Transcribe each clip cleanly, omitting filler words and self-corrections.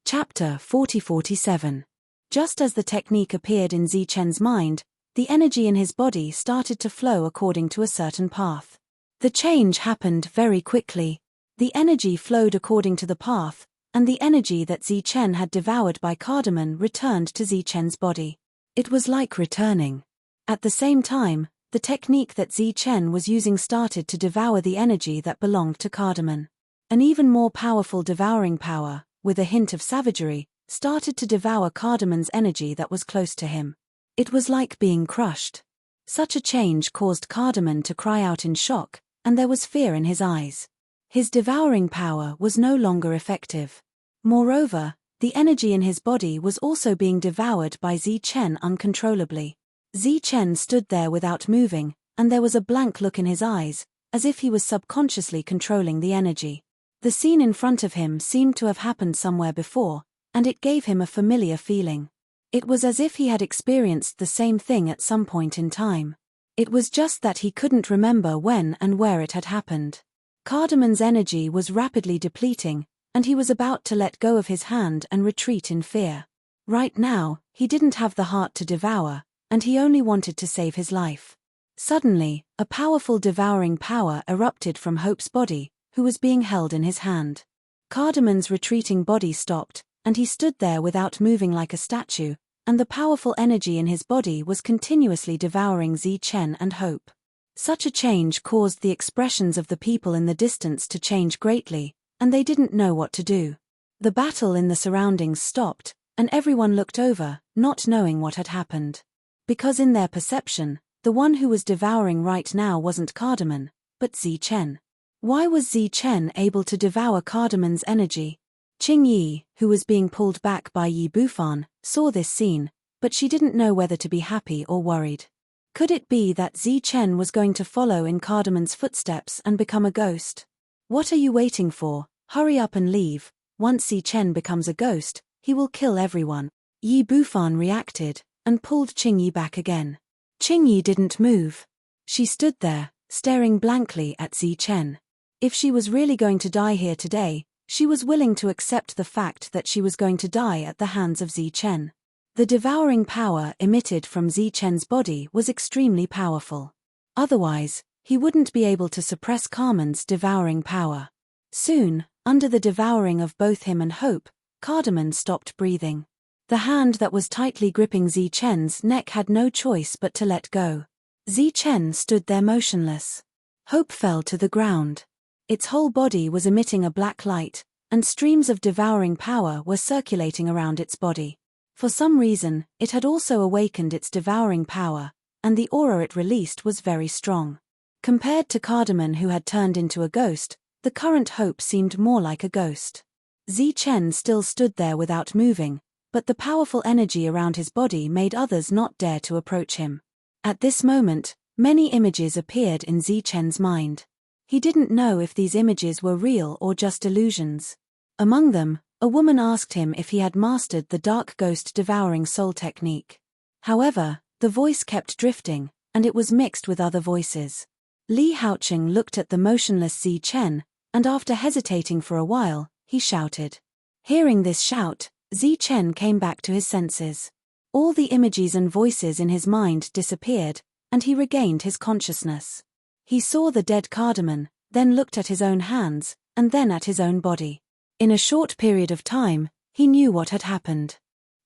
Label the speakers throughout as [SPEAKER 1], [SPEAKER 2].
[SPEAKER 1] Chapter 40-47. Just as the technique appeared in Zichen's mind, the energy in his body started to flow according to a certain path. The change happened very quickly. The energy flowed according to the path, and the energy that Zichen had devoured by cardamom returned to Zichen's body. It was like returning. At the same time, the technique that Zichen was using started to devour the energy that belonged to cardamom. An even more powerful devouring power, with a hint of savagery, started to devour cardamom's energy that was close to him. It was like being crushed. Such a change caused cardamom to cry out in shock, and there was fear in his eyes. His devouring power was no longer effective. Moreover, the energy in his body was also being devoured by Zichen uncontrollably. Zichen stood there without moving, and there was a blank look in his eyes, as if he was subconsciously controlling the energy. The scene in front of him seemed to have happened somewhere before, and it gave him a familiar feeling. It was as if he had experienced the same thing at some point in time. It was just that he couldn't remember when and where it had happened. Cardamom's energy was rapidly depleting, and he was about to let go of his hand and retreat in fear. Right now, he didn't have the heart to devour, and he only wanted to save his life. Suddenly, a powerful devouring power erupted from Hope's body, who was being held in his hand. Cardamom's retreating body stopped, and he stood there without moving like a statue, and the powerful energy in his body was continuously devouring Zichen and Hope. Such a change caused the expressions of the people in the distance to change greatly, and they didn't know what to do. The battle in the surroundings stopped, and everyone looked over, not knowing what had happened. Because in their perception, the one who was devouring right now wasn't cardamom, but Zichen. Why was Zichen able to devour cardamom's energy? Qing Yi, who was being pulled back by Yi Bufan, saw this scene, but she didn't know whether to be happy or worried. Could it be that Zichen was going to follow in cardamom's footsteps and become a ghost? What are you waiting for? Hurry up and leave. Once Zichen becomes a ghost, he will kill everyone. Yi Bufan reacted, and pulled Qing Yi back again. Qing Yi didn't move. She stood there, staring blankly at Zichen. If she was really going to die here today, she was willing to accept the fact that she was going to die at the hands of Zichen. The devouring power emitted from Zichen's body was extremely powerful. Otherwise, he wouldn't be able to suppress Carmen's devouring power. Soon, under the devouring of both him and Hope, Cardamom stopped breathing. The hand that was tightly gripping Zichen's neck had no choice but to let go. Zichen stood there motionless. Hope fell to the ground. Its whole body was emitting a black light, and streams of devouring power were circulating around its body. For some reason, it had also awakened its devouring power, and the aura it released was very strong. Compared to Cardamom, who had turned into a ghost, the current Hope seemed more like a ghost. Zichen still stood there without moving, but the powerful energy around his body made others not dare to approach him. At this moment, many images appeared in Zichen's mind. He didn't know if these images were real or just illusions. Among them, a woman asked him if he had mastered the dark ghost devouring soul technique. However, the voice kept drifting, and it was mixed with other voices. Li Haoqing looked at the motionless Zichen, and after hesitating for a while, he shouted. Hearing this shout, Zichen came back to his senses. All the images and voices in his mind disappeared, and he regained his consciousness. He saw the dead cardamom, then looked at his own hands, and then at his own body. In a short period of time, he knew what had happened.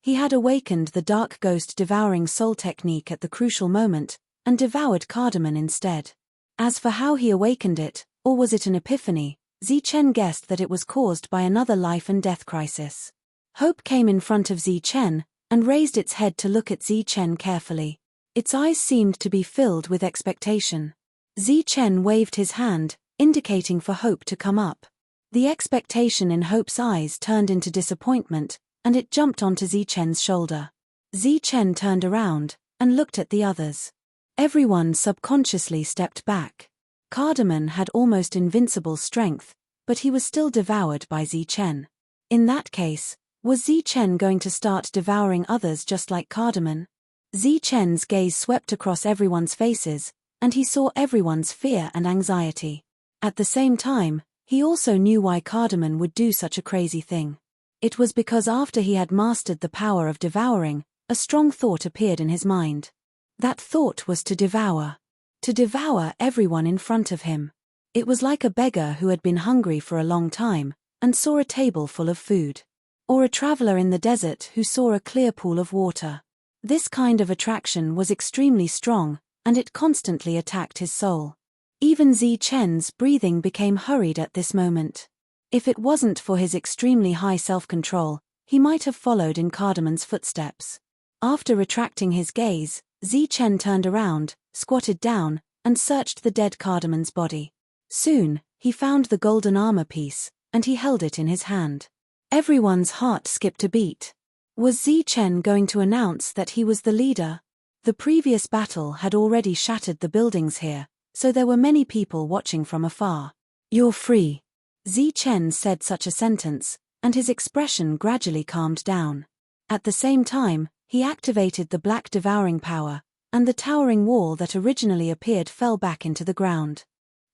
[SPEAKER 1] He had awakened the dark ghost devouring soul technique at the crucial moment, and devoured cardamom instead. As for how he awakened it, or was it an epiphany, Zichen guessed that it was caused by another life and death crisis. Hope came in front of Zichen, and raised its head to look at Zichen carefully. Its eyes seemed to be filled with expectation. Zichen waved his hand, indicating for Hope to come up. The expectation in Hope's eyes turned into disappointment, and it jumped onto Zichen's shoulder. Zichen turned around, and looked at the others. Everyone subconsciously stepped back. Cardamom had almost invincible strength, but he was still devoured by Zichen. In that case, was Zichen going to start devouring others just like Cardamom? Zichen's gaze swept across everyone's faces, and he saw everyone's fear and anxiety. At the same time, he also knew why Cardamom would do such a crazy thing. It was because after he had mastered the power of devouring, a strong thought appeared in his mind. That thought was to devour. To devour everyone in front of him. It was like a beggar who had been hungry for a long time, and saw a table full of food. Or a traveler in the desert who saw a clear pool of water. This kind of attraction was extremely strong, and it constantly attacked his soul. Even Zichen's breathing became hurried at this moment. If it wasn't for his extremely high self-control, he might have followed in Cardamon's footsteps. After retracting his gaze, Zichen turned around, squatted down, and searched the dead Cardamon's body. Soon, he found the golden armor piece, and he held it in his hand. Everyone's heart skipped a beat. Was Zichen going to announce that he was the leader? The previous battle had already shattered the buildings here, so there were many people watching from afar. "You're free." Zichen said such a sentence, and his expression gradually calmed down. At the same time, he activated the black devouring power, and the towering wall that originally appeared fell back into the ground.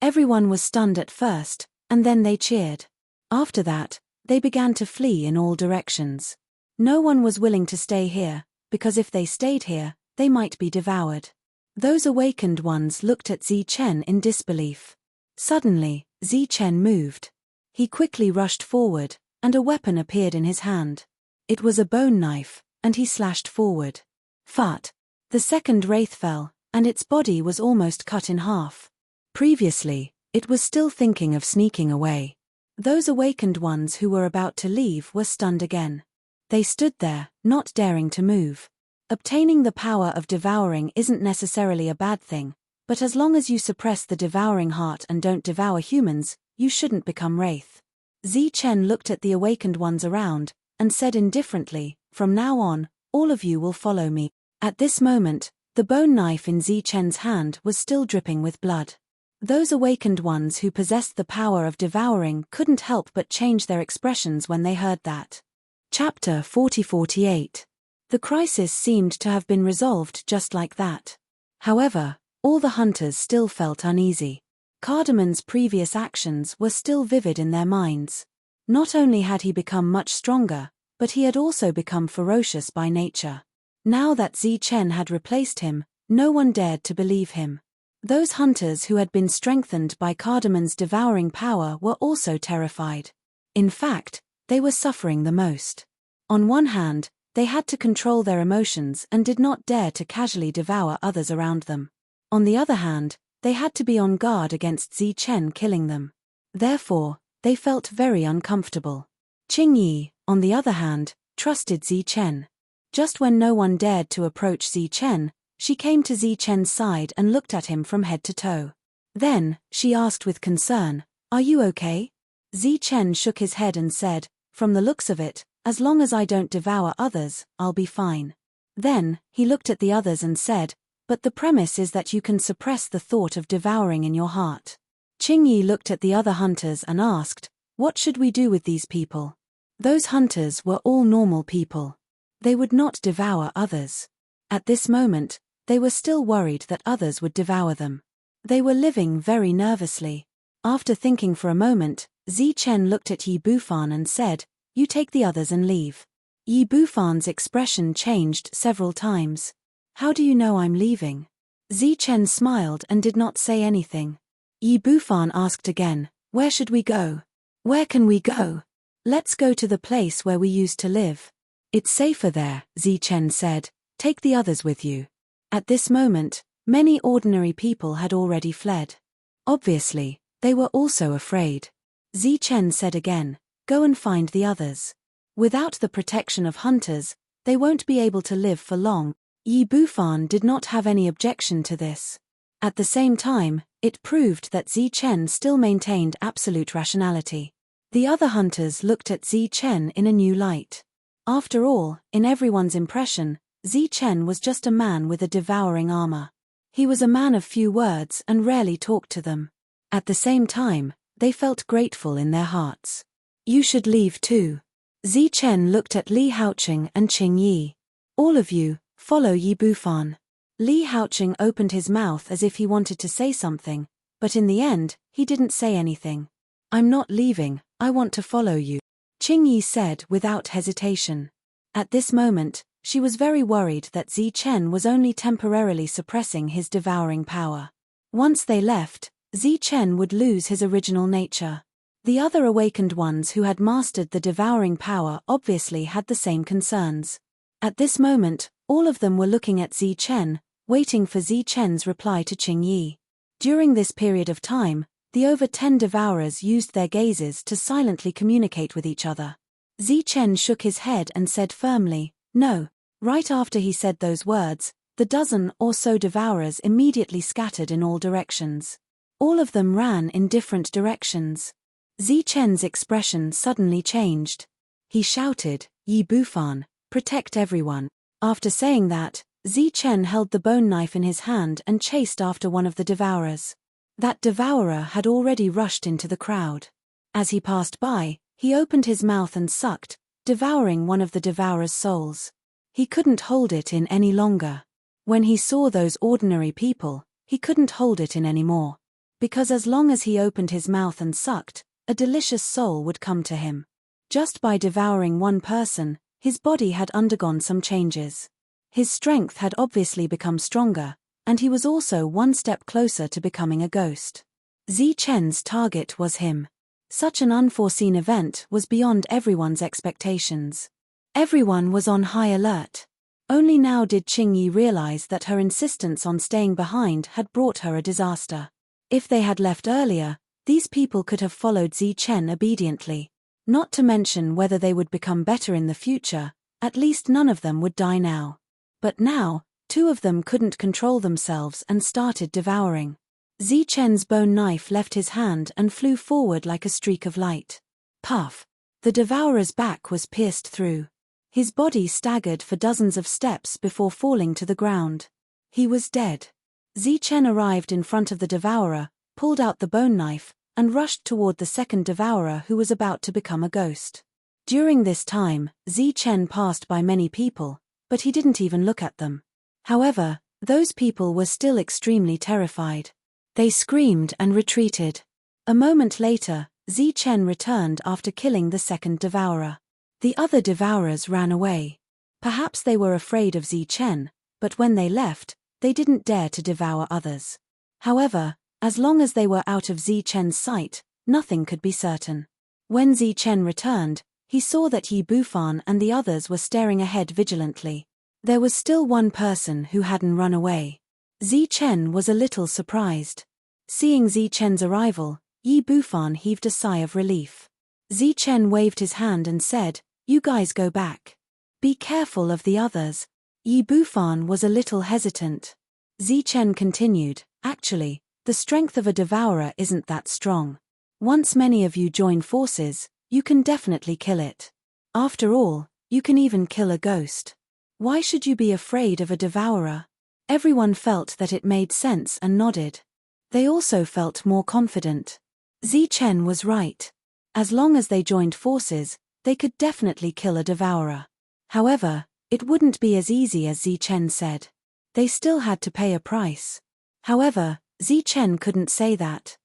[SPEAKER 1] Everyone was stunned at first, and then they cheered. After that, they began to flee in all directions. No one was willing to stay here, because if they stayed here, they might be devoured. Those awakened ones looked at Zichen in disbelief. Suddenly, Zichen moved. He quickly rushed forward, and a weapon appeared in his hand. It was a bone knife, and he slashed forward. Fart! The second wraith fell, and its body was almost cut in half. Previously, it was still thinking of sneaking away. Those awakened ones who were about to leave were stunned again. They stood there, not daring to move. Obtaining the power of devouring isn't necessarily a bad thing, but as long as you suppress the devouring heart and don't devour humans, you shouldn't become wraith. Zichen looked at the awakened ones around, and said indifferently, "From now on, all of you will follow me." At this moment, the bone knife in Zichen's hand was still dripping with blood. Those awakened ones who possessed the power of devouring couldn't help but change their expressions when they heard that. Chapter 40-48. The crisis seemed to have been resolved just like that. However, all the hunters still felt uneasy. Cardamon's previous actions were still vivid in their minds. Not only had he become much stronger, but he had also become ferocious by nature. Now that Zichen had replaced him, no one dared to believe him. Those hunters who had been strengthened by Cardamon's devouring power were also terrified. In fact, they were suffering the most. On one hand, they had to control their emotions and did not dare to casually devour others around them. On the other hand, they had to be on guard against Zichen killing them. Therefore, they felt very uncomfortable. Qingyi, on the other hand, trusted Zichen. Just when no one dared to approach Zichen, she came to Zichen's side and looked at him from head to toe. Then, she asked with concern, "Are you okay?" Zichen shook his head and said, "From the looks of it, as long as I don't devour others, I'll be fine." Then, he looked at the others and said, "But the premise is that you can suppress the thought of devouring in your heart." Qingyi looked at the other hunters and asked, "What should we do with these people?" Those hunters were all normal people. They would not devour others. At this moment, they were still worried that others would devour them. They were living very nervously. After thinking for a moment, Zichen looked at Yi Bufan and said, "You take the others and leave." Yi Bufan's expression changed several times. "How do you know I'm leaving?" Zichen smiled and did not say anything. Yi Bufan asked again, "Where should we go?" "Where can we go?" "Let's go to the place where we used to live. It's safer there," Zichen said. "Take the others with you." At this moment, many ordinary people had already fled. Obviously, they were also afraid. Zichen said again, "Go and find the others. Without the protection of hunters, they won't be able to live for long." Yi Bufan did not have any objection to this. At the same time, it proved that Zichen still maintained absolute rationality. The other hunters looked at Zichen in a new light. After all, in everyone's impression, Zichen was just a man with a devouring armor. He was a man of few words and rarely talked to them. At the same time, they felt grateful in their hearts. "You should leave too." Zichen looked at Li Haoqing and Qingyi. "All of you, follow Yi Bufan." Li Haoqing opened his mouth as if he wanted to say something, but in the end, he didn't say anything. "I'm not leaving, I want to follow you." Qingyi said without hesitation. At this moment, she was very worried that Zichen was only temporarily suppressing his devouring power. Once they left, Zichen would lose his original nature. The other awakened ones who had mastered the devouring power obviously had the same concerns. At this moment, all of them were looking at Zichen, waiting for Zichen's reply to Qingyi. During this period of time, the over 10 devourers used their gazes to silently communicate with each other. Zichen shook his head and said firmly, "No." Right after he said those words, the dozen or so devourers immediately scattered in all directions. All of them ran in different directions. Zichen's expression suddenly changed. He shouted, "Yi Bufan, protect everyone." After saying that, Zichen held the bone knife in his hand and chased after one of the devourers. That devourer had already rushed into the crowd. As he passed by, he opened his mouth and sucked, devouring one of the devourer's souls. He couldn't hold it in any longer. When he saw those ordinary people, he couldn't hold it in anymore. Because as long as he opened his mouth and sucked, a delicious soul would come to him. Just by devouring one person, his body had undergone some changes. His strength had obviously become stronger, and he was also one step closer to becoming a ghost. Zichen's target was him. Such an unforeseen event was beyond everyone's expectations. Everyone was on high alert. Only now did Qingyi realize that her insistence on staying behind had brought her a disaster. If they had left earlier, these people could have followed Zichen obediently. Not to mention whether they would become better in the future, at least none of them would die now. But now, two of them couldn't control themselves and started devouring. Zichen's bone knife left his hand and flew forward like a streak of light. Puff! The devourer's back was pierced through. His body staggered for dozens of steps before falling to the ground. He was dead. Zichen arrived in front of the devourer, pulled out the bone knife, and rushed toward the second devourer who was about to become a ghost. During this time, Zichen passed by many people, but he didn't even look at them. However, those people were still extremely terrified. They screamed and retreated. A moment later, Zichen returned after killing the second devourer. The other devourers ran away. Perhaps they were afraid of Zichen, but when they left, they didn't dare to devour others. However, as long as they were out of Zichen's sight, nothing could be certain. When Zichen returned, he saw that Yi Bufan and the others were staring ahead vigilantly. There was still one person who hadn't run away. Zichen was a little surprised. Seeing Zichen's arrival, Yi Bufan heaved a sigh of relief. Zichen waved his hand and said, "You guys go back. Be careful of the others." Yi Bufan was a little hesitant. Zichen continued, "Actually, the strength of a devourer isn't that strong. Once many of you join forces, you can definitely kill it. After all, you can even kill a ghost. Why should you be afraid of a devourer?" Everyone felt that it made sense and nodded. They also felt more confident. Zichen was right. As long as they joined forces, they could definitely kill a devourer. However, it wouldn't be as easy as Zichen said. They still had to pay a price. However, Zichen couldn't say that.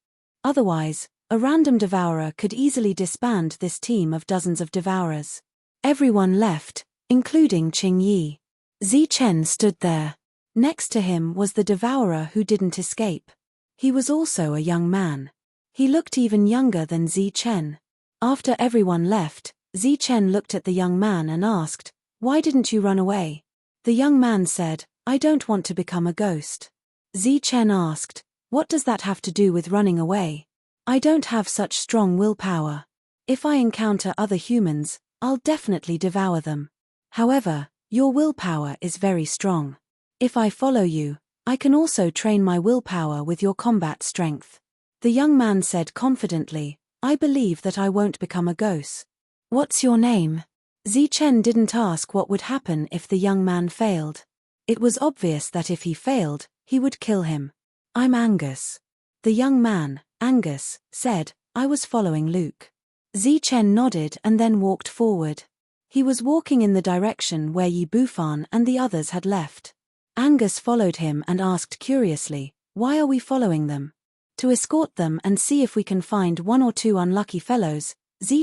[SPEAKER 1] Otherwise, a random devourer could easily disband this team of dozens of devourers. Everyone left, including Qingyi. Zichen stood there. Next to him was the devourer who didn't escape. He was also a young man. He looked even younger than Zichen. After everyone left, Zichen looked at the young man and asked, "Why didn't you run away?" The young man said, "I don't want to become a ghost." Zichen asked, "What does that have to do with running away?" "I don't have such strong willpower. If I encounter other humans, I'll definitely devour them. However, your willpower is very strong. If I follow you, I can also train my willpower with your combat strength." The young man said confidently, "I believe that I won't become a ghost." "What's your name?" Zichen didn't ask what would happen if the young man failed. It was obvious that if he failed, he would kill him. "I'm Angus." The young man, Angus, said, "I was following Luke." Zichen nodded and then walked forward. He was walking in the direction where Yi Bufan and the others had left. Angus followed him and asked curiously, "Why are we following them?" "To escort them and see if we can find one or two unlucky fellows,"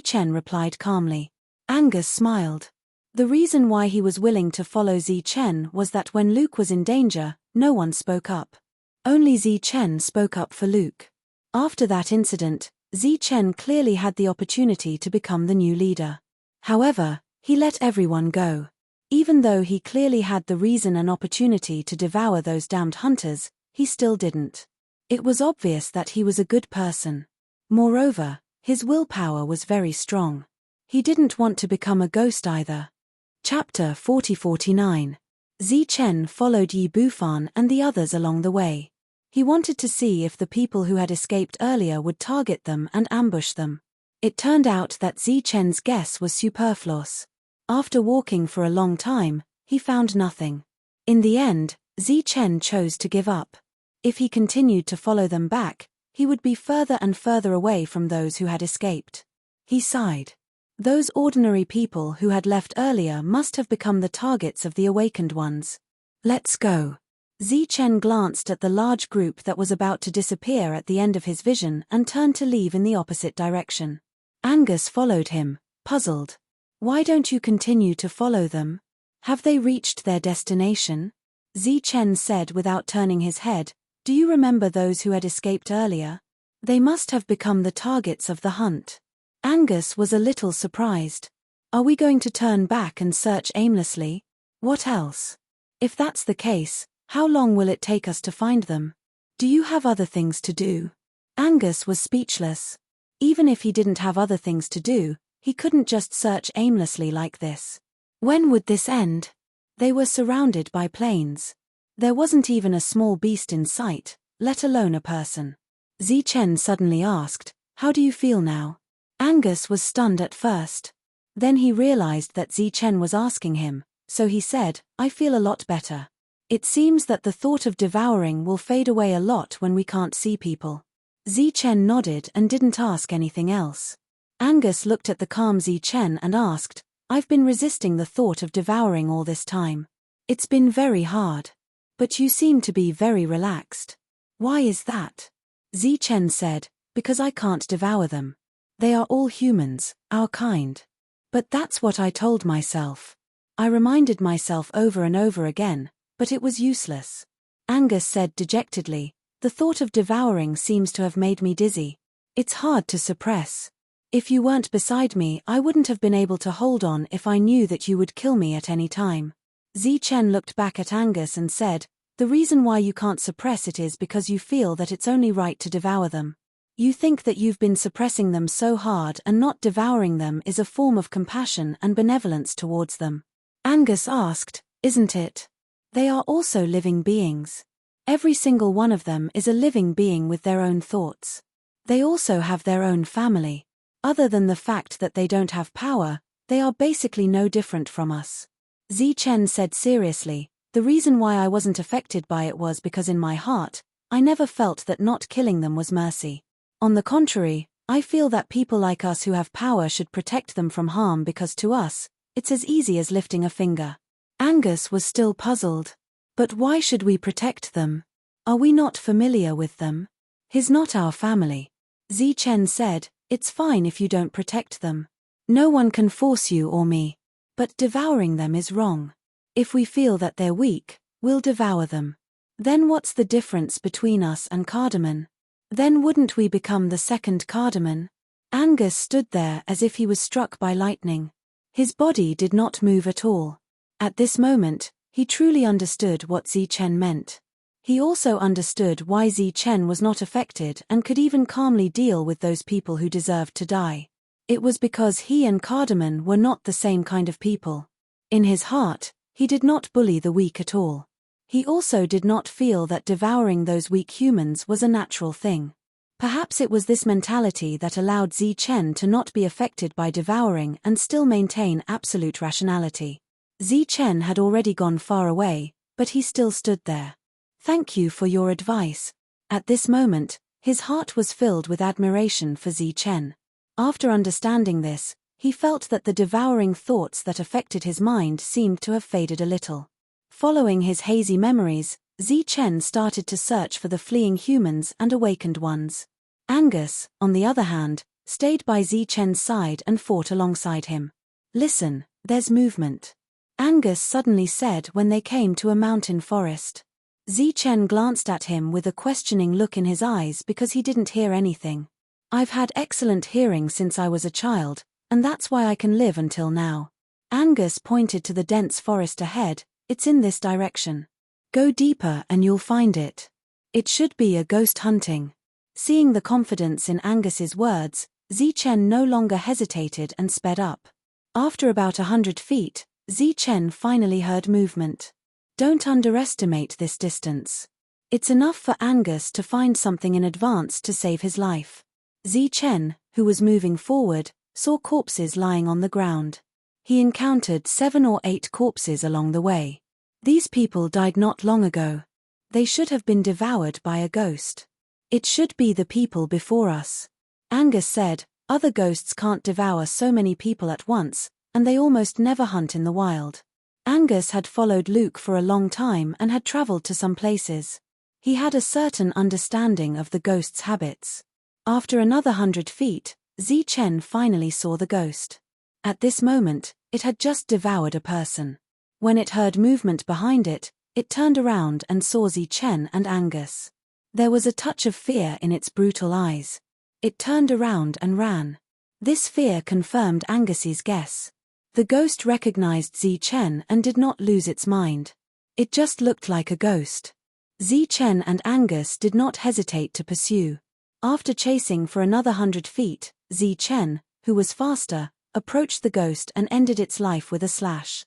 [SPEAKER 1] Chen replied calmly. Angus smiled. The reason why he was willing to follow Chen was that when Luke was in danger, no one spoke up. Only Chen spoke up for Luke. After that incident, Chen clearly had the opportunity to become the new leader. However, he let everyone go. Even though he clearly had the reason and opportunity to devour those damned hunters, he still didn't. It was obvious that he was a good person. Moreover, his willpower was very strong. He didn't want to become a ghost either. Chapter 40-49. Chen followed Yi Bufan and the others along the way. He wanted to see if the people who had escaped earlier would target them and ambush them. It turned out that Chen's guess was superfluous. After walking for a long time, he found nothing. In the end, Chen chose to give up. If he continued to follow them back, he would be further and further away from those who had escaped. He sighed. Those ordinary people who had left earlier must have become the targets of the awakened ones. Let's go. Chen glanced at the large group that was about to disappear at the end of his vision and turned to leave in the opposite direction. Angus followed him, puzzled. Why don't you continue to follow them? Have they reached their destination? Chen said without turning his head, do you remember those who had escaped earlier? They must have become the targets of the hunt. Angus was a little surprised. Are we going to turn back and search aimlessly? What else? If that's the case, how long will it take us to find them? Do you have other things to do? Angus was speechless. Even if he didn't have other things to do, he couldn't just search aimlessly like this. When would this end? They were surrounded by plains. There wasn't even a small beast in sight, let alone a person. Chen suddenly asked, how do you feel now? Angus was stunned at first. Then he realized that Chen was asking him, so he said, I feel a lot better. It seems that the thought of devouring will fade away a lot when we can't see people. Chen nodded and didn't ask anything else. Angus looked at the calm Chen and asked, I've been resisting the thought of devouring all this time. It's been very hard. But you seem to be very relaxed. Why is that? Chen said, because I can't devour them. They are all humans, our kind. But that's what I told myself. I reminded myself over and over again, but it was useless. Angus said dejectedly, the thought of devouring seems to have made me dizzy. It's hard to suppress. If you weren't beside me, I wouldn't have been able to hold on if I knew that you would kill me at any time. Chen looked back at Angus and said, the reason why you can't suppress it is because you feel that it's only right to devour them. You think that you've been suppressing them so hard and not devouring them is a form of compassion and benevolence towards them. Angus asked, isn't it? They are also living beings. Every single one of them is a living being with their own thoughts. They also have their own family. Other than the fact that they don't have power, they are basically no different from us. Chen said seriously, the reason why I wasn't affected by it was because in my heart, I never felt that not killing them was mercy. On the contrary, I feel that people like us who have power should protect them from harm because to us, it's as easy as lifting a finger. Angus was still puzzled. But why should we protect them? Are we not familiar with them? He's not our family. Chen said, it's fine if you don't protect them. No one can force you or me. But devouring them is wrong. If we feel that they're weak, we'll devour them. Then what's the difference between us and Cardamom? Then wouldn't we become the second Cardamom? Angus stood there as if he was struck by lightning. His body did not move at all. At this moment, he truly understood what Chen meant. He also understood why Chen was not affected and could even calmly deal with those people who deserved to die. It was because he and Cardamom were not the same kind of people. In his heart, he did not bully the weak at all. He also did not feel that devouring those weak humans was a natural thing. Perhaps it was this mentality that allowed Chen to not be affected by devouring and still maintain absolute rationality. Chen had already gone far away, but he still stood there. Thank you for your advice. At this moment, his heart was filled with admiration for Chen. After understanding this, he felt that the devouring thoughts that affected his mind seemed to have faded a little. Following his hazy memories, Chen started to search for the fleeing humans and awakened ones. Angus, on the other hand, stayed by Zichen's side and fought alongside him. "Listen, there's movement," Angus suddenly said when they came to a mountain forest. Zichen glanced at him with a questioning look in his eyes because he didn't hear anything. "I've had excellent hearing since I was a child, and that's why I can live until now." Angus pointed to the dense forest ahead. "It's in this direction. Go deeper and you'll find it. It should be a ghost hunting." Seeing the confidence in Angus's words, Zichen no longer hesitated and sped up. After about 100 feet, Zichen finally heard movement. Don't underestimate this distance. It's enough for Angus to find something in advance to save his life. Zichen, who was moving forward, saw corpses lying on the ground. He encountered 7 or 8 corpses along the way. These people died not long ago. They should have been devoured by a ghost. It should be the people before us. Angus said, "Other ghosts can't devour so many people at once, and they almost never hunt in the wild." Angus had followed Luke for a long time and had traveled to some places. He had a certain understanding of the ghost's habits. After another 100 feet, Zichen finally saw the ghost. At this moment, it had just devoured a person. When it heard movement behind it, it turned around and saw Zichen and Angus. There was a touch of fear in its brutal eyes. It turned around and ran. This fear confirmed Angus's guess. The ghost recognized Zichen and did not lose its mind. It just looked like a ghost. Zichen and Angus did not hesitate to pursue. After chasing for another 100 feet, Zichen, who was faster, approached the ghost and ended its life with a slash.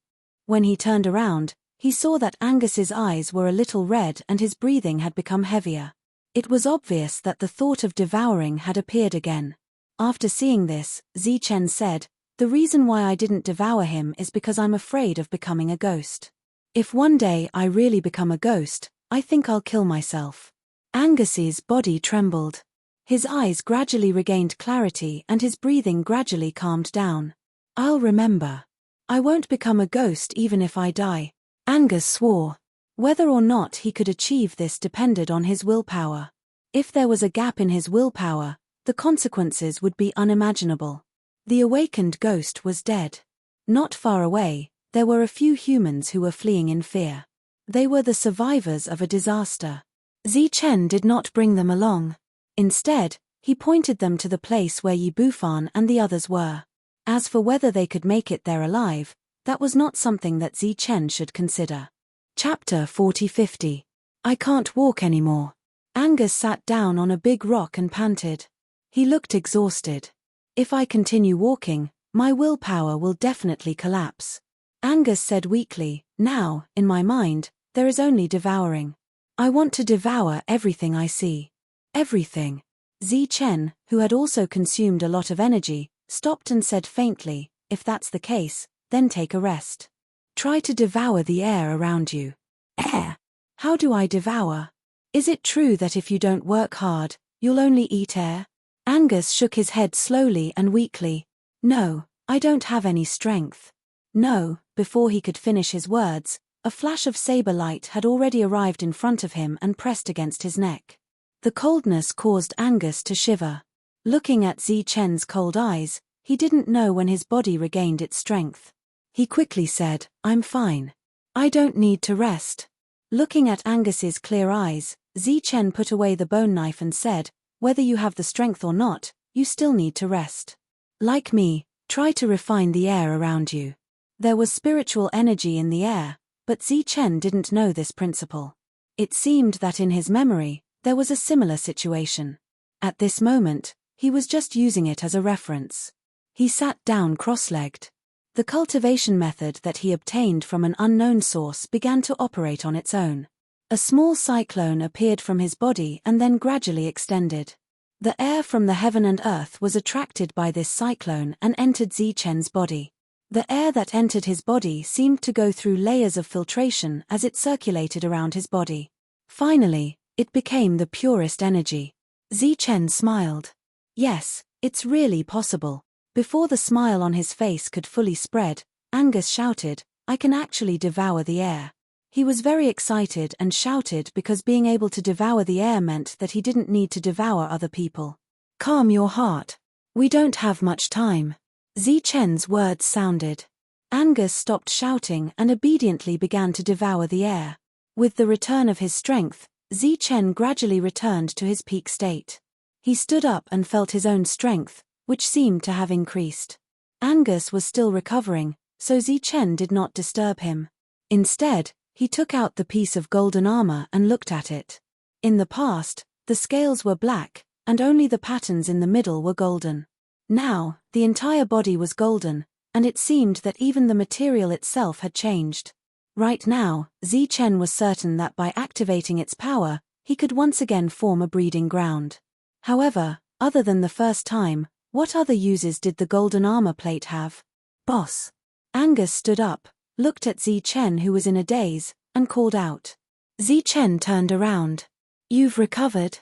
[SPEAKER 1] When he turned around, he saw that Angus's eyes were a little red and his breathing had become heavier. It was obvious that the thought of devouring had appeared again. After seeing this, Zichen said, "The reason why I didn't devour him is because I'm afraid of becoming a ghost. If one day I really become a ghost, I think I'll kill myself." Angus's body trembled. His eyes gradually regained clarity and his breathing gradually calmed down. "I'll remember. I won't become a ghost even if I die," Angus swore. Whether or not he could achieve this depended on his willpower. If there was a gap in his willpower, the consequences would be unimaginable. The awakened ghost was dead. Not far away, there were a few humans who were fleeing in fear. They were the survivors of a disaster. Zichen did not bring them along. Instead, he pointed them to the place where Yi Bufan and the others were. As for whether they could make it there alive, that was not something that Zichen should consider. Chapter 40-50. I can't walk anymore. Angus sat down on a big rock and panted. He looked exhausted. "If I continue walking, my willpower will definitely collapse." Angus said weakly, "Now, in my mind, there is only devouring. I want to devour everything I see." "Everything?" Zichen, who had also consumed a lot of energy, stopped and said faintly, "If that's the case, then take a rest. Try to devour the air around you." "Air? How do I devour? Is it true that if you don't work hard, you'll only eat air?" Angus shook his head slowly and weakly. "No, I don't have any strength." "No." Before he could finish his words, a flash of saber light had already arrived in front of him and pressed against his neck. The coldness caused Angus to shiver. Looking at Zichen's cold eyes, he didn't know when his body regained its strength. He quickly said, "I'm fine. I don't need to rest." Looking at Angus's clear eyes, Zichen put away the bone knife and said, "Whether you have the strength or not, you still need to rest. Like me, try to refine the air around you." There was spiritual energy in the air, but Zichen didn't know this principle. It seemed that in his memory, there was a similar situation. At this moment, he was just using it as a reference. He sat down cross-legged. The cultivation method that he obtained from an unknown source began to operate on its own. A small cyclone appeared from his body and then gradually extended. The air from the heaven and earth was attracted by this cyclone and entered Zichen's body. The air that entered his body seemed to go through layers of filtration as it circulated around his body. Finally, it became the purest energy. Zichen smiled. "Yes, it's really possible." Before the smile on his face could fully spread, Angus shouted, "I can actually devour the air." He was very excited and shouted because being able to devour the air meant that he didn't need to devour other people. "Calm your heart. We don't have much time. Zichen's words sounded. Angus stopped shouting and obediently began to devour the air. With the return of his strength, Zichen gradually returned to his peak state. He stood up and felt his own strength, which seemed to have increased. Angus was still recovering, so Zichen did not disturb him. Instead, he took out the piece of golden armor and looked at it. In the past, the scales were black, and only the patterns in the middle were golden. Now, the entire body was golden, and it seemed that even the material itself had changed. Right now, Zichen was certain that by activating its power, he could once again form a breeding ground. However, other than the first time, what other uses did the golden armor plate have? Boss. Angus stood up, looked at Zichen, who was in a daze, and called out. Zichen turned around. You've recovered?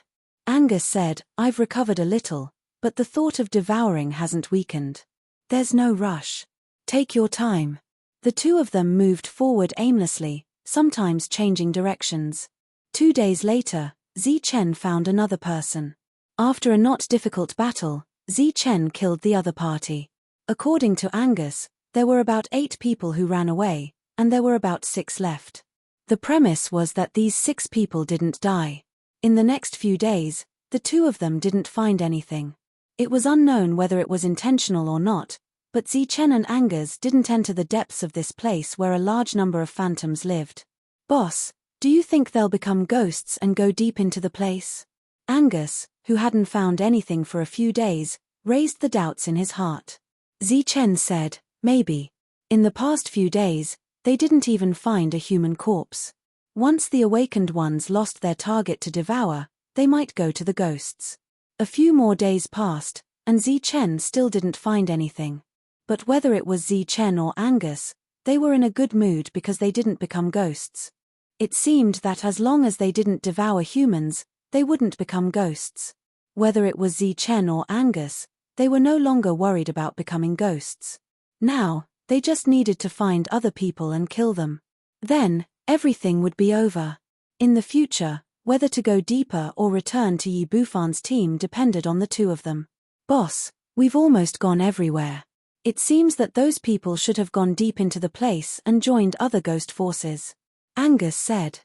[SPEAKER 1] Angus said, I've recovered a little, but the thought of devouring hasn't weakened. There's no rush. Take your time. The two of them moved forward aimlessly, sometimes changing directions. 2 days later, Zichen found another person. After a not difficult battle, Zichen killed the other party. According to Angus, there were about 8 people who ran away, and there were about 6 left. The premise was that these 6 people didn't die. In the next few days, the two of them didn't find anything. It was unknown whether it was intentional or not, but Zichen and Angus didn't enter the depths of this place where a large number of phantoms lived. Boss, do you think they'll become ghosts and go deep into the place? Angus, who hadn't found anything for a few days, raised the doubts in his heart. Zichen said, maybe. In the past few days, they didn't even find a human corpse. Once the awakened ones lost their target to devour, they might go to the ghosts. A few more days passed, and Zichen still didn't find anything. But whether it was Zichen or Angus, they were in a good mood because they didn't become ghosts. It seemed that as long as they didn't devour humans, they wouldn't become ghosts. Whether it was Zichen or Angus, they were no longer worried about becoming ghosts. Now, they just needed to find other people and kill them. Then, everything would be over. In the future, whether to go deeper or return to Yi Bufan's team depended on the two of them. Boss, we've almost gone everywhere. It seems that those people should have gone deep into the place and joined other ghost forces. Angus said.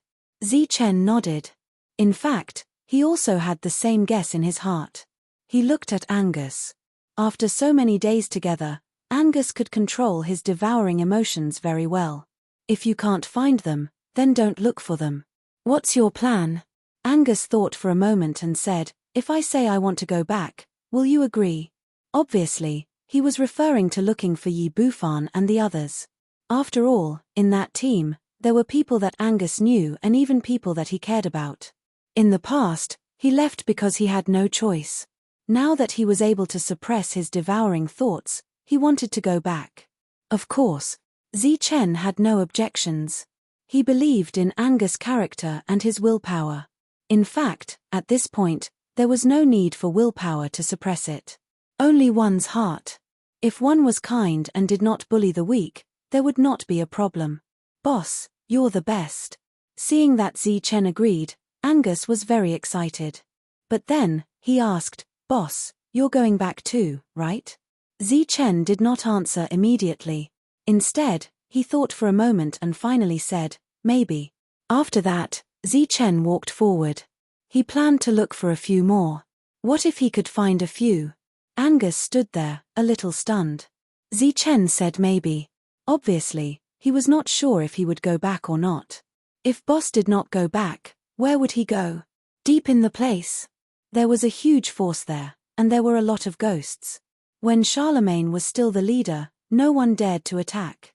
[SPEAKER 1] Zichen nodded. In fact, he also had the same guess in his heart. He looked at Angus. After so many days together, Angus could control his devouring emotions very well. If you can't find them, then don't look for them. What's your plan? Angus thought for a moment and said, if I say I want to go back, will you agree? Obviously, he was referring to looking for Yi Bufan and the others. After all, in that team, there were people that Angus knew and even people that he cared about. In the past, he left because he had no choice. Now that he was able to suppress his devouring thoughts, he wanted to go back. Of course, Zichen had no objections. He believed in Angus' character and his willpower. In fact, at this point, there was no need for willpower to suppress it. Only one's heart. If one was kind and did not bully the weak, there would not be a problem. Boss, you're the best. Seeing that Zichen agreed, Angus was very excited. But then, he asked, Boss, you're going back too, right? Zichen did not answer immediately. Instead, he thought for a moment and finally said, maybe. After that, Zichen walked forward. He planned to look for a few more. What if he could find a few? Angus stood there, a little stunned. Zichen said maybe. Obviously, he was not sure if he would go back or not. If Boss did not go back, where would he go? Deep in the place. There was a huge force there, and there were a lot of ghosts. When Charlemagne was still the leader, no one dared to attack.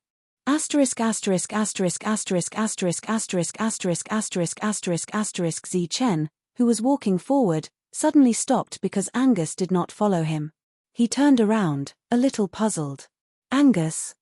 [SPEAKER 1] Zichen, who was walking forward, suddenly stopped because Angus did not follow him. He turned around, a little puzzled. Angus?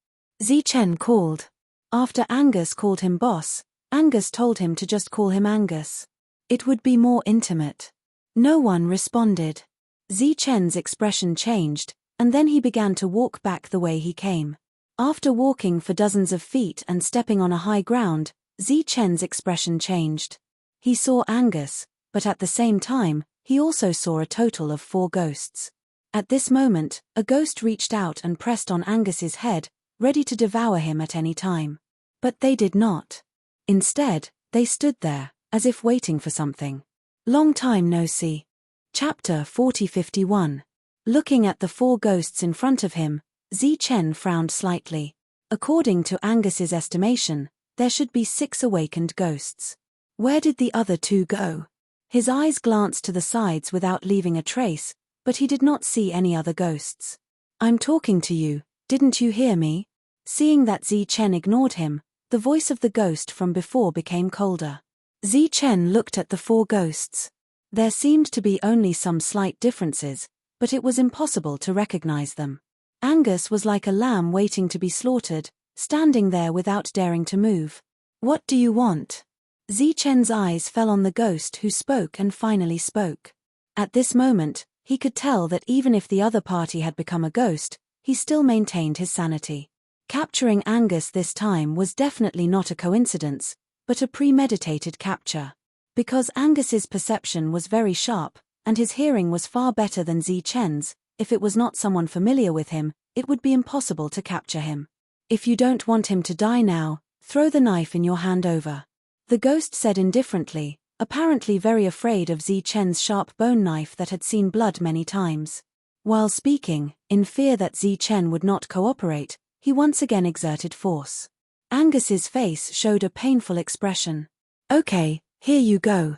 [SPEAKER 1] Zichen called. After Angus called him boss, Angus told him to just call him Angus. It would be more intimate. No one responded. Zichen's expression changed, and then he began to walk back the way he came. After walking for dozens of feet and stepping on a high ground, Zichen's expression changed. He saw Angus, but at the same time, he also saw a total of 4 ghosts. At this moment, a ghost reached out and pressed on Angus's head, ready to devour him at any time. But they did not. Instead, they stood there, as if waiting for something. Long time no see. Chapter 40:51. Looking at the four ghosts in front of him, Chen frowned slightly. According to Angus's estimation, there should be 6 awakened ghosts. Where did the other 2 go? His eyes glanced to the sides without leaving a trace, but he did not see any other ghosts. I'm talking to you, didn't you hear me? Seeing that Chen ignored him, the voice of the ghost from before became colder. Chen looked at the 4 ghosts. There seemed to be only some slight differences, but it was impossible to recognize them. Angus was like a lamb waiting to be slaughtered, standing there without daring to move. What do you want? Chen's eyes fell on the ghost who spoke and finally spoke. At this moment, he could tell that even if the other party had become a ghost, he still maintained his sanity. Capturing Angus this time was definitely not a coincidence, but a premeditated capture. Because Angus's perception was very sharp, and his hearing was far better than Chen's, if it was not someone familiar with him, it would be impossible to capture him. If you don't want him to die now, throw the knife in your hand over. The ghost said indifferently, apparently very afraid of Chen's sharp bone knife that had seen blood many times. While speaking, in fear that Chen would not cooperate, he once again exerted force. Angus's face showed a painful expression. Okay, here you go.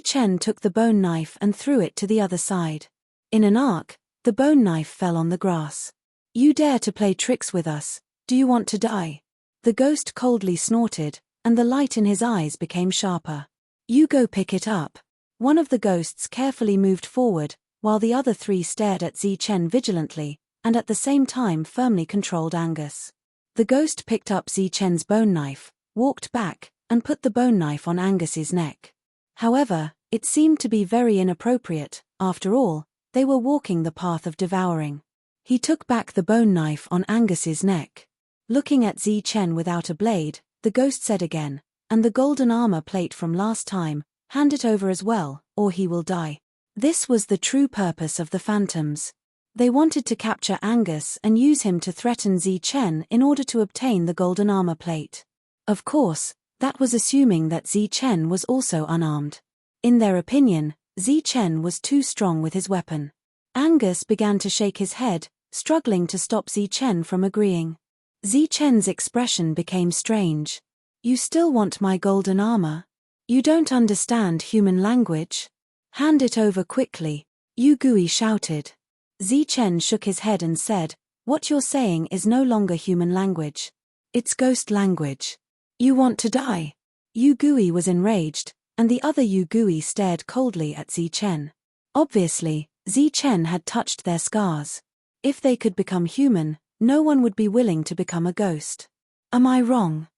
[SPEAKER 1] Chen took the bone knife and threw it to the other side. In an arc, the bone knife fell on the grass. You dare to play tricks with us, do you want to die? The ghost coldly snorted, and the light in his eyes became sharper. You go pick it up. One of the ghosts carefully moved forward, while the other 3 stared at Chen vigilantly, and at the same time firmly controlled Angus. The ghost picked up Chen's bone knife, walked back, and put the bone knife on Angus's neck. However, it seemed to be very inappropriate. After all, they were walking the path of devouring. He took back the bone knife on Angus's neck. Looking at Chen without a blade, the ghost said again, and the golden armor plate from last time, hand it over as well, or he will die. This was the true purpose of the phantoms. They wanted to capture Angus and use him to threaten Chen in order to obtain the golden armor plate. Of course, that was assuming that Chen was also unarmed. In their opinion, Chen was too strong with his weapon. Angus began to shake his head, struggling to stop Chen from agreeing. Chen's expression became strange. You still want my golden armor? You don't understand human language? Hand it over quickly, Yu Gui shouted. Chen shook his head and said, what you're saying is no longer human language. It's ghost language. You want to die? Yu Gui was enraged, and the other Yu Gui stared coldly at Chen. Obviously, Chen had touched their scars. If they could become human, no one would be willing to become a ghost. Am I wrong?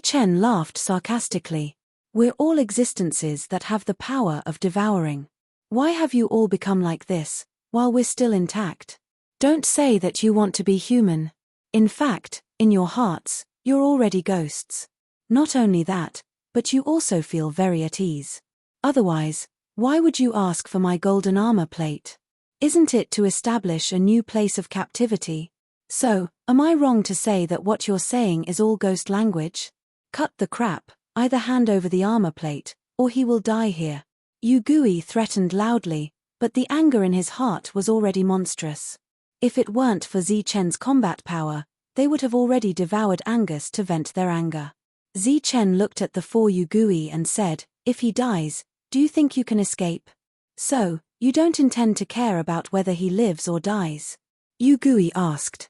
[SPEAKER 1] Chen laughed sarcastically. We're all existences that have the power of devouring. Why have you all become like this, while we're still intact? Don't say that you want to be human. In fact, in your hearts, you're already ghosts. Not only that, but you also feel very at ease. Otherwise, why would you ask for my golden armor plate? Isn't it to establish a new place of captivity? So, am I wrong to say that what you're saying is all ghost language? Cut the crap, either hand over the armor plate, or he will die here. Yu Gui threatened loudly, but the anger in his heart was already monstrous. If it weren't for Chen's combat power, they would have already devoured Angus to vent their anger. Chen looked at the 4 Yu Gui and said, if he dies, do you think you can escape? So, you don't intend to care about whether he lives or dies? Yu Gui asked.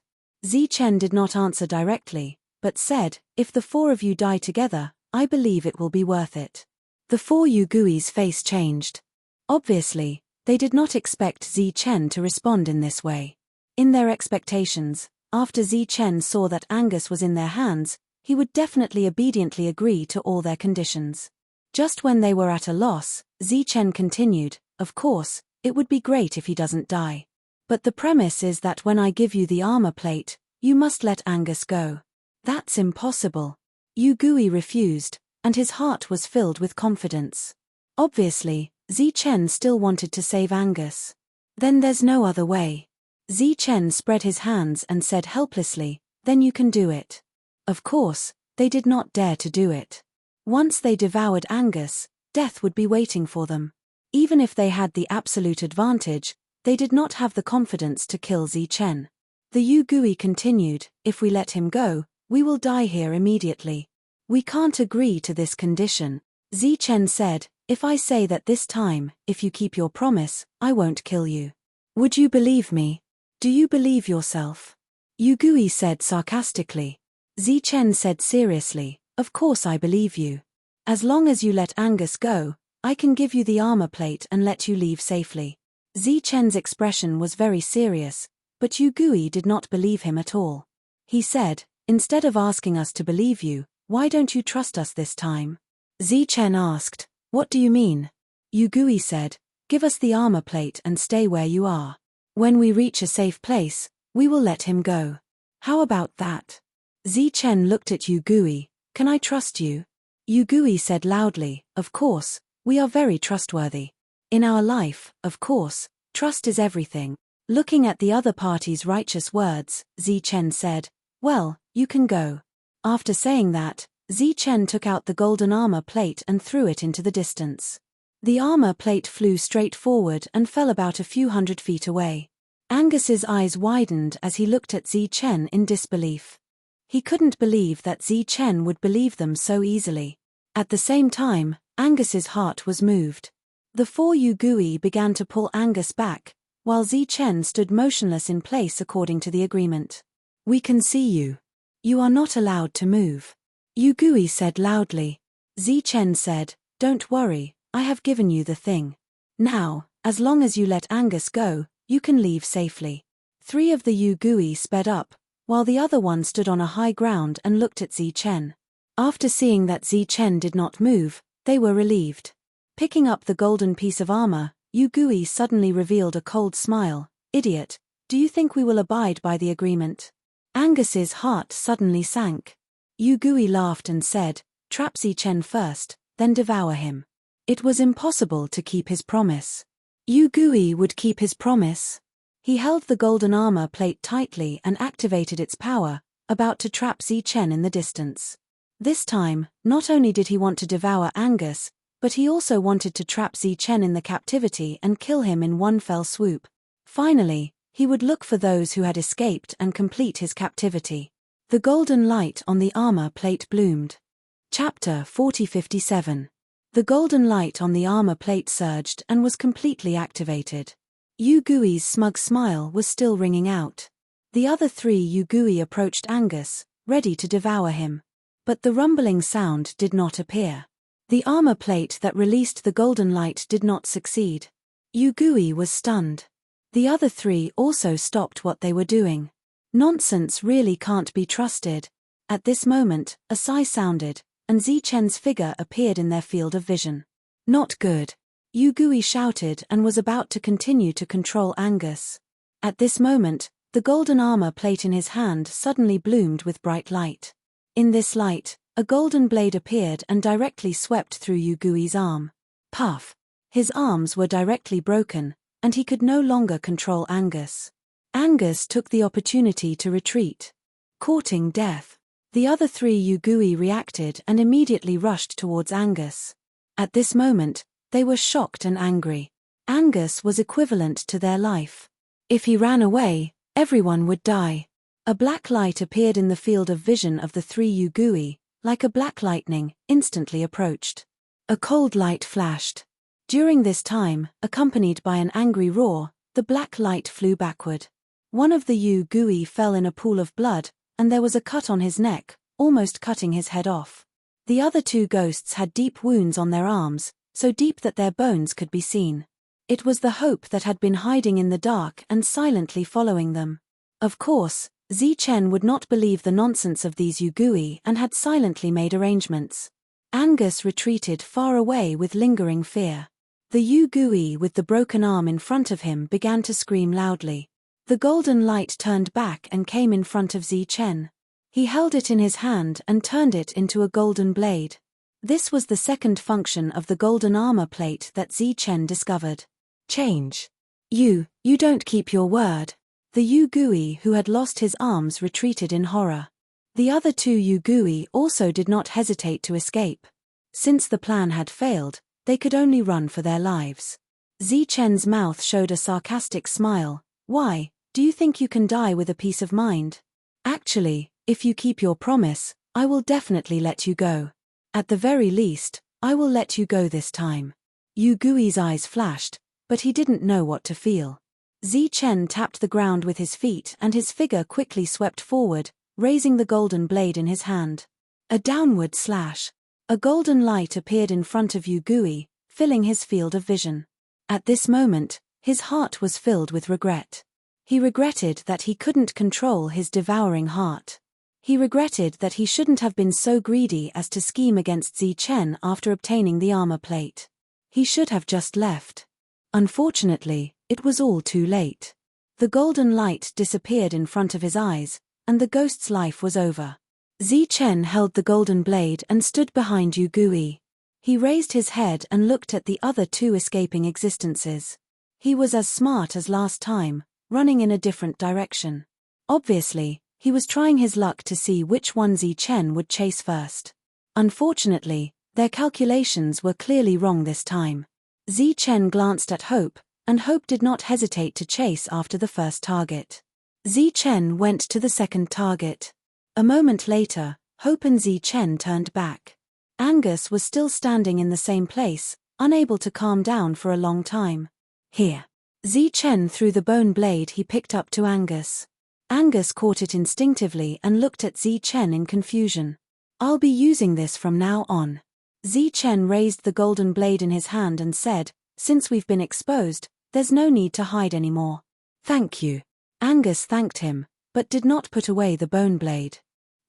[SPEAKER 1] Chen did not answer directly, but said, if the 4 of you die together, I believe it will be worth it. The 4 Yu Gui's face changed. Obviously, they did not expect Chen to respond in this way. In their expectations, after Chen saw that Angus was in their hands, he would definitely obediently agree to all their conditions. Just when they were at a loss, Chen continued, of course, it would be great if he doesn't die. But the premise is that when I give you the armor plate, you must let Angus go. That's impossible. Yu Gui refused, and his heart was filled with confidence. Obviously, Chen still wanted to save Angus. Then there's no other way. Zichen spread his hands and said helplessly, then you can do it. Of course, they did not dare to do it. Once they devoured Angus, death would be waiting for them. Even if they had the absolute advantage, they did not have the confidence to kill Zichen. The Yugui continued, if we let him go, we will die here immediately. We can't agree to this condition. Zichen said, if I say that this time, if you keep your promise, I won't kill you. Would you believe me? Do you believe yourself? Yugui said sarcastically. Zichen said seriously, of course I believe you. As long as you let Angus go, I can give you the armor plate and let you leave safely. Zichen's expression was very serious, but Yugui did not believe him at all. He said, instead of asking us to believe you, why don't you trust us this time? Zichen asked, what do you mean? Yugui said, give us the armor plate and stay where you are. When we reach a safe place, we will let him go. How about that? Zichen looked at Yugui, can I trust you? Yugui said loudly, of course, we are very trustworthy. In our life, of course, trust is everything. Looking at the other party's righteous words, Zichen said, well, you can go. After saying that, Zichen took out the golden armor plate and threw it into the distance. The armor plate flew straight forward and fell about a few 100 feet away. Angus's eyes widened as he looked at Zichen in disbelief. He couldn't believe that Zichen would believe them so easily. At the same time, Angus's heart was moved. The 4 Yugui began to pull Angus back, while Zichen stood motionless in place according to the agreement. We can see you. You are not allowed to move. Yugui said loudly. Zichen said, don't worry, I have given you the thing. Now, as long as you let Angus go, you can leave safely. 3 of the Yugui sped up, while the other one stood on a high ground and looked at Zichen. After seeing that Zichen did not move, they were relieved. Picking up the golden piece of armor, Yugui suddenly revealed a cold smile. Idiot, do you think we will abide by the agreement? Angus's heart suddenly sank. Yugui laughed and said, trap Zichen first, then devour him. It was impossible to keep his promise. Yugui would keep his promise. He held the golden armor plate tightly and activated its power, about to trap Zichen in the distance. This time, not only did he want to devour Angus, but he also wanted to trap Zichen in the captivity and kill him in one fell swoop. Finally, he would look for those who had escaped and complete his captivity. The golden light on the armor plate bloomed. Chapter 4057. The golden light on the armor plate surged and was completely activated. Yugui's smug smile was still ringing out. The other 3 Yugui approached Angus, ready to devour him. But the rumbling sound did not appear. The armor plate that released the golden light did not succeed. Yugui was stunned. The other 3 also stopped what they were doing. Nonsense really can't be trusted. At this moment, a sigh sounded, and Zichen's figure appeared in their field of vision. Not good. Yugui shouted and was about to continue to control Angus. At this moment, the golden armor plate in his hand suddenly bloomed with bright light. In this light, a golden blade appeared and directly swept through Yugui's arm. Puff! His arms were directly broken, and he could no longer control Angus. Angus took the opportunity to retreat. Courting death. The other 3 Yugui reacted and immediately rushed towards Angus. At this moment, they were shocked and angry. Angus was equivalent to their life. If he ran away, everyone would die. A black light appeared in the field of vision of the 3 Yugui, like a black lightning, instantly approached. A cold light flashed. During this time, accompanied by an angry roar, the black light flew backward. One of the Yugui fell in a pool of blood, and there was a cut on his neck, almost cutting his head off. The other 2 ghosts had deep wounds on their arms, so deep that their bones could be seen. It was the hope that had been hiding in the dark and silently following them. Of course, Zichen would not believe the nonsense of these Yugui and had silently made arrangements. Angus retreated far away with lingering fear. The Yugui with the broken arm in front of him began to scream loudly. The golden light turned back and came in front of Zichen. He held it in his hand and turned it into a golden blade. This was the second function of the golden armor plate that Zichen discovered. Change. You don't keep your word." The Yugui who had lost his arms retreated in horror. The other two Yugui also did not hesitate to escape. Since the plan had failed, they could only run for their lives. Zichen's mouth showed a sarcastic smile. "Why, do you think you can die with a peace of mind? Actually, if you keep your promise, I will definitely let you go. At the very least, I will let you go this time." Yugui's eyes flashed, but he didn't know what to feel. Zichen tapped the ground with his feet and his figure quickly swept forward, raising the golden blade in his hand. A downward slash. A golden light appeared in front of Yugui, filling his field of vision. At this moment, his heart was filled with regret. He regretted that he couldn't control his devouring heart. He regretted that he shouldn't have been so greedy as to scheme against Zichen after obtaining the armor plate. He should have just left. Unfortunately, it was all too late. The golden light disappeared in front of his eyes, and the ghost's life was over. Zichen held the golden blade and stood behind Yugui. He raised his head and looked at the other two escaping existences. He was as smart as last time, running in a different direction. Obviously, he was trying his luck to see which one Zichen would chase first. Unfortunately, their calculations were clearly wrong this time. Zichen glanced at Hope, and Hope did not hesitate to chase after the first target. Zichen went to the second target. A moment later, Hope and Zichen turned back. Angus was still standing in the same place, unable to calm down for a long time. "Here." Zichen threw the bone blade he picked up to Angus. Angus caught it instinctively and looked at Zichen in confusion. "I'll be using this from now on." Zichen raised the golden blade in his hand and said, "Since we've been exposed, there's no need to hide anymore." "Thank you." Angus thanked him, but did not put away the bone blade.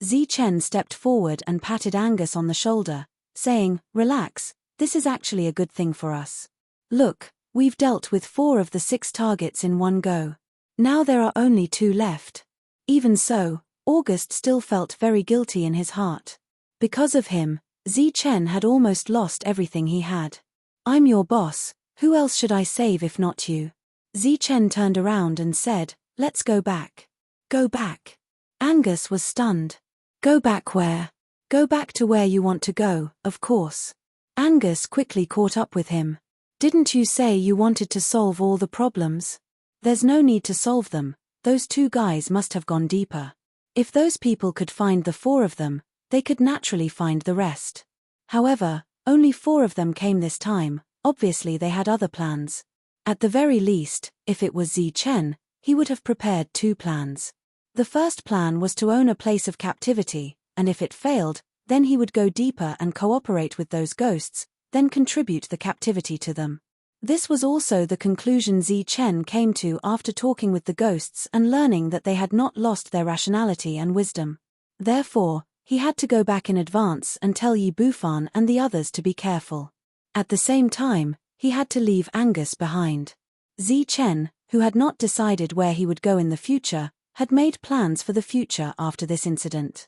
[SPEAKER 1] Zichen stepped forward and patted Angus on the shoulder, saying, "Relax, this is actually a good thing for us. Look, we've dealt with 4 of the 6 targets in one go. Now there are only 2 left." Even so, August still felt very guilty in his heart. Because of him, Zichen had almost lost everything he had. "I'm your boss, who else should I save if not you?" Zichen turned around and said, "Let's go back." "Go back?" Angus was stunned. "Go back where?" "Go back to where you want to go, of course." Angus quickly caught up with him. "Didn't you say you wanted to solve all the problems? There's no need to solve them, those 2 guys must have gone deeper. If those people could find the 4 of them, they could naturally find the rest. However, only 4 of them came this time, obviously they had other plans. At the very least, if it was Zichen, he would have prepared 2 plans. The first plan was to own a place of captivity, and if it failed, then he would go deeper and cooperate with those ghosts, then contribute the captivity to them. This was also the conclusion Zichen came to after talking with the ghosts and learning that they had not lost their rationality and wisdom. Therefore, he had to go back in advance and tell Yi Bufan and the others to be careful. At the same time, he had to leave Angus behind. Zichen, who had not decided where he would go in the future, had made plans for the future after this incident.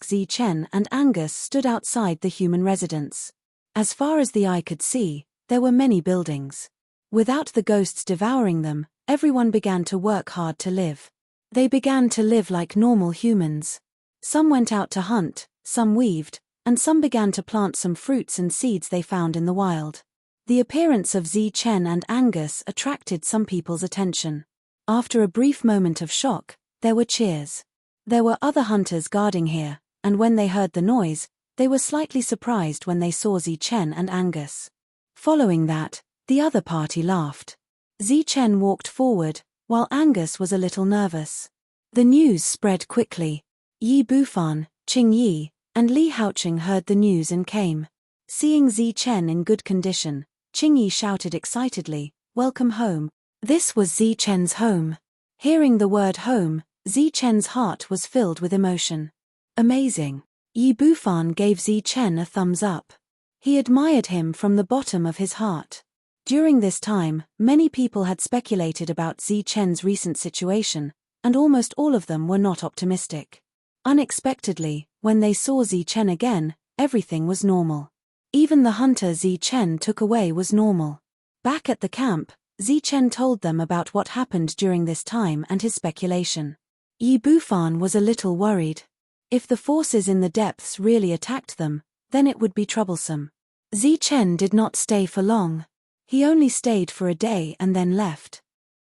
[SPEAKER 1] Zichen and Angus stood outside the human residence. As far as the eye could see, there were many buildings. Without the ghosts devouring them, everyone began to work hard to live. They began to live like normal humans. Some went out to hunt, some weaved, and some began to plant some fruits and seeds they found in the wild. The appearance of Zichen and Angus attracted some people's attention. After a brief moment of shock, there were cheers. There were other hunters guarding here, and when they heard the noise, they were slightly surprised when they saw Zichen and Angus. Following that, the other party laughed. Zichen walked forward, while Angus was a little nervous. The news spread quickly. Yi Bufan, Qing Yi, and Li Haoqing heard the news and came. Seeing Zichen in good condition, Qing Yi shouted excitedly, "Welcome home." This was Zichen's home. Hearing the word home, Zichen's heart was filled with emotion. Amazing. Yi Bufan gave Zichen a thumbs up. He admired him from the bottom of his heart. During this time, many people had speculated about Zichen's recent situation, and almost all of them were not optimistic. Unexpectedly, when they saw Zichen again, everything was normal. Even the hunter Zi Chen took away was normal. Back at the camp, Zi Chen told them about what happened during this time and his speculation. Yi Bufan was a little worried. If the forces in the depths really attacked them, then it would be troublesome. Zi Chen did not stay for long. He only stayed for a day and then left.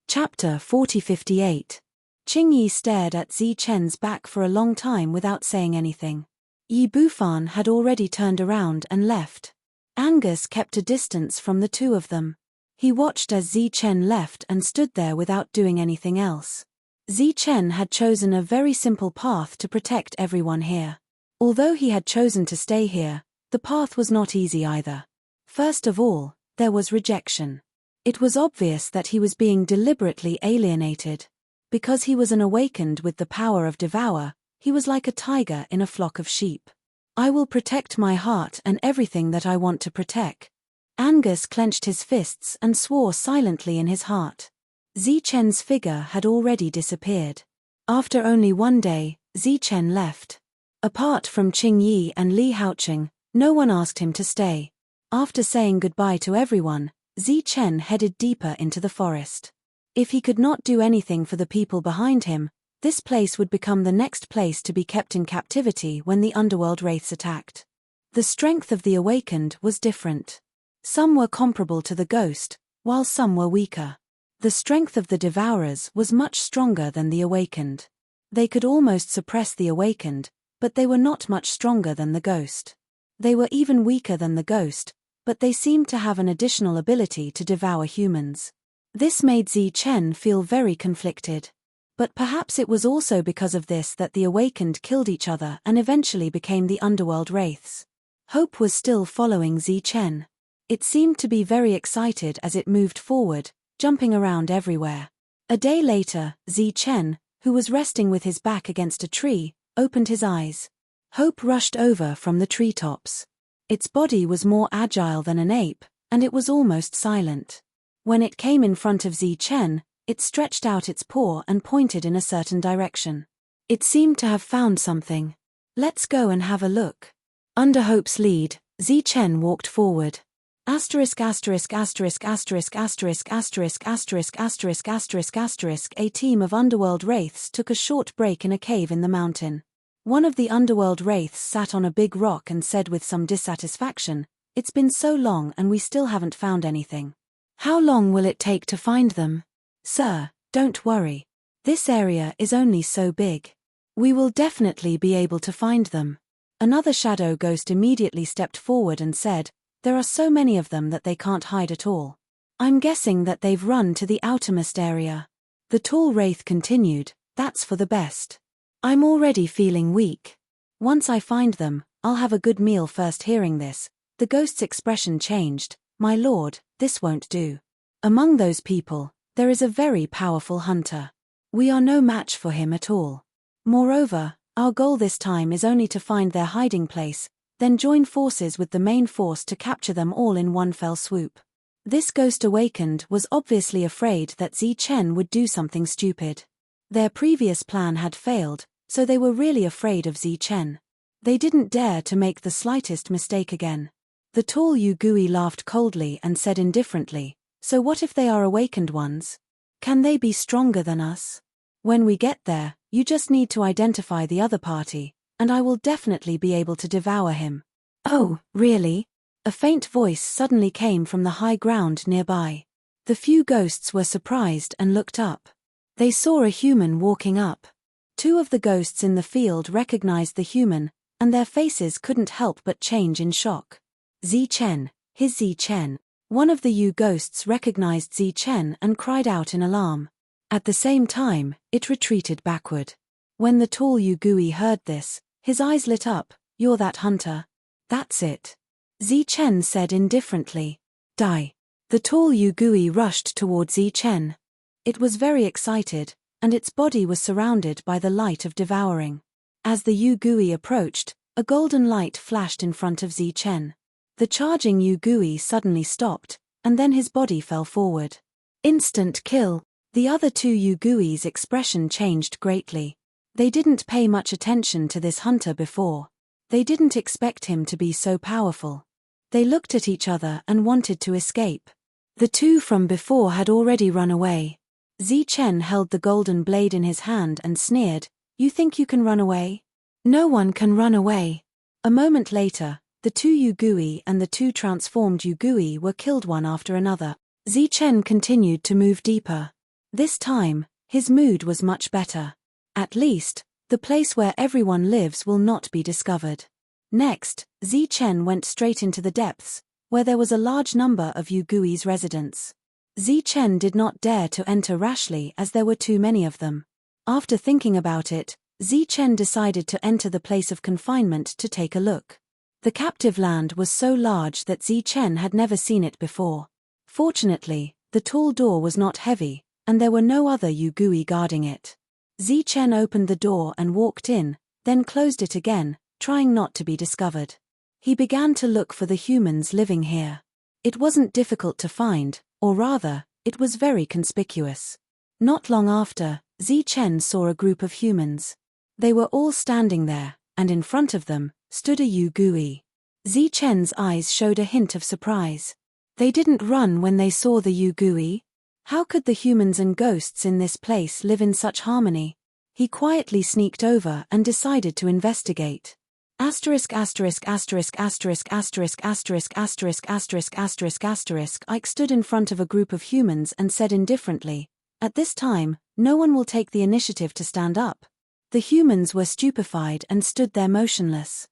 [SPEAKER 1] Chapter 4058. Qing Yi stared at Zi Chen's back for a long time without saying anything. Yi Bufan had already turned around and left. Angus kept a distance from the two of them. He watched as Zi Chen left and stood there without doing anything else. Zi Chen had chosen a very simple path to protect everyone here. Although he had chosen to stay here, the path was not easy either. First of all, there was rejection. It was obvious that he was being deliberately alienated. Because he was an awakened with the power of devour, he was like a tiger in a flock of sheep. I will protect my heart and everything that I want to protect. Angus clenched his fists and swore silently in his heart. Zi Chen's figure had already disappeared. After only one day, Zi Chen left. Apart from Qing Yi and Li Haoqing, no one asked him to stay. After saying goodbye to everyone, Zi Chen headed deeper into the forest. If he could not do anything for the people behind him, this place would become the next place to be kept in captivity when the underworld wraiths attacked. The strength of the awakened was different. Some were comparable to the ghost, while some were weaker. The strength of the devourers was much stronger than the awakened. They could almost suppress the awakened, but they were not much stronger than the ghost. They were even weaker than the ghost, but they seemed to have an additional ability to devour humans. This made Zi Chen feel very conflicted. But perhaps it was also because of this that the awakened killed each other and eventually became the underworld wraiths. Hope was still following Zi Chen. It seemed to be very excited as it moved forward, jumping around everywhere. A day later, Zi Chen, who was resting with his back against a tree, opened his eyes. Hope rushed over from the treetops. Its body was more agile than an ape, and it was almost silent. When it came in front of Zi Chen, it stretched out its paw and pointed in a certain direction. It seemed to have found something. Let's go and have a look. Under Hope's lead, Zi Chen walked forward. A team of underworld wraiths took a short break in a cave in the mountain. One of the underworld wraiths sat on a big rock and said with some dissatisfaction, "It's been so long and we still haven't found anything. How long will it take to find them?" "Sir, don't worry. This area is only so big. We will definitely be able to find them." Another shadow ghost immediately stepped forward and said, "There are so many of them that they can't hide at all. I'm guessing that they've run to the outermost area." The tall wraith continued, "That's for the best. I'm already feeling weak. Once I find them, I'll have a good meal first." Hearing this, the ghost's expression changed. "My lord, this won't do. Among those people, there is a very powerful hunter. We are no match for him at all. Moreover, our goal this time is only to find their hiding place, then join forces with the main force to capture them all in one fell swoop." This ghost awakened was obviously afraid that Zi Chen would do something stupid. Their previous plan had failed, so they were really afraid of Zi Chen. They didn't dare to make the slightest mistake again. The tall Yu Gui laughed coldly and said indifferently, "So what if they are awakened ones? Can they be stronger than us? When we get there, you just need to identify the other party, and I will definitely be able to devour him." "Oh, really?" A faint voice suddenly came from the high ground nearby. The few ghosts were surprised and looked up. They saw a human walking up. Two of the ghosts in the field recognized the human, and their faces couldn't help but change in shock. "Zi Chen, his Zi Chen." One of the Yu ghosts recognized Zi Chen and cried out in alarm. At the same time, it retreated backward. When the tall Yu Gui heard this, his eyes lit up. "You're that hunter?" "That's it," Zi Chen said indifferently. "Die." The tall Yu Gui rushed toward Zi Chen. It was very excited, and its body was surrounded by the light of devouring. As the Yu Gui approached, a golden light flashed in front of Zi Chen. The charging Yu Gui suddenly stopped, and then his body fell forward. Instant kill. The other two Yu Gui's expression changed greatly. They didn't pay much attention to this hunter before. They didn't expect him to be so powerful. They looked at each other and wanted to escape. The two from before had already run away. Zichen held the golden blade in his hand and sneered, "You think you can run away? No one can run away." A moment later, the two Yugui and the two transformed Yugui were killed one after another. Zichen continued to move deeper. This time, his mood was much better. At least, the place where everyone lives will not be discovered. Next, Zichen went straight into the depths, where there was a large number of Yugui's residents. Zichen did not dare to enter rashly as there were too many of them. After thinking about it, Zichen decided to enter the place of confinement to take a look. The captive land was so large that Zichen had never seen it before. Fortunately, the tall door was not heavy, and there were no other Yugui guarding it. Zichen opened the door and walked in, then closed it again, trying not to be discovered. He began to look for the humans living here. It wasn't difficult to find, or rather, it was very conspicuous. Not long after, Zichen saw a group of humans. They were all standing there, and in front of them stood a Yugui. Zichen's eyes showed a hint of surprise. They didn't run when they saw the Yugui. How could the humans and ghosts in this place live in such harmony? He quietly sneaked over and decided to investigate. Ike stood in front of a group of humans and said indifferently, "At this time, no one will take the initiative to stand up." The humans were stupefied and stood there motionless.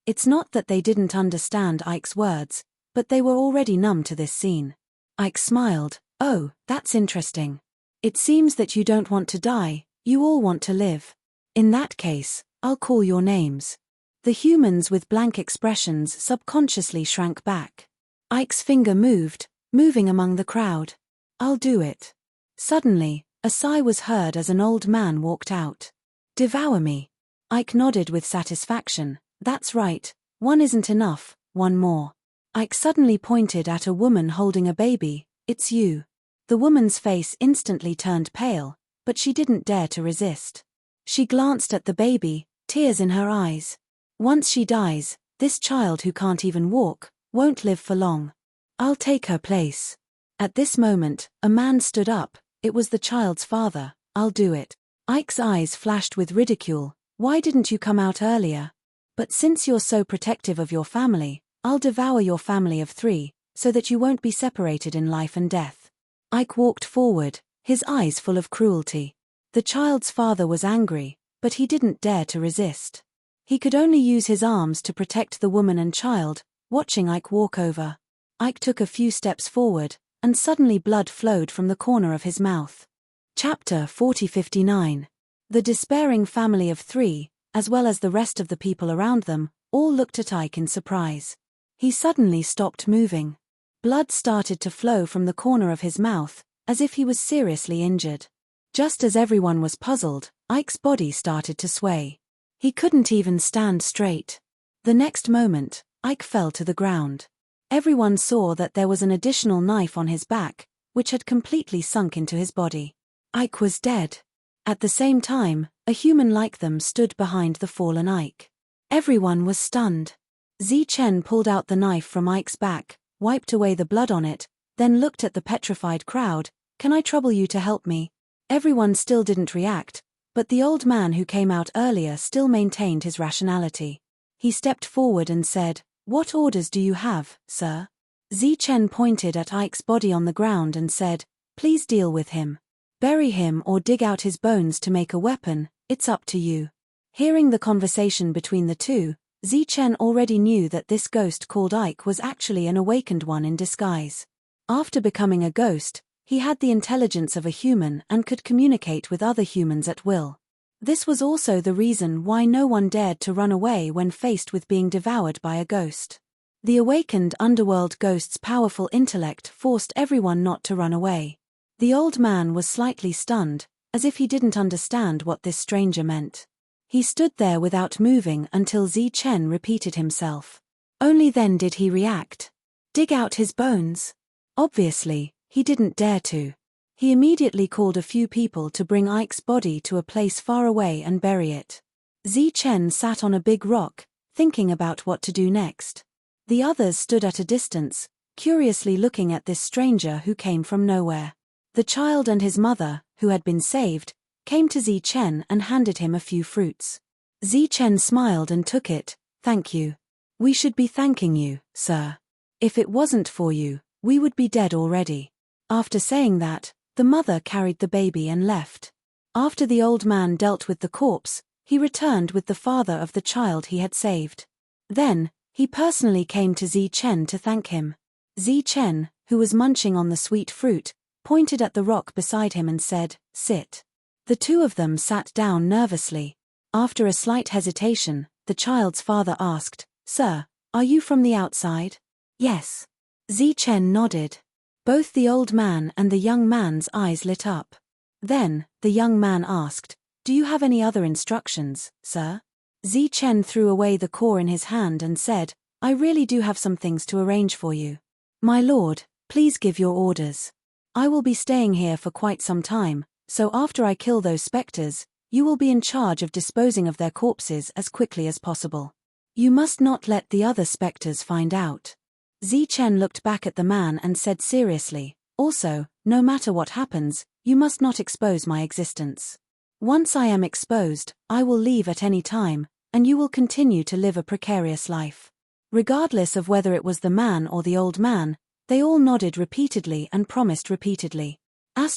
[SPEAKER 1] It's not that they didn't understand Ike's words, but they were already numb to this scene. Ike smiled. "Oh, that's interesting. It seems that you don't want to die, you all want to live. In that case, I'll call your names." The humans with blank expressions subconsciously shrank back. Ike's finger moved, moving among the crowd. "I'll do it." Suddenly, a sigh was heard as an old man walked out. "Devour me." Ike nodded with satisfaction. "That's right, one isn't enough, one more." Ike suddenly pointed at a woman holding a baby. "It's you." The woman's face instantly turned pale, but she didn't dare to resist. She glanced at the baby, tears in her eyes. "Once she dies, this child who can't even walk, won't live for long. I'll take her place." At this moment, a man stood up. It was the child's father. "I'll do it." Ike's eyes flashed with ridicule. "Why didn't you come out earlier? But since you're so protective of your family, I'll devour your family of 3, so that you won't be separated in life and death." Ike walked forward, his eyes full of cruelty. The child's father was angry, but he didn't dare to resist. He could only use his arms to protect the woman and child, watching Ike walk over. Ike took a few steps forward, and suddenly blood flowed from the corner of his mouth. Chapter 4059. The despairing family of 3, as well as the rest of the people around them, all looked at Ike in surprise. He suddenly stopped moving. Blood started to flow from the corner of his mouth, as if he was seriously injured. Just as everyone was puzzled, Ike's body started to sway. He couldn't even stand straight. The next moment, Ike fell to the ground. Everyone saw that there was an additional knife on his back, which had completely sunk into his body. Ike was dead. At the same time, a human like them stood behind the fallen Ike. Everyone was stunned. Zichen pulled out the knife from Ike's back, wiped away the blood on it, then looked at the petrified crowd. "Can I trouble you to help me?" Everyone still didn't react, but the old man who came out earlier still maintained his rationality. He stepped forward and said, "What orders do you have, sir?" Zichen pointed at Ike's body on the ground and said, "Please deal with him. Bury him or dig out his bones to make a weapon, it's up to you." Hearing the conversation between the two, Zichen already knew that this ghost called Ike was actually an awakened one in disguise. After becoming a ghost, he had the intelligence of a human and could communicate with other humans at will. This was also the reason why no one dared to run away when faced with being devoured by a ghost. The awakened underworld ghost's powerful intellect forced everyone not to run away. The old man was slightly stunned, as if he didn't understand what this stranger meant. He stood there without moving until Zichen repeated himself. Only then did he react. Dig out his bones? Obviously, he didn't dare to. He immediately called a few people to bring Ike's body to a place far away and bury it. Zichen sat on a big rock, thinking about what to do next. The others stood at a distance, curiously looking at this stranger who came from nowhere. The child and his mother, who had been saved, came to Zichen and handed him a few fruits. Zichen smiled and took it. "Thank you. We should be thanking you, sir. If it wasn't for you, we would be dead already." After saying that, the mother carried the baby and left. After the old man dealt with the corpse, he returned with the father of the child he had saved. Then, he personally came to Zichen to thank him. Zichen, who was munching on the sweet fruit, pointed at the rock beside him and said, "Sit." The two of them sat down nervously. After a slight hesitation, the child's father asked, "Sir, are you from the outside?" "Yes." Zichen nodded. Both the old man and the young man's eyes lit up. Then, the young man asked, "Do you have any other instructions, sir?" Zichen threw away the core in his hand and said, "I really do have some things to arrange for you. My lord, please give your orders. I will be staying here for quite some time, so after I kill those specters, you will be in charge of disposing of their corpses as quickly as possible. You must not let the other specters find out." Zichen looked back at the man and said seriously, "Also, no matter what happens, you must not expose my existence. Once I am exposed, I will leave at any time, and you will continue to live a precarious life." Regardless of whether it was the man or the old man, they all nodded repeatedly and promised repeatedly. Ike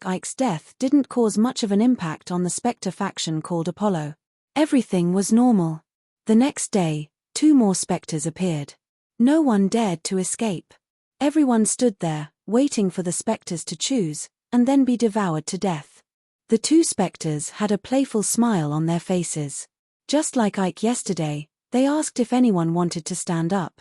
[SPEAKER 1] Ike's death didn't cause much of an impact on the Spectre faction called Apollo. Everything was normal. The next day, 2 more specters appeared. No one dared to escape. Everyone stood there, waiting for the specters to choose, and then be devoured to death. The 2 specters had a playful smile on their faces. Just like Ike yesterday, they asked if anyone wanted to stand up.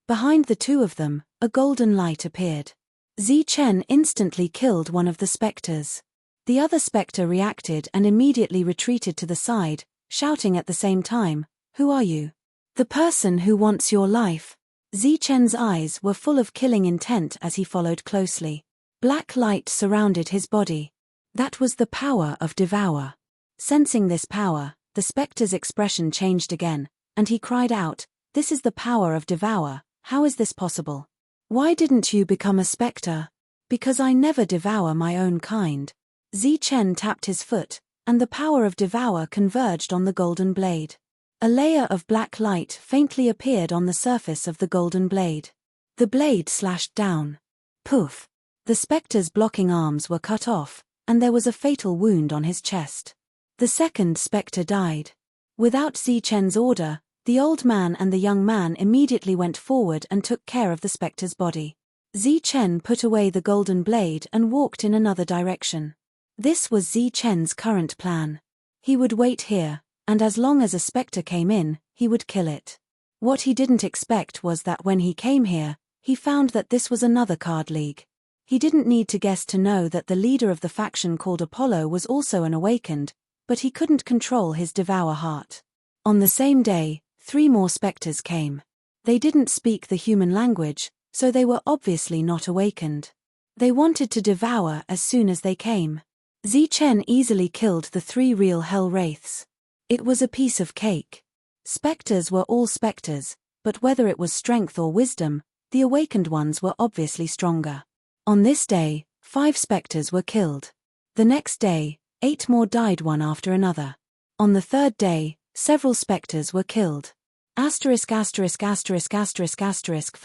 [SPEAKER 1] Behind the 2 of them, a golden light appeared. Zichen instantly killed one of the specters. The other specter reacted and immediately retreated to the side, shouting at the same time, "Who are you?" "The person who wants your life." Zichen's eyes were full of killing intent as he followed closely. Black light surrounded his body. That was the power of Devour. Sensing this power, the specter's expression changed again, and he cried out, "This is the power of Devour, how is this possible? Why didn't you become a specter?" "Because I never devour my own kind." Zichen tapped his foot, and the power of Devour converged on the golden blade. A layer of black light faintly appeared on the surface of the golden blade. The blade slashed down. Poof! The specter's blocking arms were cut off, and there was a fatal wound on his chest. The second specter died. Without Zichen's order, the old man and the young man immediately went forward and took care of the specter's body. Zichen put away the golden blade and walked in another direction. This was Zichen's current plan. He would wait here, and as long as a specter came in, he would kill it. What he didn't expect was that when he came here, he found that this was another card league. He didn't need to guess to know that the leader of the faction called Apollo was also an awakened, but he couldn't control his Devour heart. On the same day, 3 more specters came. They didn't speak the human language, so they were obviously not awakened. They wanted to devour as soon as they came. Zichen easily killed the 3 real hell wraiths. It was a piece of cake. Specters were all specters, but whether it was strength or wisdom, the awakened ones were obviously stronger. On this day, 5 specters were killed. The next day, 8 more died one after another. On the 3rd day, several specters were killed. For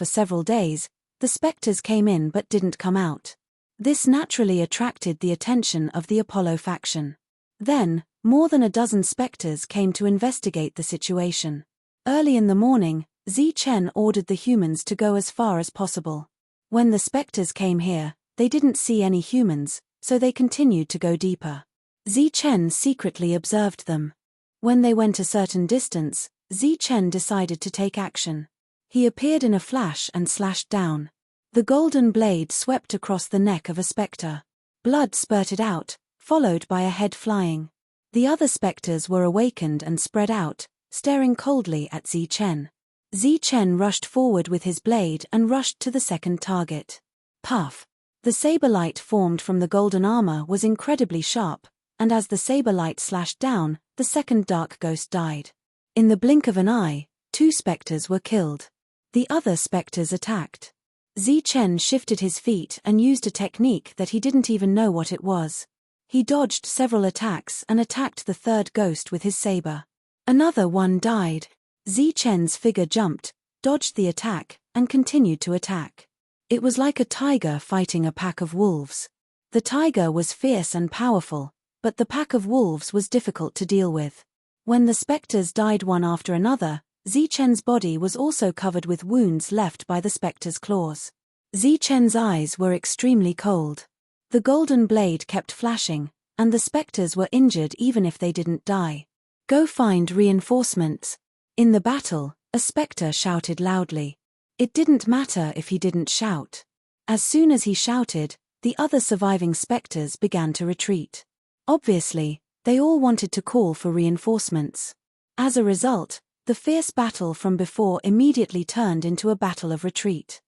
[SPEAKER 1] several days, the specters came in but didn't come out. This naturally attracted the attention of the Apollo faction. Then, more than a dozen specters came to investigate the situation. Early in the morning, Zichen ordered the humans to go as far as possible. When the specters came here, they didn't see any humans, so they continued to go deeper. Zichen secretly observed them. When they went a certain distance, Zichen decided to take action. He appeared in a flash and slashed down. The golden blade swept across the neck of a specter. Blood spurted out, followed by a head flying. The other specters were awakened and spread out, staring coldly at Zichen. Zichen rushed forward with his blade and rushed to the second target. Puff! The saber light formed from the golden armor was incredibly sharp, and as the saber light slashed down, the second dark ghost died. In the blink of an eye, 2 specters were killed. The other specters attacked. Zichen shifted his feet and used a technique that he didn't even know what it was. He dodged several attacks and attacked the third ghost with his saber. Another one died. Zichen's figure jumped, dodged the attack, and continued to attack. It was like a tiger fighting a pack of wolves. The tiger was fierce and powerful, but the pack of wolves was difficult to deal with. When the specters died one after another, Zichen's body was also covered with wounds left by the specters' claws. Zichen's eyes were extremely cold. The golden blade kept flashing, and the specters were injured even if they didn't die. "Go find reinforcements." In the battle, a specter shouted loudly. It didn't matter if he didn't shout. As soon as he shouted, the other surviving specters began to retreat. Obviously, they all wanted to call for reinforcements. As a result, the fierce battle from before immediately turned into a battle of retreat.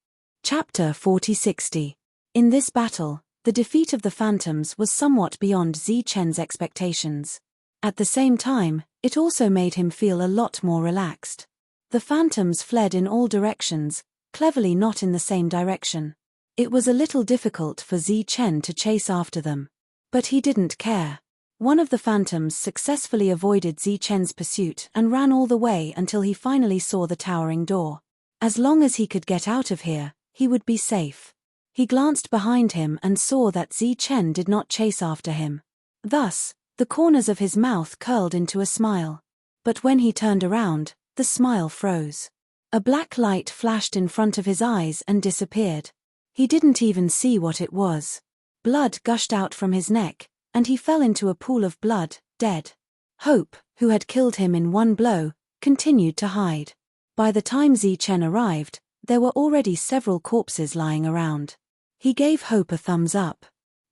[SPEAKER 1] Chapter 4060. In this battle, the defeat of the phantoms was somewhat beyond Zichen's expectations. At the same time, it also made him feel a lot more relaxed. The phantoms fled in all directions, cleverly not in the same direction. It was a little difficult for Zichen to chase after them. But he didn't care. One of the phantoms successfully avoided Zichen's pursuit and ran all the way until he finally saw the towering door. As long as he could get out of here, he would be safe. He glanced behind him and saw that Zichen did not chase after him. Thus, the corners of his mouth curled into a smile. But when he turned around, the smile froze. A black light flashed in front of his eyes and disappeared. He didn't even see what it was. Blood gushed out from his neck, and he fell into a pool of blood, dead. Hope, who had killed him in one blow, continued to hide. By the time Zichen arrived, there were already several corpses lying around. He gave Hope a thumbs up.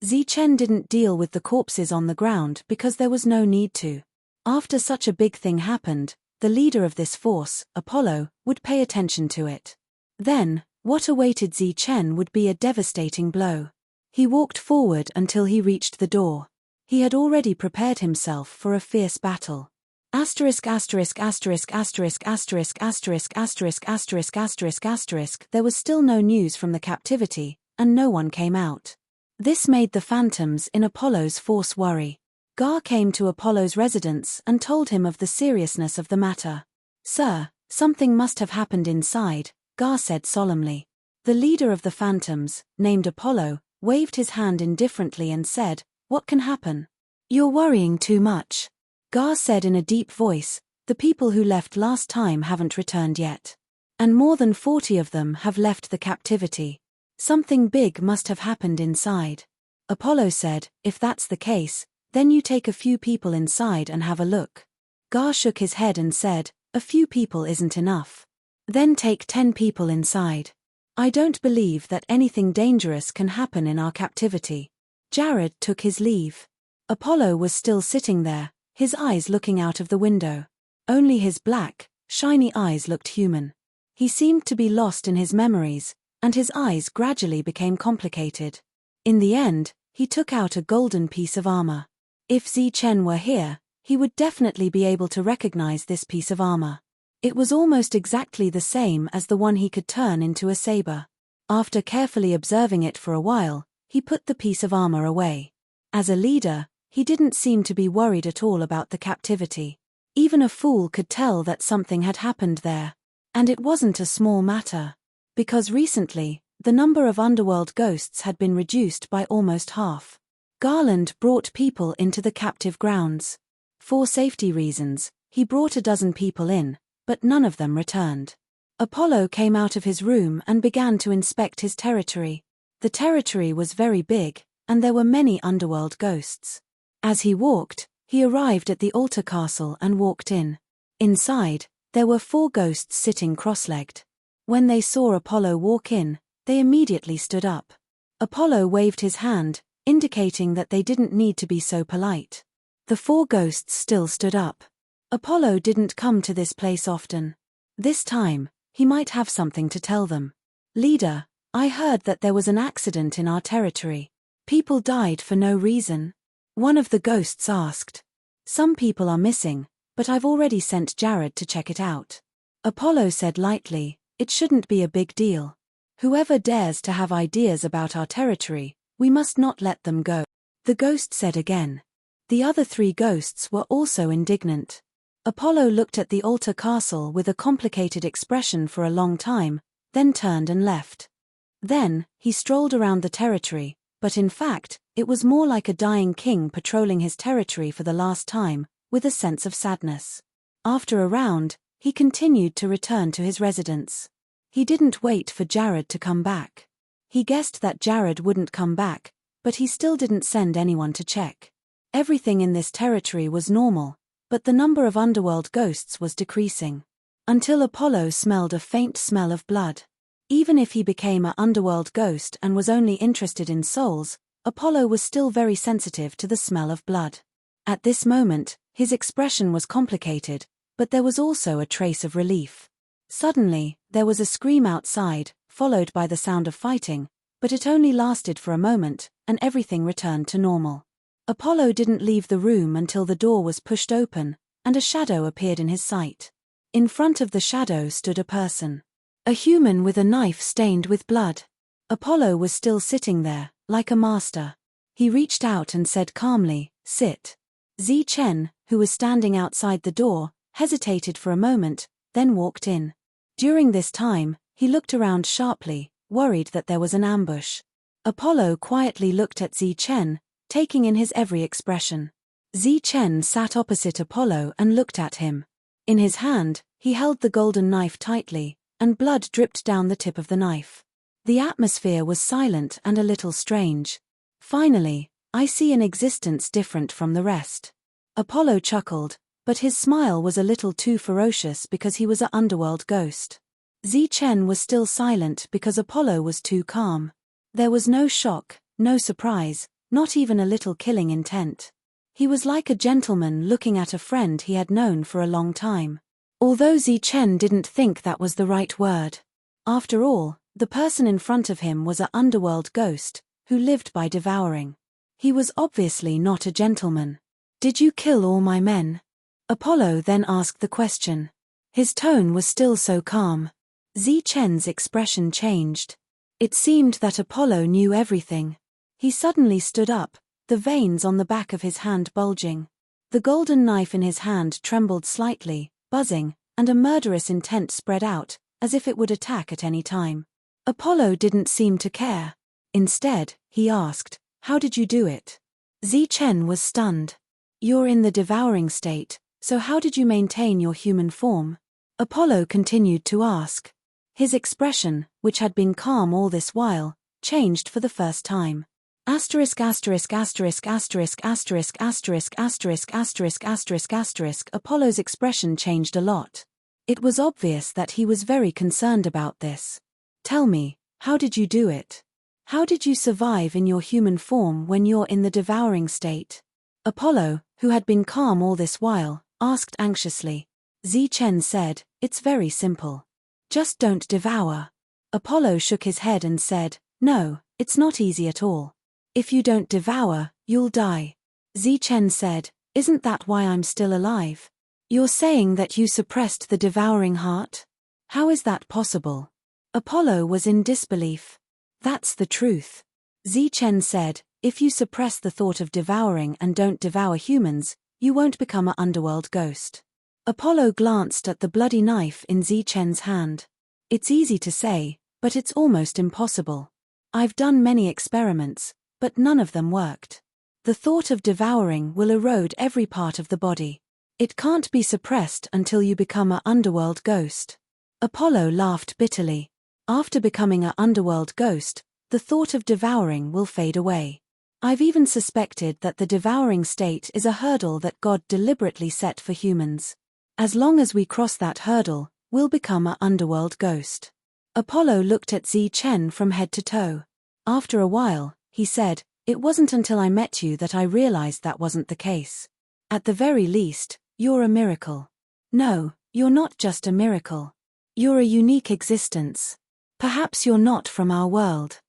[SPEAKER 1] Zichen didn't deal with the corpses on the ground because there was no need to. After such a big thing happened, the leader of this force, Apollo, would pay attention to it. Then, what awaited Zichen would be a devastating blow. He walked forward until he reached the door. He had already prepared himself for a fierce battle. Asterisk asterisk asterisk asterisk asterisk asterisk asterisk asterisk asterisk asterisk. There was still no news from the captivity, and no one came out. This made the phantoms in Apollo's force worry. Gar came to Apollo's residence and told him of the seriousness of the matter. "Sir, something must have happened inside," Gar said solemnly. The leader of the phantoms, named Apollo, waved his hand indifferently and said, "What can happen?" "You're worrying too much," Gar said in a deep voice. "The people who left last time haven't returned yet. And more than 40 of them have left the captivity. Something big must have happened inside." Apollo said, "If that's the case, then you take a few people inside and have a look." Gar shook his head and said, "A few people isn't enough. Then take 10 people inside. I don't believe that anything dangerous can happen in our captivity." Jared took his leave. Apollo was still sitting there, his eyes looking out of the window. Only his black, shiny eyes looked human. He seemed to be lost in his memories, and his eyes gradually became complicated. In the end, he took out a golden piece of armor. If Zichen were here, he would definitely be able to recognize this piece of armor. It was almost exactly the same as the one he could turn into a saber. After carefully observing it for a while, he put the piece of armor away. As a leader, he didn't seem to be worried at all about the captivity. Even a fool could tell that something had happened there. And it wasn't a small matter. Because recently, the number of underworld ghosts had been reduced by almost half. Garland brought people into the captive grounds. For safety reasons, he brought a dozen people in, but none of them returned. Apollo came out of his room and began to inspect his territory. The territory was very big, and there were many underworld ghosts. As he walked, he arrived at the altar castle and walked in. Inside, there were 4 ghosts sitting cross-legged. When they saw Apollo walk in, they immediately stood up. Apollo waved his hand, indicating that they didn't need to be so polite. The 4 ghosts still stood up. Apollo didn't come to this place often. This time, he might have something to tell them. "Leader, I heard that there was an accident in our territory. People died for no reason." One of the ghosts asked. Some people are missing, but I've already sent Jared to check it out. Apollo said lightly, it shouldn't be a big deal. Whoever dares to have ideas about our territory, we must not let them go. The ghost said again. The other 3 ghosts were also indignant. Apollo looked at the altar castle with a complicated expression for a long time, then turned and left. Then, he strolled around the territory, but in fact, it was more like a dying king patrolling his territory for the last time, with a sense of sadness. After a round, he continued to return to his residence. He didn't wait for Jared to come back. He guessed that Jared wouldn't come back, but he still didn't send anyone to check. Everything in this territory was normal, but the number of underworld ghosts was decreasing. Until Apollo smelled a faint smell of blood. Even if he became an underworld ghost and was only interested in souls, Apollo was still very sensitive to the smell of blood. At this moment, his expression was complicated, but there was also a trace of relief. Suddenly, there was a scream outside, followed by the sound of fighting, but it only lasted for a moment, and everything returned to normal. Apollo didn't leave the room until the door was pushed open, and a shadow appeared in his sight. In front of the shadow stood a person. A human with a knife stained with blood. Apollo was still sitting there, like a master. He reached out and said calmly, "Sit." Chen, who was standing outside the door, hesitated for a moment, then walked in. During this time, he looked around sharply, worried that there was an ambush. Apollo quietly looked at Chen, taking in his every expression. Chen sat opposite Apollo and looked at him. In his hand, he held the golden knife tightly, and blood dripped down the tip of the knife. The atmosphere was silent and a little strange. Finally, I see an existence different from the rest. Apollo chuckled, but his smile was a little too ferocious because he was an underworld ghost. Chen was still silent because Apollo was too calm. There was no shock, no surprise, not even a little killing intent. He was like a gentleman looking at a friend he had known for a long time. Although Chen didn't think that was the right word. After all, the person in front of him was an underworld ghost, who lived by devouring. He was obviously not a gentleman. "Did you kill all my men?" Apollo then asked the question. His tone was still so calm. Chen's expression changed. It seemed that Apollo knew everything. He suddenly stood up, the veins on the back of his hand bulging. The golden knife in his hand trembled slightly, buzzing, and a murderous intent spread out, as if it would attack at any time. Apollo didn't seem to care. Instead, he asked, "How did you do it?" Chen was stunned. "You're in the devouring state, so how did you maintain your human form?" Apollo continued to ask. His expression, which had been calm all this while, changed for the first time. Apollo's expression changed a lot. It was obvious that he was very concerned about this. "Tell me, how did you do it? How did you survive in your human form when you're in the devouring state?" Apollo, who had been calm all this while, asked anxiously. Chen said, "It's very simple. Just don't devour." Apollo shook his head and said, "No, it's not easy at all. If you don't devour, you'll die." Chen said, "Isn't that why I'm still alive? You're saying that you suppressed the devouring heart? How is that possible?" Apollo was in disbelief. "That's the truth." Chen said, "If you suppress the thought of devouring and don't devour humans, you won't become an underworld ghost." Apollo glanced at the bloody knife in Chen's hand. "It's easy to say, but it's almost impossible. I've done many experiments, but none of them worked. The thought of devouring will erode every part of the body. It can't be suppressed until you become an underworld ghost." Apollo laughed bitterly. "After becoming an underworld ghost, the thought of devouring will fade away. I've even suspected that the devouring state is a hurdle that God deliberately set for humans. As long as we cross that hurdle, we'll become an underworld ghost." Apollo looked at Chen from head to toe. After a while, he said, "It wasn't until I met you that I realized that wasn't the case. At the very least, you're a miracle. No, you're not just a miracle. You're a unique existence. Perhaps you're not from our world."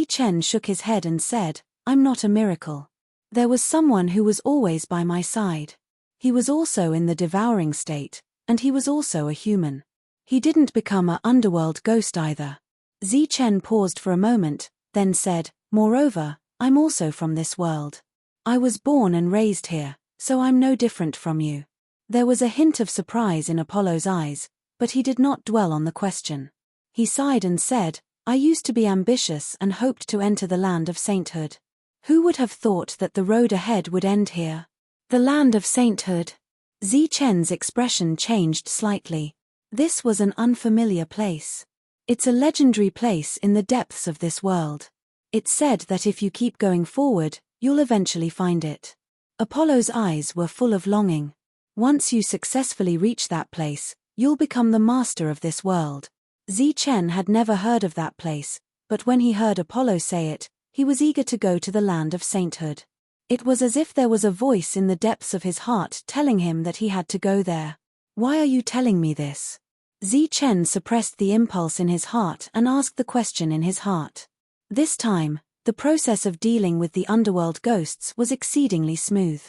[SPEAKER 1] Chen shook his head and said, "I'm not a miracle. There was someone who was always by my side. He was also in the devouring state, and he was also a human. He didn't become a underworld ghost either. Zichen paused for a moment, then said, "Moreover, I'm also from this world. I was born and raised here, so I'm no different from you." There was a hint of surprise in Apollo's eyes, but he did not dwell on the question. He sighed and said, "I used to be ambitious and hoped to enter the land of sainthood. Who would have thought that the road ahead would end here? The land of sainthood." Zichen's expression changed slightly. This was an unfamiliar place. It's a legendary place in the depths of this world. It's said that if you keep going forward, you'll eventually find it. Apollo's eyes were full of longing. Once you successfully reach that place, you'll become the master of this world. Zichen had never heard of that place, but when he heard Apollo say it, he was eager to go to the land of sainthood. It was as if there was a voice in the depths of his heart telling him that he had to go there. "Why are you telling me this?" Zichen suppressed the impulse in his heart and asked the question in his heart. This time, the process of dealing with the underworld ghosts was exceedingly smooth.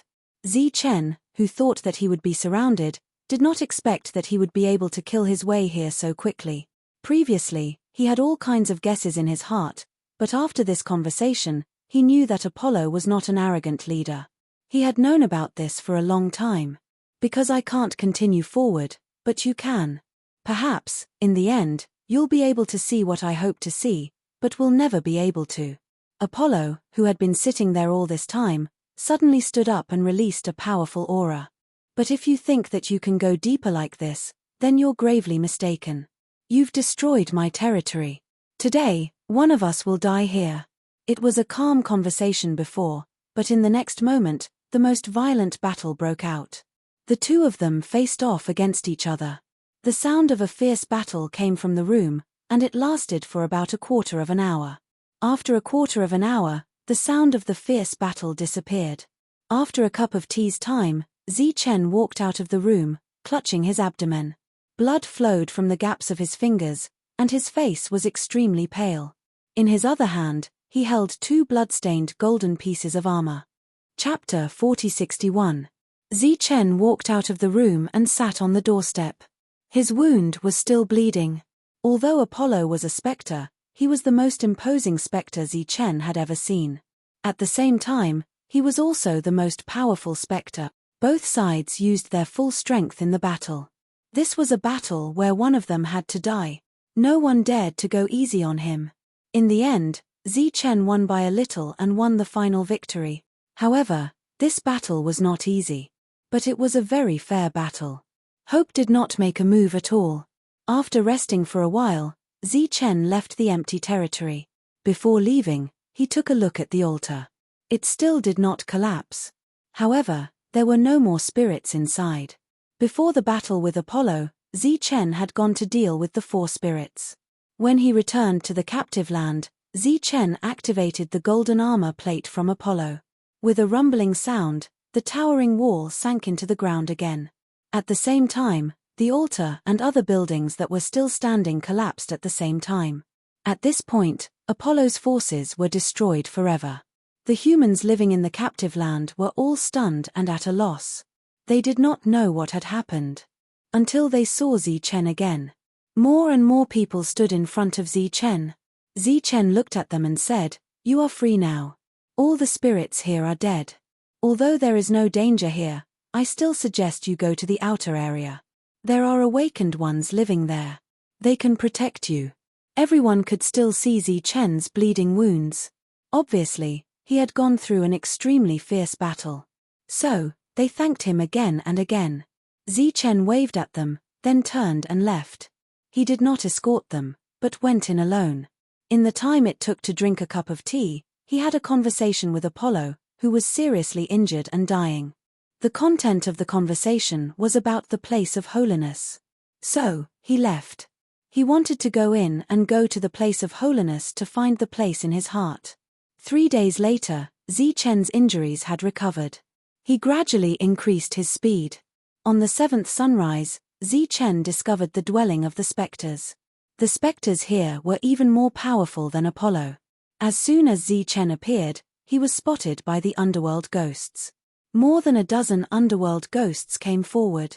[SPEAKER 1] Zichen, who thought that he would be surrounded, did not expect that he would be able to kill his way here so quickly. Previously, he had all kinds of guesses in his heart, but after this conversation, he knew that Apollo was not an arrogant leader. He had known about this for a long time. "Because I can't continue forward, but you can. Perhaps, in the end, you'll be able to see what I hope to see, but will never be able to." Apollo, who had been sitting there all this time, suddenly stood up and released a powerful aura. "But if you think that you can go deeper like this, then you're gravely mistaken. You've destroyed my territory. Today, one of us will die here." It was a calm conversation before, but in the next moment, the most violent battle broke out. The two of them faced off against each other. The sound of a fierce battle came from the room, and it lasted for about a quarter of an hour. After a quarter of an hour, the sound of the fierce battle disappeared. After a cup of tea's time, Zichen walked out of the room, clutching his abdomen. Blood flowed from the gaps of his fingers, and his face was extremely pale. In his other hand, he held two blood-stained golden pieces of armor. Chapter 4061. Zichen walked out of the room and sat on the doorstep. His wound was still bleeding. Although Apollo was a spectre, he was the most imposing spectre Zichen had ever seen. At the same time, he was also the most powerful spectre. Both sides used their full strength in the battle. This was a battle where one of them had to die. No one dared to go easy on him. In the end, Zichen won by a little and won the final victory. However, this battle was not easy. But it was a very fair battle. Hope did not make a move at all. After resting for a while, Zichen left the empty territory. Before leaving, he took a look at the altar. It still did not collapse. However, there were no more spirits inside. Before the battle with Apollo, Zichen had gone to deal with the 4 spirits. When he returned to the captive land, Zichen activated the golden armor plate from Apollo. With a rumbling sound, the towering wall sank into the ground again. At the same time, the altar and other buildings that were still standing collapsed at the same time. At this point, Apollo's forces were destroyed forever. The humans living in the captive land were all stunned and at a loss. They did not know what had happened. Until they saw Zichen again. More and more people stood in front of Zichen. Zichen looked at them and said, "You are free now. All the spirits here are dead. Although there is no danger here, I still suggest you go to the outer area. There are awakened ones living there. They can protect you." Everyone could still see Zichen's bleeding wounds. Obviously, he had gone through an extremely fierce battle. So, they thanked him again and again. Zichen waved at them, then turned and left. He did not escort them, but went in alone. In the time it took to drink a cup of tea, he had a conversation with Apollo, who was seriously injured and dying. The content of the conversation was about the place of holiness. So, he left. He wanted to go in and go to the place of holiness to find the place in his heart. 3 days later, Zichen's injuries had recovered. He gradually increased his speed. On the 7th sunrise, Zichen discovered the dwelling of the spectres. The spectres here were even more powerful than Apollo. As soon as Zichen appeared, he was spotted by the underworld ghosts. More than a dozen underworld ghosts came forward.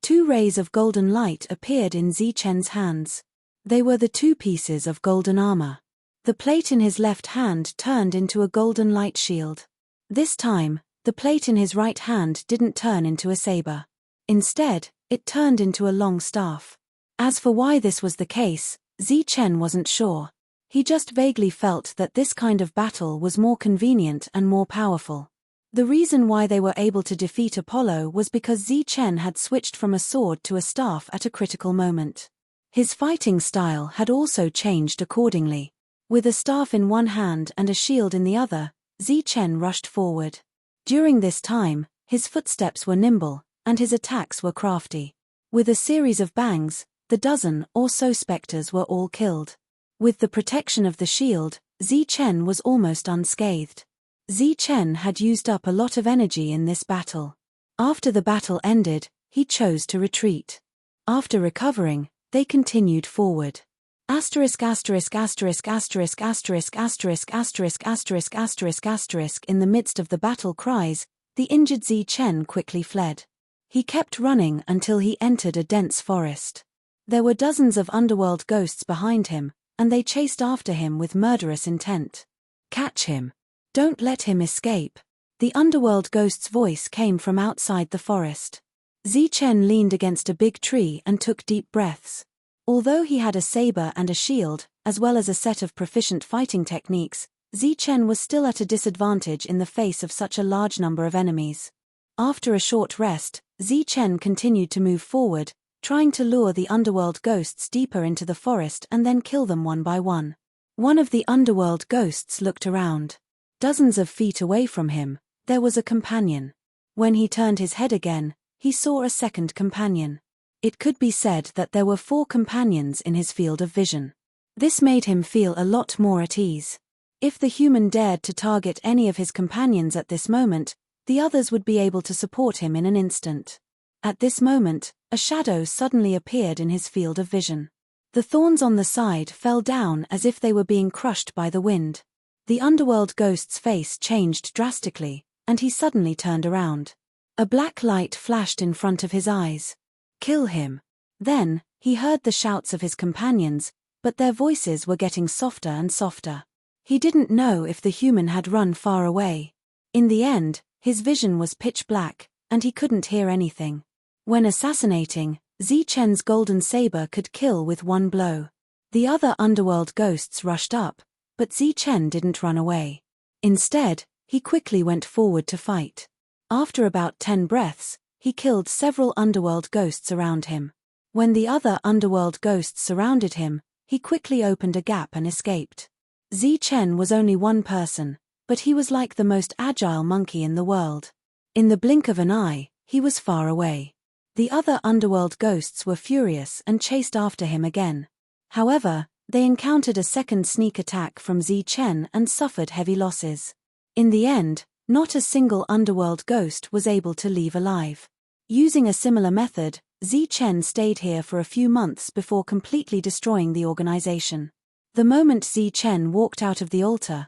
[SPEAKER 1] 2 rays of golden light appeared in Zichen's hands. They were the 2 pieces of golden armor. The plate in his left hand turned into a golden light shield. This time, the plate in his right hand didn't turn into a saber. Instead, it turned into a long staff. As for why this was the case, Zichen wasn't sure. He just vaguely felt that this kind of battle was more convenient and more powerful. The reason why they were able to defeat Apollo was because Zichen had switched from a sword to a staff at a critical moment. His fighting style had also changed accordingly. With a staff in one hand and a shield in the other, Zichen rushed forward. During this time, his footsteps were nimble, and his attacks were crafty. With a series of bangs, the dozen or so specters were all killed. With the protection of the shield, Zichen was almost unscathed. Zichen had used up a lot of energy in this battle. After the battle ended, he chose to retreat. After recovering, they continued forward. Asterisk asterisk asterisk asterisk asterisk asterisk asterisk asterisk asterisk asterisk. In the midst of the battle cries, the injured Zichen quickly fled. He kept running until he entered a dense forest. There were dozens of underworld ghosts behind him, and they chased after him with murderous intent. Catch him. Don't let him escape. The underworld ghost's voice came from outside the forest. Zichen leaned against a big tree and took deep breaths. Although he had a saber and a shield, as well as a set of proficient fighting techniques, Zichen was still at a disadvantage in the face of such a large number of enemies. After a short rest, Zichen continued to move forward, trying to lure the underworld ghosts deeper into the forest and then kill them one by one. One of the underworld ghosts looked around. Dozens of feet away from him, there was a companion. When he turned his head again, he saw a second companion. It could be said that there were 4 companions in his field of vision. This made him feel a lot more at ease. If the human dared to target any of his companions at this moment, the others would be able to support him in an instant. At this moment, a shadow suddenly appeared in his field of vision. The thorns on the side fell down as if they were being crushed by the wind. The underworld ghost's face changed drastically, and he suddenly turned around. A black light flashed in front of his eyes. Kill him. Then, he heard the shouts of his companions, but their voices were getting softer and softer. He didn't know if the human had run far away. In the end, his vision was pitch black, and he couldn't hear anything. When assassinating, Zichen's golden saber could kill with one blow. The other underworld ghosts rushed up, but Zichen didn't run away. Instead, he quickly went forward to fight. After about 10 breaths, he killed several underworld ghosts around him. When the other underworld ghosts surrounded him, he quickly opened a gap and escaped. Zichen was only one person, but he was like the most agile monkey in the world. In the blink of an eye, he was far away. The other underworld ghosts were furious and chased after him again. However, they encountered a second sneak attack from Zichen and suffered heavy losses. In the end, not a single underworld ghost was able to leave alive. Using a similar method, Zichen stayed here for a few months before completely destroying the organization. The moment Zichen walked out of the altar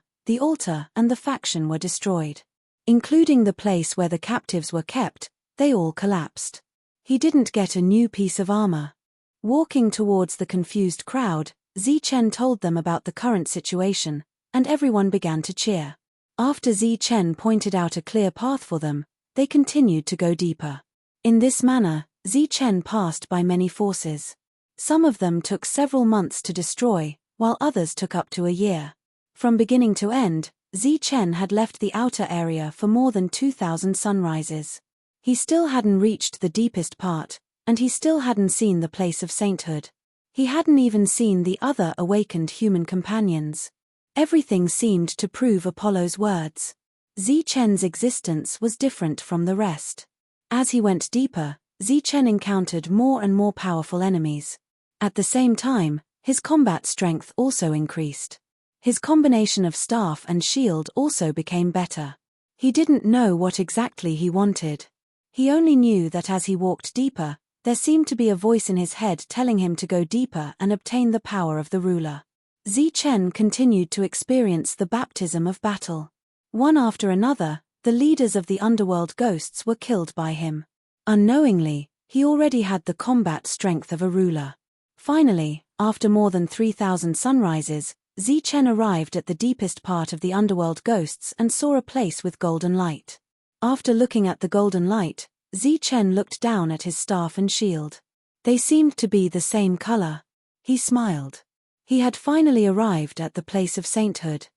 [SPEAKER 1] and the faction were destroyed. Including the place where the captives were kept, they all collapsed. He didn't get a new piece of armor. Walking towards the confused crowd, Zichen told them about the current situation, and everyone began to cheer. After Zichen pointed out a clear path for them, they continued to go deeper. In this manner, Zichen passed by many forces. Some of them took several months to destroy, while others took up to a year. From beginning to end, Zichen had left the outer area for more than 2,000 sunrises. He still hadn't reached the deepest part, and he still hadn't seen the place of sainthood. He hadn't even seen the other awakened human companions. Everything seemed to prove Apollo's words. Zichen's existence was different from the rest. As he went deeper, Zichen encountered more and more powerful enemies. At the same time, his combat strength also increased. His combination of staff and shield also became better. He didn't know what exactly he wanted. He only knew that as he walked deeper, there seemed to be a voice in his head telling him to go deeper and obtain the power of the ruler. Zichen continued to experience the baptism of battle. One after another, the leaders of the underworld ghosts were killed by him. Unknowingly, he already had the combat strength of a ruler. Finally, after more than 3,000 sunrises, Zichen arrived at the deepest part of the underworld ghosts and saw a place with golden light. After looking at the golden light, Zichen looked down at his staff and shield. They seemed to be the same color. He smiled. He had finally arrived at the place of sainthood.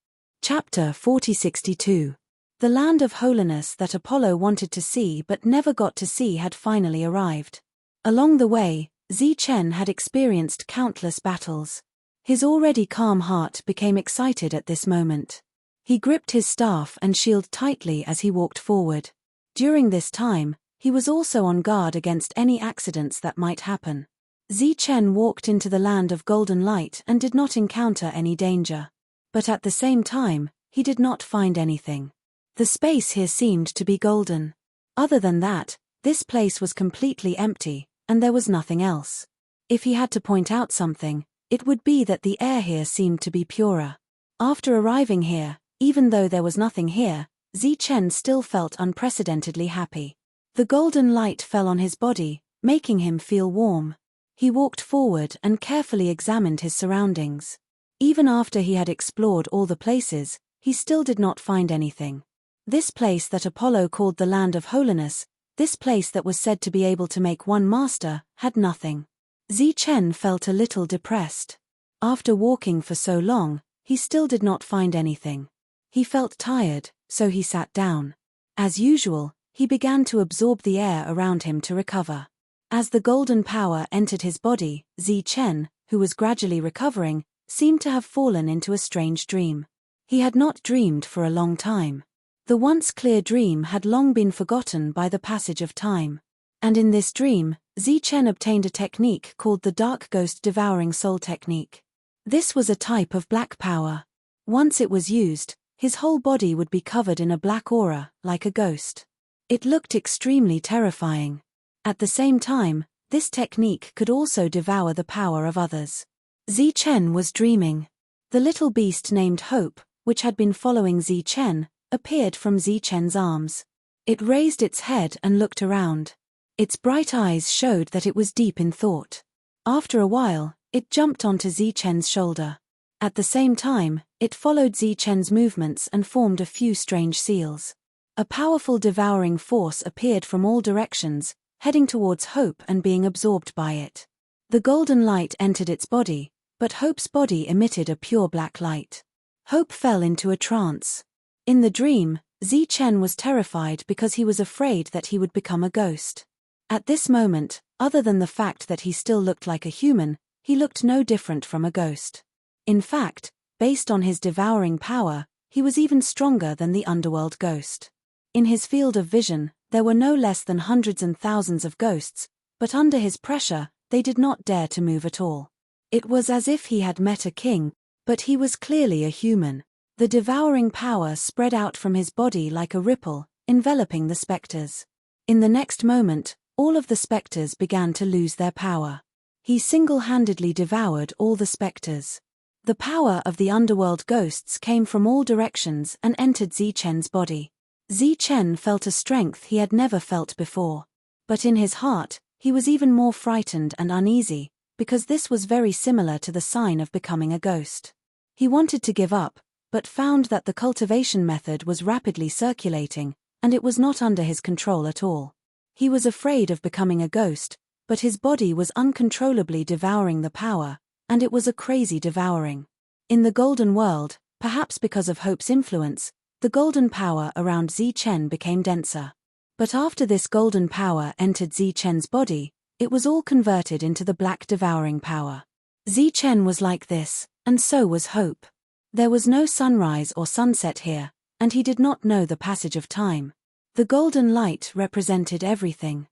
[SPEAKER 1] Chapter 4062. The land of holiness that Apollo wanted to see but never got to see had finally arrived. Along the way, Zichen had experienced countless battles. His already calm heart became excited at this moment. He gripped his staff and shield tightly as he walked forward. During this time, he was also on guard against any accidents that might happen. Zichen walked into the land of golden light and did not encounter any danger. But at the same time, he did not find anything. The space here seemed to be golden. Other than that, this place was completely empty, and there was nothing else. If he had to point out something, it would be that the air here seemed to be purer. After arriving here, even though there was nothing here, Zichen still felt unprecedentedly happy. The golden light fell on his body, making him feel warm. He walked forward and carefully examined his surroundings. Even after he had explored all the places, he still did not find anything. This place that Apollo called the land of holiness, this place that was said to be able to make one master, had nothing. Zichen felt a little depressed. After walking for so long, he still did not find anything. He felt tired, so he sat down. As usual, he began to absorb the air around him to recover. As the golden power entered his body, Zichen, who was gradually recovering, seemed to have fallen into a strange dream. He had not dreamed for a long time. The once clear dream had long been forgotten by the passage of time. And in this dream, Zichen obtained a technique called the Dark Ghost Devouring Soul Technique. This was a type of black power. Once it was used, his whole body would be covered in a black aura, like a ghost. It looked extremely terrifying. At the same time, this technique could also devour the power of others. Zichen was dreaming. The little beast named Hope, which had been following Zichen, appeared from Zichen's arms. It raised its head and looked around. Its bright eyes showed that it was deep in thought. After a while, it jumped onto Zichen's shoulder. At the same time, it followed Zichen's movements and formed a few strange seals. A powerful devouring force appeared from all directions, heading towards Hope and being absorbed by it. The golden light entered its body, but Hope's body emitted a pure black light. Hope fell into a trance. In the dream, Zichen was terrified because he was afraid that he would become a ghost. At this moment, other than the fact that he still looked like a human, he looked no different from a ghost. In fact, based on his devouring power, he was even stronger than the underworld ghost. In his field of vision, there were no less than hundreds and thousands of ghosts, but under his pressure, they did not dare to move at all. It was as if he had met a king, but he was clearly a human. The devouring power spread out from his body like a ripple, enveloping the specters. In the next moment, all of the specters began to lose their power. He single-handedly devoured all the specters. The power of the underworld ghosts came from all directions and entered Zichen's body. Zichen felt a strength he had never felt before. But in his heart, he was even more frightened and uneasy, because this was very similar to the sign of becoming a ghost. He wanted to give up, but found that the cultivation method was rapidly circulating, and it was not under his control at all. He was afraid of becoming a ghost, but his body was uncontrollably devouring the power, and it was a crazy devouring. In the golden world, perhaps because of Hope's influence, the golden power around Zichen became denser. But after this golden power entered Zichen's body, it was all converted into the black devouring power. Zichen was like this, and so was Hope. There was no sunrise or sunset here, and he did not know the passage of time. The golden light represented everything.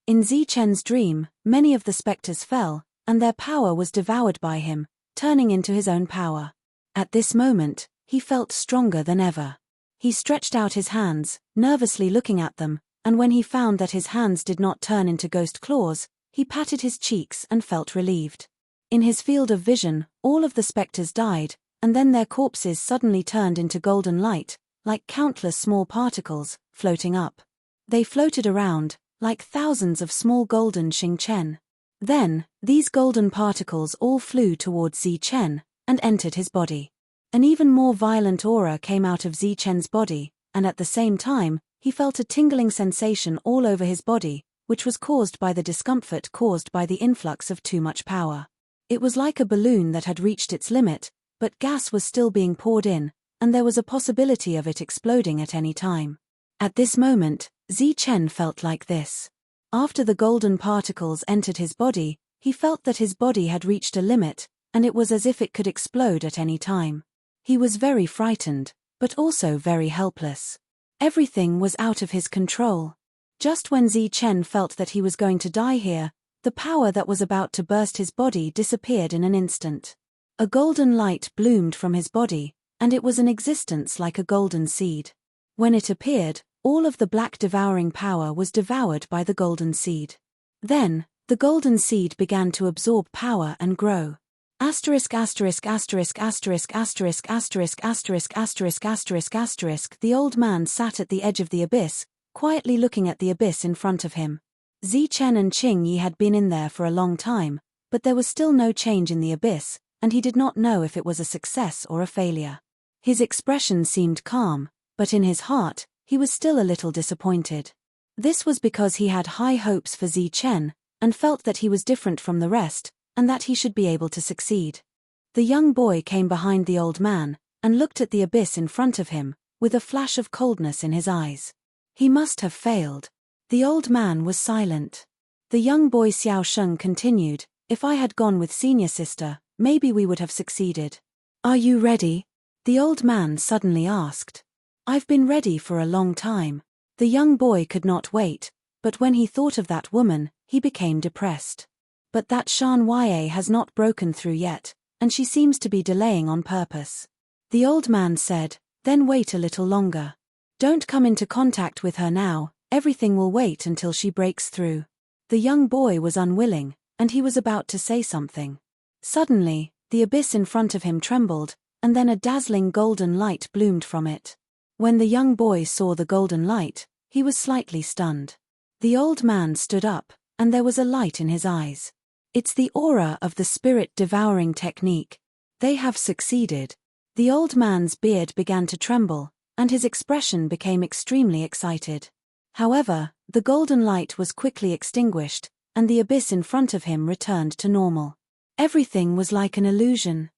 [SPEAKER 1] In Zichen's dream, many of the specters fell, and their power was devoured by him, turning into his own power. At this moment, he felt stronger than ever. He stretched out his hands, nervously looking at them, and when he found that his hands did not turn into ghost claws, he patted his cheeks and felt relieved. In his field of vision, all of the specters died, and then their corpses suddenly turned into golden light, like countless small particles, floating up. They floated around, like thousands of small golden Xingchen. Then, these golden particles all flew towards Zichen, and entered his body. An even more violent aura came out of Zichen's body, and at the same time, he felt a tingling sensation all over his body, which was caused by the discomfort caused by the influx of too much power. It was like a balloon that had reached its limit, but gas was still being poured in, and there was a possibility of it exploding at any time. At this moment, Zichen felt like this. After the golden particles entered his body, he felt that his body had reached a limit, and it was as if it could explode at any time. He was very frightened, but also very helpless. Everything was out of his control. Just when Zichen felt that he was going to die here, the power that was about to burst his body disappeared in an instant. A golden light bloomed from his body, and it was an existence like a golden seed. When it appeared, all of the black devouring power was devoured by the golden seed. Then, the golden seed began to absorb power and grow. Asterisk asterisk asterisk asterisk asterisk asterisk asterisk asterisk asterisk asterisk. The old man sat at the edge of the abyss, quietly looking at the abyss in front of him. Zichen and Qing Yi had been in there for a long time, but there was still no change in the abyss, and he did not know if it was a success or a failure. His expression seemed calm, but in his heart, he was still a little disappointed. This was because he had high hopes for Zichen, and felt that he was different from the rest, and that he should be able to succeed. The young boy came behind the old man, and looked at the abyss in front of him, with a flash of coldness in his eyes. He must have failed. The old man was silent. The young boy Xiao Sheng continued, "If I had gone with senior sister, maybe we would have succeeded." "Are you ready?" the old man suddenly asked. "I've been ready for a long time." The young boy could not wait, but when he thought of that woman, he became depressed. But that Shan Ye has not broken through yet, and she seems to be delaying on purpose. The old man said, "Then wait a little longer. Don't come into contact with her now, everything will wait until she breaks through." The young boy was unwilling, and he was about to say something. Suddenly, the abyss in front of him trembled, and then a dazzling golden light bloomed from it. When the young boy saw the golden light, he was slightly stunned. The old man stood up, and there was a light in his eyes. "It's the aura of the spirit-devouring technique. They have succeeded." The old man's beard began to tremble, and his expression became extremely excited. However, the golden light was quickly extinguished, and the abyss in front of him returned to normal. Everything was like an illusion.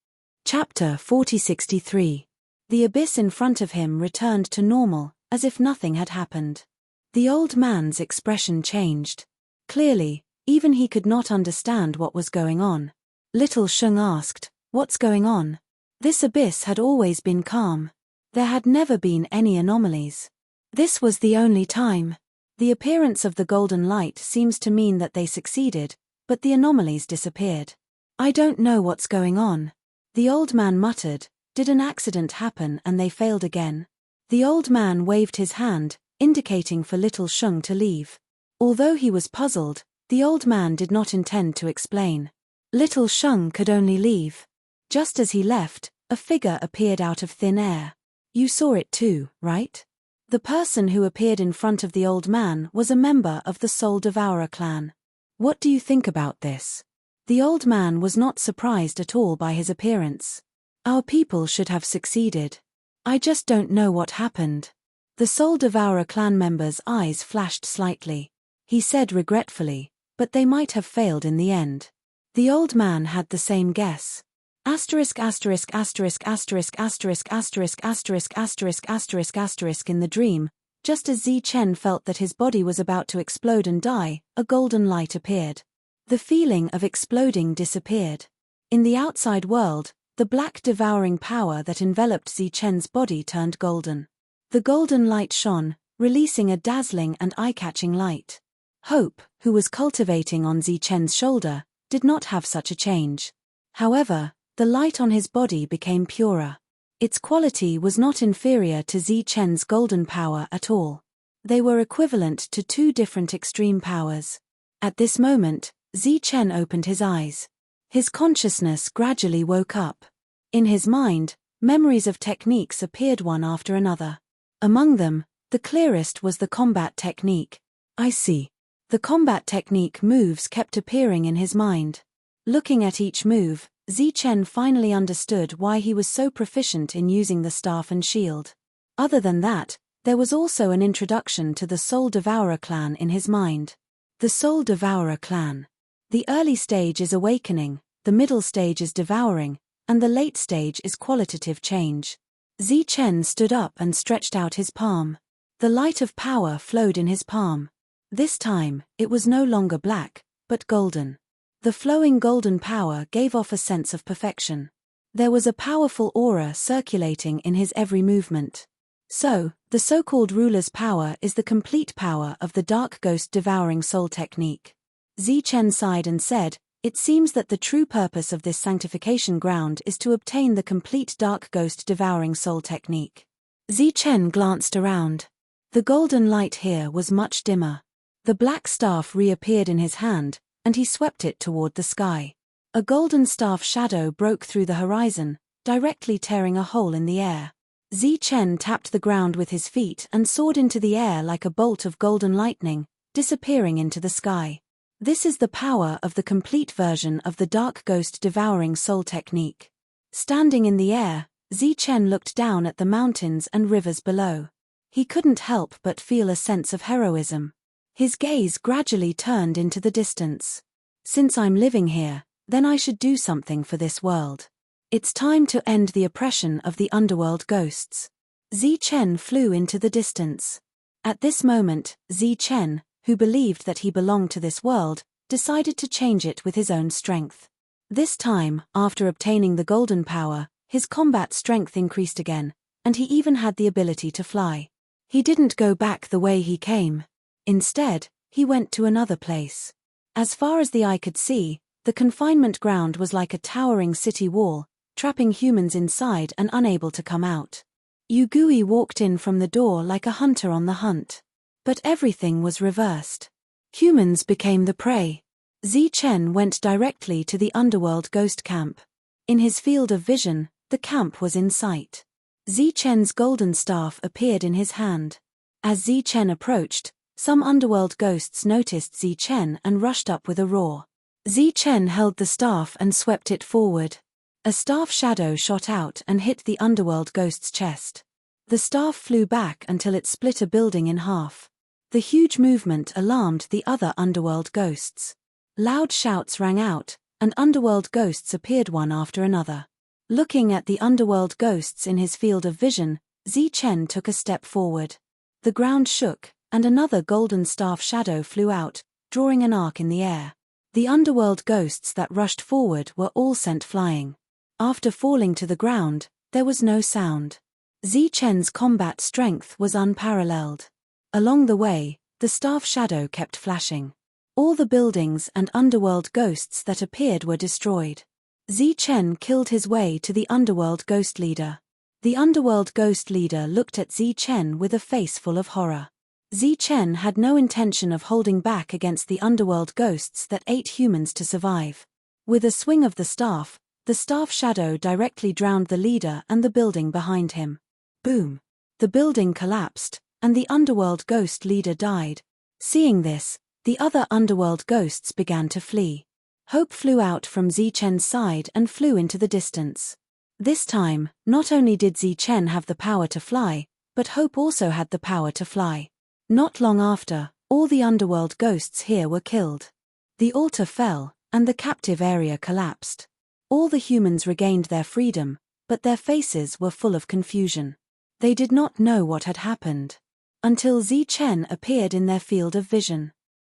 [SPEAKER 1] Chapter 4063. The abyss in front of him returned to normal, as if nothing had happened. The old man's expression changed. Clearly, even he could not understand what was going on. Little Sheng asked, "What's going on?" This abyss had always been calm. There had never been any anomalies. This was the only time. The appearance of the golden light seems to mean that they succeeded, but the anomalies disappeared. "I don't know what's going on." The old man muttered, "Did an accident happen and they failed again?" The old man waved his hand, indicating for Little Sheng to leave. Although he was puzzled, the old man did not intend to explain. Little Sheng could only leave. Just as he left, a figure appeared out of thin air. "You saw it too, right?" The person who appeared in front of the old man was a member of the Soul Devourer clan. "What do you think about this?" The old man was not surprised at all by his appearance. "Our people should have succeeded. I just don't know what happened." The Soul Devourer clan member's eyes flashed slightly. He said regretfully, "But they might have failed in the end." The old man had the same guess. Asterisk asterisk asterisk asterisk asterisk asterisk asterisk asterisk asterisk asterisk. In the dream, just as Zichen felt that his body was about to explode and die, a golden light appeared. The feeling of exploding disappeared. In the outside world, the black devouring power that enveloped Zichen's body turned golden. The golden light shone, releasing a dazzling and eye-catching light. Hope, who was cultivating on Zichen's shoulder, did not have such a change. However, the light on his body became purer. Its quality was not inferior to Zichen's golden power at all. They were equivalent to two different extreme powers. At this moment, Zichen opened his eyes. His consciousness gradually woke up. In his mind, memories of techniques appeared one after another. Among them, the clearest was the combat technique. I see. The combat technique moves kept appearing in his mind. Looking at each move, Zichen finally understood why he was so proficient in using the staff and shield. Other than that, there was also an introduction to the Soul Devourer clan in his mind. The Soul Devourer clan. The early stage is awakening, the middle stage is devouring, and the late stage is qualitative change. Zichen stood up and stretched out his palm. The light of power flowed in his palm. This time, it was no longer black, but golden. The flowing golden power gave off a sense of perfection. There was a powerful aura circulating in his every movement. So, the so-called ruler's power is the complete power of the dark ghost devouring soul technique. Zichen sighed and said, "It seems that the true purpose of this sanctification ground is to obtain the complete dark ghost devouring soul technique." Zichen glanced around. The golden light here was much dimmer. The black staff reappeared in his hand, and he swept it toward the sky. A golden staff shadow broke through the horizon, directly tearing a hole in the air. Zichen tapped the ground with his feet and soared into the air like a bolt of golden lightning, disappearing into the sky. This is the power of the complete version of the dark ghost devouring soul technique. Standing in the air, Zichen looked down at the mountains and rivers below. He couldn't help but feel a sense of heroism. His gaze gradually turned into the distance. Since I'm living here, then I should do something for this world. It's time to end the oppression of the underworld ghosts. Zichen flew into the distance. At this moment, Zichen, who believed that he belonged to this world, decided to change it with his own strength. This time, after obtaining the golden power, his combat strength increased again, and he even had the ability to fly. He didn't go back the way he came. Instead, he went to another place. As far as the eye could see, the confinement ground was like a towering city wall, trapping humans inside and unable to come out. Yugui walked in from the door like a hunter on the hunt. But everything was reversed. Humans became the prey. Zichen went directly to the underworld ghost camp. In his field of vision, the camp was in sight. Zichen's golden staff appeared in his hand. As Zichen approached, some underworld ghosts noticed Zichen and rushed up with a roar. Zichen held the staff and swept it forward. A staff shadow shot out and hit the underworld ghost's chest. The staff flew back until it split a building in half. The huge movement alarmed the other underworld ghosts. Loud shouts rang out, and underworld ghosts appeared one after another. Looking at the underworld ghosts in his field of vision, Zichen took a step forward. The ground shook, and another golden staff shadow flew out, drawing an arc in the air. The underworld ghosts that rushed forward were all sent flying. After falling to the ground, there was no sound. Zichen's combat strength was unparalleled. Along the way, the staff shadow kept flashing. All the buildings and underworld ghosts that appeared were destroyed. Zichen killed his way to the underworld ghost leader. The underworld ghost leader looked at Zichen with a face full of horror. Zichen had no intention of holding back against the underworld ghosts that ate humans to survive. With a swing of the staff shadow directly drowned the leader and the building behind him. Boom! The building collapsed, and the underworld ghost leader died. Seeing this, the other underworld ghosts began to flee. Hope flew out from Zichen's side and flew into the distance. This time, not only did Zichen have the power to fly, but Hope also had the power to fly. Not long after, all the underworld ghosts here were killed. The altar fell, and the captive area collapsed. All the humans regained their freedom, but their faces were full of confusion. They did not know what had happened. Until Zichen appeared in their field of vision.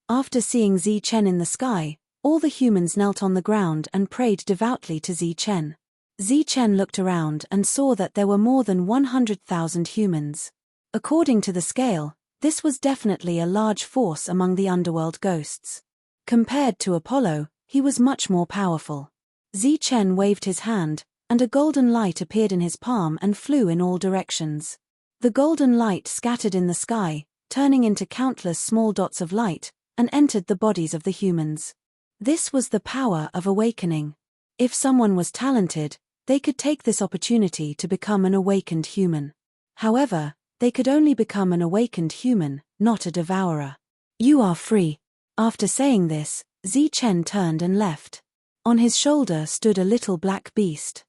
[SPEAKER 1] After seeing Zichen in the sky, all the humans knelt on the ground and prayed devoutly to Zichen. Zichen looked around and saw that there were more than 100,000 humans. According to the scale, this was definitely a large force among the underworld ghosts. Compared to Apollo, he was much more powerful. Zichen waved his hand, and a golden light appeared in his palm and flew in all directions. The golden light scattered in the sky, turning into countless small dots of light, and entered the bodies of the humans. This was the power of awakening. If someone was talented, they could take this opportunity to become an awakened human. However, They could only become an awakened human, not a devourer. You are free. After saying this, Zichen turned and left. On his shoulder stood a little black beast.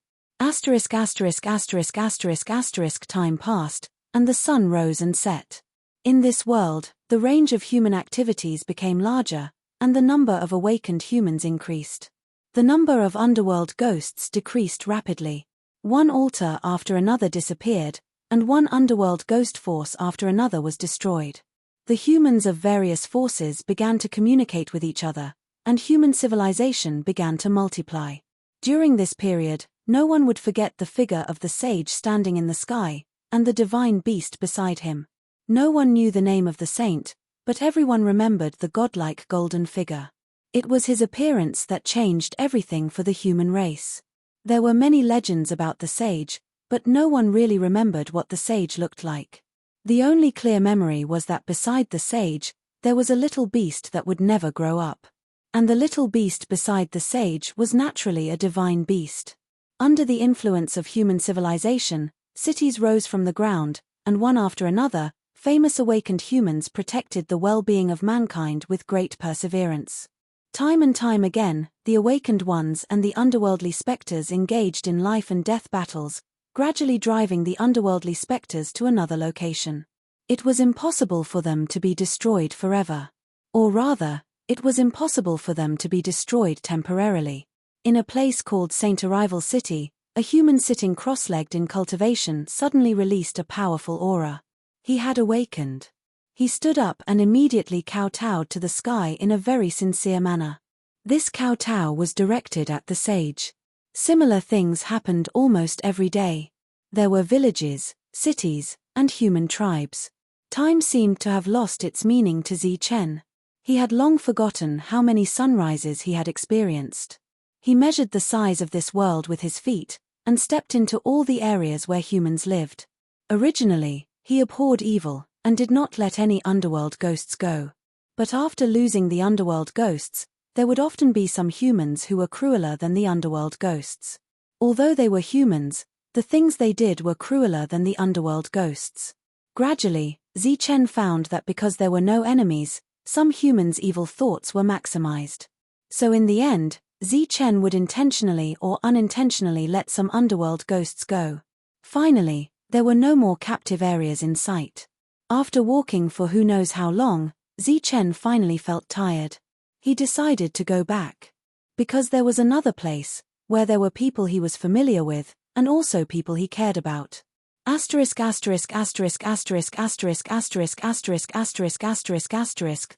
[SPEAKER 1] Time passed, and the sun rose and set. In this world, the range of human activities became larger, and the number of awakened humans increased. The number of underworld ghosts decreased rapidly. One altar after another disappeared, and one underworld ghost force after another was destroyed. The humans of various forces began to communicate with each other, and human civilization began to multiply. During this period, no one would forget the figure of the sage standing in the sky, and the divine beast beside him. No one knew the name of the saint, but everyone remembered the godlike golden figure. It was his appearance that changed everything for the human race. There were many legends about the sage, but no one really remembered what the sage looked like. The only clear memory was that beside the sage, there was a little beast that would never grow up. And the little beast beside the sage was naturally a divine beast. Under the influence of human civilization, cities rose from the ground, and one after another, famous awakened humans protected the well-being of mankind with great perseverance. Time and time again, the awakened ones and the underworldly specters engaged in life and death battles, gradually driving the underworldly specters to another location. It was impossible for them to be destroyed forever. Or rather, it was impossible for them to be destroyed temporarily. In a place called Saint Arrival City, a human sitting cross-legged in cultivation suddenly released a powerful aura. He had awakened. He stood up and immediately kowtowed to the sky in a very sincere manner. This kowtow was directed at the sage. Similar things happened almost every day. There were villages, cities, and human tribes. Time seemed to have lost its meaning to Zichen. He had long forgotten how many sunrises he had experienced. He measured the size of this world with his feet, and stepped into all the areas where humans lived. Originally, he abhorred evil, and did not let any underworld ghosts go. But after losing the underworld ghosts, there would often be some humans who were crueler than the underworld ghosts. Although they were humans, the things they did were crueler than the underworld ghosts. Gradually, Zichen found that because there were no enemies, some humans' evil thoughts were maximized. So in the end, Zichen would intentionally or unintentionally let some underworld ghosts go. Finally, there were no more captive areas in sight. After walking for who knows how long, Zichen finally felt tired. He decided to go back. Because there was another place, where there were people he was familiar with, and also people he cared about.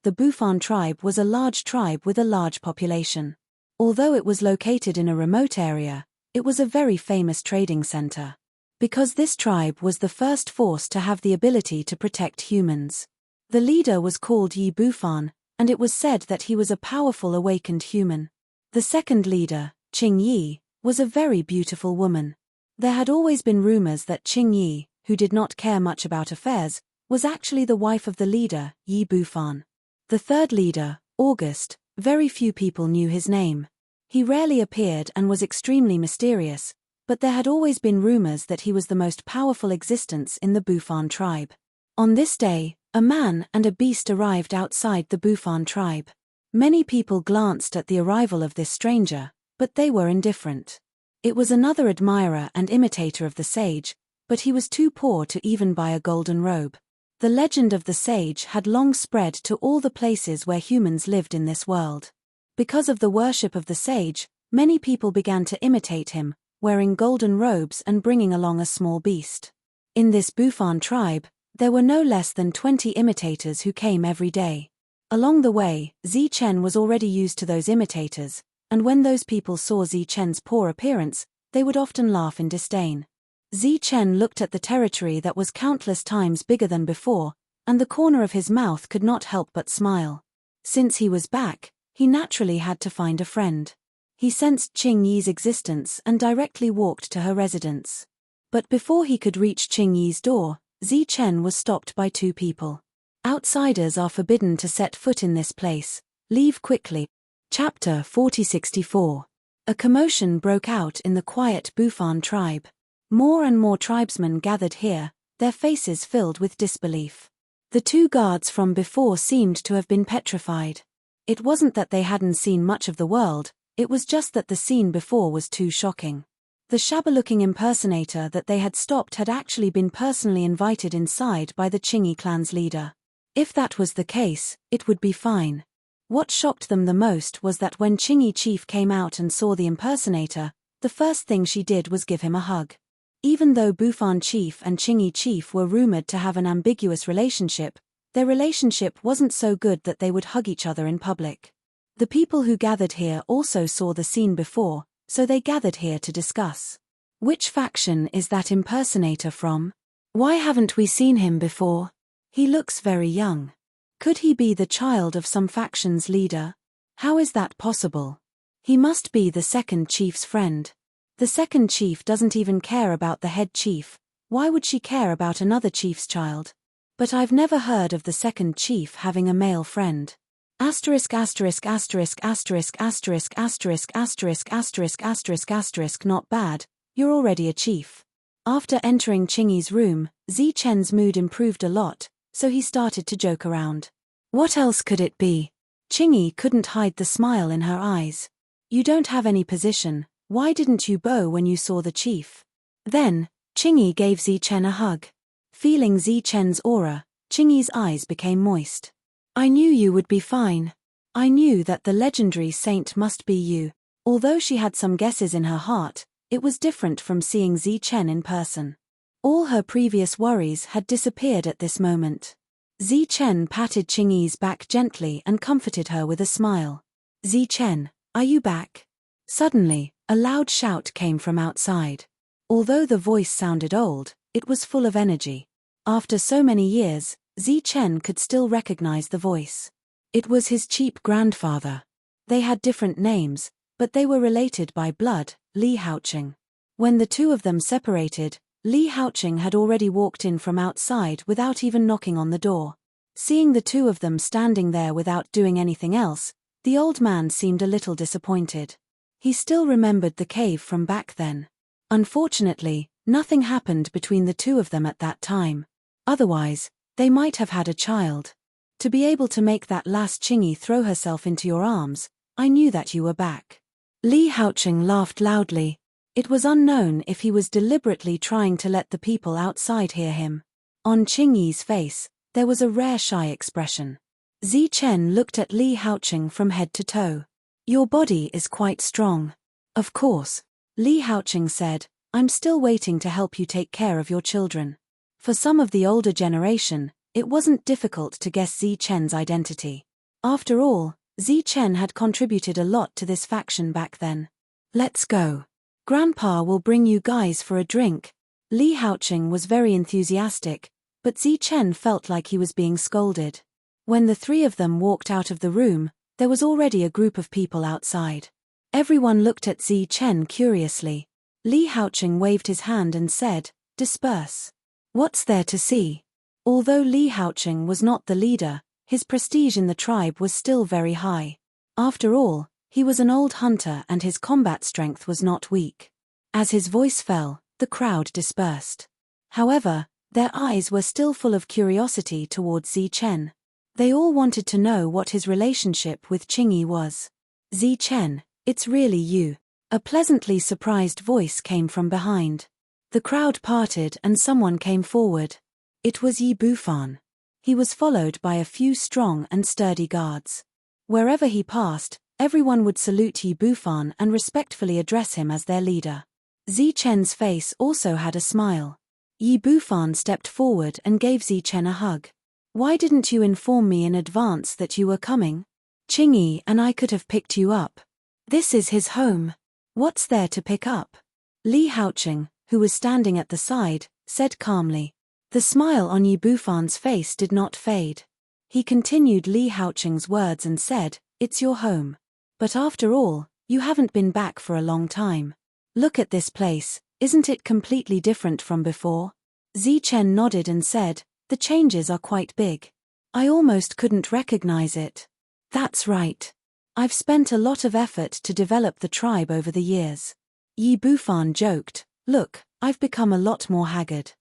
[SPEAKER 1] The Bufan tribe was a large tribe with a large population. Although it was located in a remote area, it was a very famous trading center. Because this tribe was the first force to have the ability to protect humans. The leader was called Yi Bufan, and it was said that he was a powerful awakened human. The second leader, Qing Yi, was a very beautiful woman. There had always been rumors that Qing Yi, who did not care much about affairs, was actually the wife of the leader, Yi Bufan. The third leader, August, very few people knew his name. He rarely appeared and was extremely mysterious, but there had always been rumors that he was the most powerful existence in the Bufan tribe. On this day, a man and a beast arrived outside the Bufan tribe. Many people glanced at the arrival of this stranger, but they were indifferent. It was another admirer and imitator of the sage, but he was too poor to even buy a golden robe. The legend of the sage had long spread to all the places where humans lived in this world. Because of the worship of the sage, many people began to imitate him, wearing golden robes and bringing along a small beast. In this Bufan tribe, there were no less than 20 imitators who came every day. Along the way, Zichen was already used to those imitators, and when those people saw Zichen's poor appearance, they would often laugh in disdain. Zichen looked at the territory that was countless times bigger than before, and the corner of his mouth could not help but smile. Since he was back, he naturally had to find a friend. He sensed Qing Yi's existence and directly walked to her residence. But before he could reach Qing Yi's door, Zichen was stopped by two people. Outsiders are forbidden to set foot in this place. Leave quickly. Chapter 4064. A commotion broke out in the quiet Bufan tribe. More and more tribesmen gathered here, their faces filled with disbelief. The two guards from before seemed to have been petrified. It wasn't that they hadn't seen much of the world, it was just that the scene before was too shocking. The shabby-looking impersonator that they had stopped had actually been personally invited inside by the Chingy clan's leader. If that was the case, it would be fine. What shocked them the most was that when Chingy chief came out and saw the impersonator, the first thing she did was give him a hug. Even though Bufan chief and Chingy chief were rumored to have an ambiguous relationship, their relationship wasn't so good that they would hug each other in public. The people who gathered here also saw the scene before, so they gathered here to discuss. Which faction is that impersonator from? Why haven't we seen him before? He looks very young. Could he be the child of some faction's leader? How is that possible? He must be the second chief's friend. The second chief doesn't even care about the head chief. Why would she care about another chief's child? But I've never heard of the second chief having a male friend. Asterisk asterisk asterisk asterisk asterisk asterisk asterisk asterisk asterisk asterisk not bad, you're already a chief. After entering Chingy's room, Zichen's mood improved a lot, so he started to joke around. What else could it be? Chingy couldn't hide the smile in her eyes. You don't have any position, why didn't you bow when you saw the chief? Then, Chingy gave Zichen a hug. Feeling Zichen's aura, Chingy's eyes became moist. I knew you would be fine. I knew that the legendary saint must be you. Although she had some guesses in her heart, it was different from seeing Zichen in person. All her previous worries had disappeared at this moment. Zichen patted Chingy's back gently and comforted her with a smile. Zichen, are you back? Suddenly, a loud shout came from outside. Although the voice sounded old, it was full of energy. After so many years, Zichen could still recognize the voice. It was his cheap grandfather. They had different names, but they were related by blood, Li Haoqing. When the two of them separated, Li Haoqing had already walked in from outside without even knocking on the door. Seeing the two of them standing there without doing anything else, the old man seemed a little disappointed. He still remembered the cave from back then. Unfortunately, nothing happened between the two of them at that time. Otherwise, they might have had a child. To be able to make that last Chingy throw herself into your arms, I knew that you were back. Li Haoqing laughed loudly. It was unknown if he was deliberately trying to let the people outside hear him. On Chingy's face, there was a rare shy expression. Zichen looked at Li Haoqing from head to toe. Your body is quite strong. Of course, Li Haoqing said, I'm still waiting to help you take care of your children. For some of the older generation, it wasn't difficult to guess Zichen's identity. After all, Zichen had contributed a lot to this faction back then. Let's go. Grandpa will bring you guys for a drink. Li Haoqing was very enthusiastic, but Zichen felt like he was being scolded. When the three of them walked out of the room, there was already a group of people outside. Everyone looked at Zichen curiously. Li Haoqing waved his hand and said, disperse. What's there to see? Although Li Haoqing was not the leader, his prestige in the tribe was still very high. After all, he was an old hunter and his combat strength was not weak. As his voice fell, the crowd dispersed. However, their eyes were still full of curiosity towards Zichen. They all wanted to know what his relationship with Chingy was. Zichen, it's really you. A pleasantly surprised voice came from behind. The crowd parted and someone came forward. It was Yi Bufan. He was followed by a few strong and sturdy guards. Wherever he passed, everyone would salute Yi Bufan and respectfully address him as their leader. Zichen's face also had a smile. Yi Bufan stepped forward and gave Zichen a hug. Why didn't you inform me in advance that you were coming? Chingy and I could have picked you up. This is his home. What's there to pick up? Li Haoqing, who was standing at the side, said calmly. The smile on Yi Bufan's face did not fade. He continued Li Haoqing's words and said, it's your home. But after all, you haven't been back for a long time. Look at this place, isn't it completely different from before? Zichen nodded and said, the changes are quite big. I almost couldn't recognize it. That's right. I've spent a lot of effort to develop the tribe over the years. Yi Bufan joked, look, I've become a lot more haggard.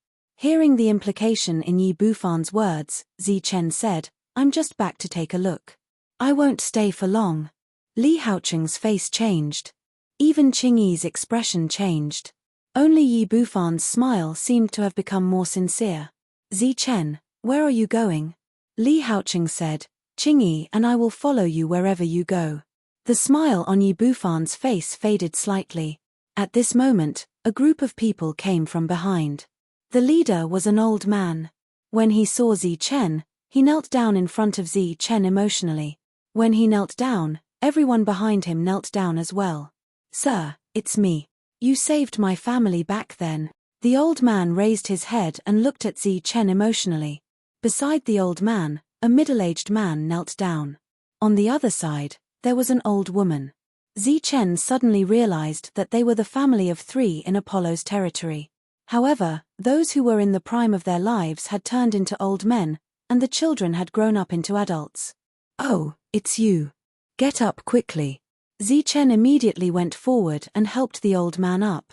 [SPEAKER 1] Hearing the implication in Yi Bufan's words, Zichen said, "I'm just back to take a look. I won't stay for long." Li Haocheng's face changed. Even Qingyi's expression changed. Only Yi Bufan's smile seemed to have become more sincere. "Zichen, where are you going?" Li Haocheng said, "Qingyi and I will follow you wherever you go." The smile on Yi Bufan's face faded slightly. At this moment, a group of people came from behind. The leader was an old man. When he saw Zichen, he knelt down in front of Zichen emotionally. When he knelt down, everyone behind him knelt down as well. "Sir, it's me. You saved my family back then." The old man raised his head and looked at Zichen emotionally. Beside the old man, a middle-aged man knelt down. On the other side, there was an old woman. Zichen suddenly realized that they were the family of 3 in Apollo's territory. However, those who were in the prime of their lives had turned into old men, and the children had grown up into adults. "Oh, it's you. Get up quickly." Zichen immediately went forward and helped the old man up.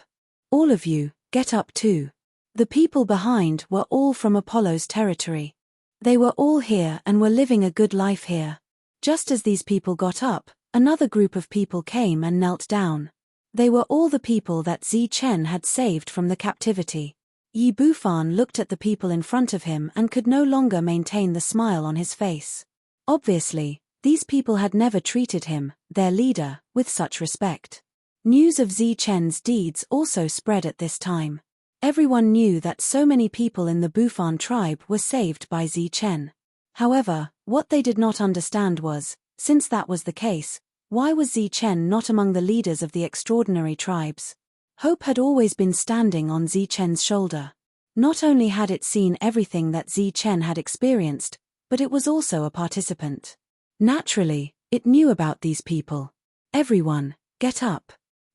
[SPEAKER 1] "All of you, get up too." The people behind were all from Apollo's territory. They were all here and were living a good life here. Just as these people got up, another group of people came and knelt down. They were all the people that Zichen had saved from the captivity. Yi Bufan looked at the people in front of him and could no longer maintain the smile on his face. Obviously, these people had never treated him, their leader, with such respect. News of Zichen's deeds also spread at this time. Everyone knew that so many people in the Bufan tribe were saved by Zichen. However, what they did not understand was, since that was the case, why was Zichen not among the leaders of the extraordinary tribes? Hope had always been standing on Zichen's shoulder. Not only had it seen everything that Zichen had experienced, but it was also a participant. Naturally, it knew about these people. "Everyone, get up."